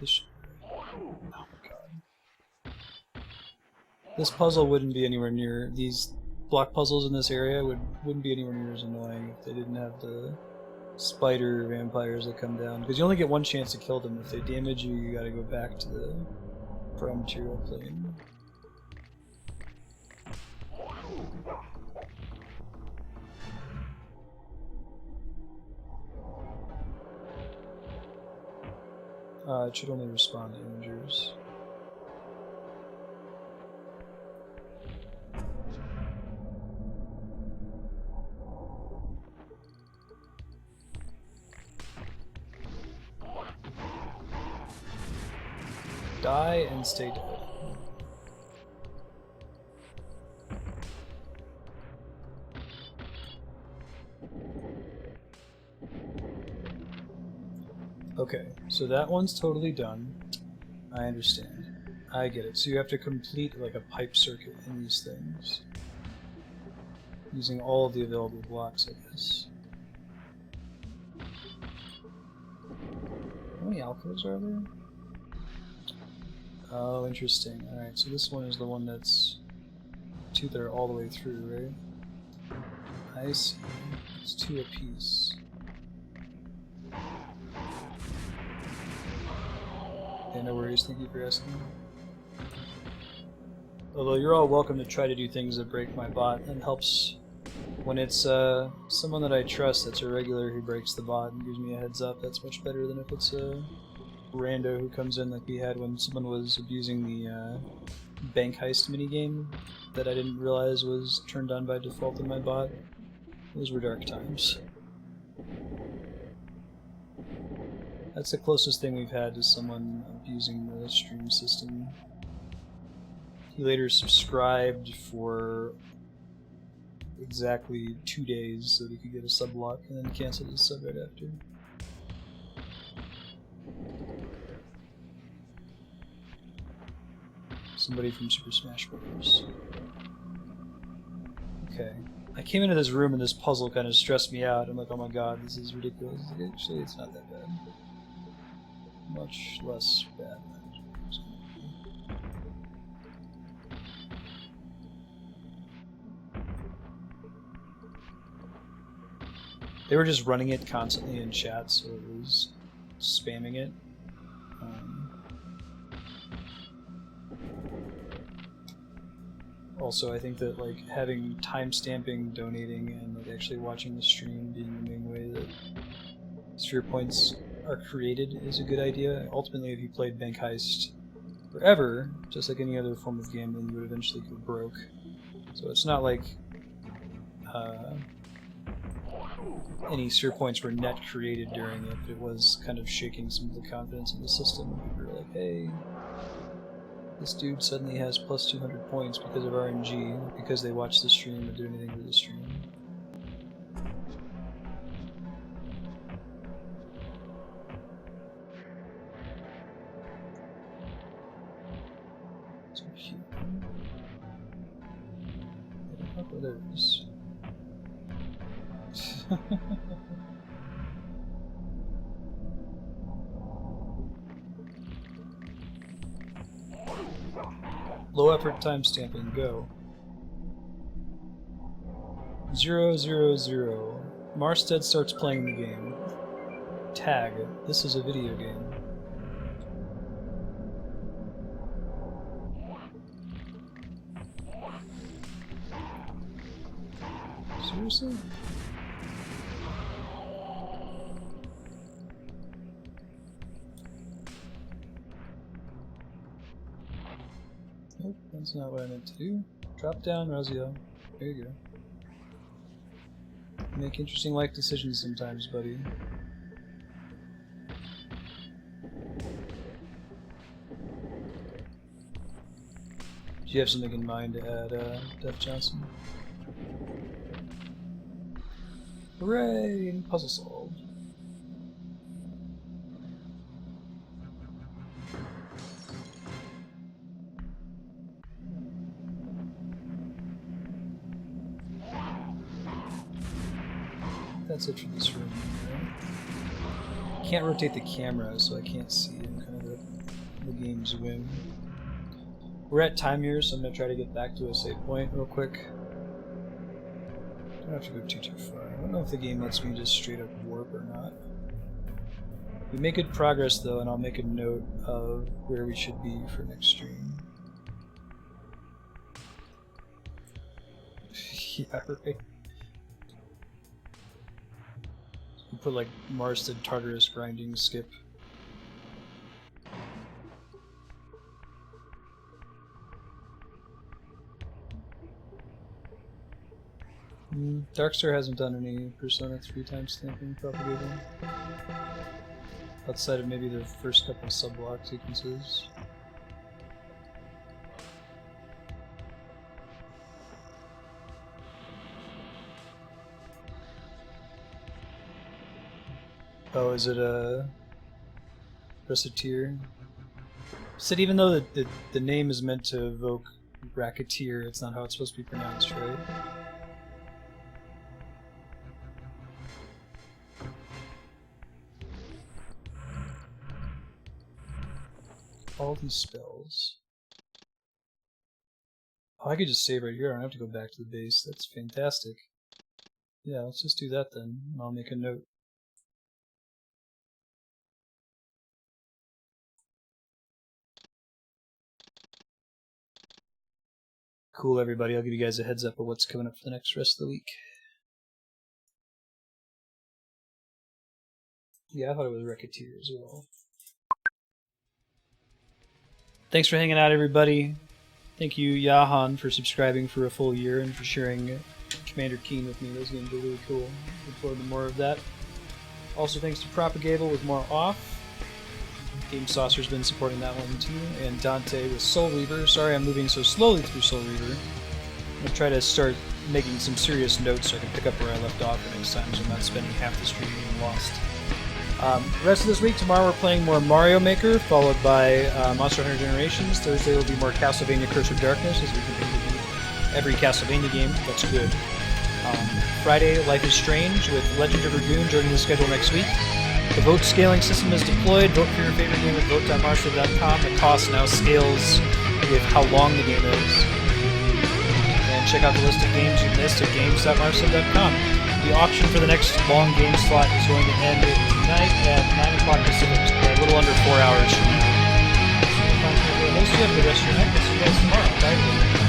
This should be right. Oh my god. This puzzle wouldn't be anywhere near, these block puzzles in this area wouldn't be anywhere near as annoying if they didn't have the spider vampires that come down. Because you only get one chance to kill them. If they damage you, you gotta go back to the prime material plane. It should only respond to imagers. Die and stay dead. Okay, so that one's totally done. I understand. I get it. So you have to complete like a pipe circuit in these things. using all of the available blocks, I guess. How many alcoves are there? Oh, interesting. Alright, so this one is the one that's two that are all the way through, right? I see. It's two apiece. Okay, no worries, thank you for asking. Although you're all welcome to try to do things that break my bot, and helps when it's someone that I trust that's a regular who breaks the bot and gives me a heads up. That's much better than if it's a rando who comes in like we had when someone was abusing the bank heist minigame that I didn't realize was turned on by default in my bot. Those were dark times. That's the closest thing we've had to someone abusing the stream system. He later subscribed for exactly 2 days so that he could get a sub-block, and then canceled his sub right after. Somebody from Super Smash Bros. Okay. I came into this room and this puzzle kind of stressed me out. I'm like, oh my god, this is ridiculous. Actually, it's not that bad. Much less bad. They were just running it constantly in chat, so it was spamming it. Also, I think that like having timestamping, donating, and like actually watching the stream being the main way that sphere points are created is a good idea. Ultimately, if you played Bank Heist forever, just like any other form of gambling, you would eventually go broke. So it's not like any sphere points were net created during it, but it was kind of shaking some of the confidence in the system. People were like, hey, this dude suddenly has plus 200 points because of RNG, not because they watched the stream or did anything for the stream. So cute. What are those? Low effort timestamping, go. 000. Marstead starts playing the game. Tag. This is a video game. Seriously? Nope, that's not what I meant to do. Drop down, Razio. There you go. Make interesting life decisions sometimes, buddy. Do you have something in mind to add, Def Johnson? Hooray! Puzzle solved. That's it for this room. Right? Can't rotate the camera, so I can't see in kind of the game's whim. We're at time here, so I'm going to try to get back to a save point real quick. Don't have to go too far. I don't know if the game lets me just straight up warp or not. We make good progress though, and I'll make a note of where we should be for next stream. Yeah, right. We'll put like Marsted Tartarus grinding skip. Darkstar hasn't done any Persona 3 timestamping propagating. Outside of maybe the first couple sub-block sequences. Oh, is it a reciteer? Said even though the name is meant to evoke racketeer, it's not how it's supposed to be pronounced, right? all these spells. Oh, I could just save right here. I don't have to go back to the base. That's fantastic. Yeah, let's just do that then. I'll make a note. Cool, everybody. I'll give you guys a heads up of what's coming up for the next rest of the week. Yeah, I thought it was Racketeer as well. Thanks for hanging out, everybody. Thank you, Yahan, for subscribing for a full year and for sharing Commander Keen with me. Those games are really cool. Look forward to more of that. Also, thanks to Propagable with more off. Game Saucer's been supporting that one too. And Dante with Soul Reaver. Sorry I'm moving so slowly through Soul Reaver. I'm going to try to start making some serious notes so I can pick up where I left off the next time so I'm not spending half the stream being lost. Rest of this week, tomorrow we're playing more Mario Maker, followed by Monster Hunter Generations. Thursday will be more Castlevania Curse of Darkness, as we continue to do every Castlevania game. That's good. Friday, Life is Strange, with Legend of Dragoon joining the schedule next week. The vote scaling system is deployed. Vote for your favorite game at vote.marsha.com. The cost now scales with how long the game is. And check out the list of games you missed at games.marsha.com. The auction for the next long game slot is going to end tonight at 9 o'clock Pacific, a little under 4 hours from now. So, have a good rest of your night. We'll see you guys tomorrow. Bye.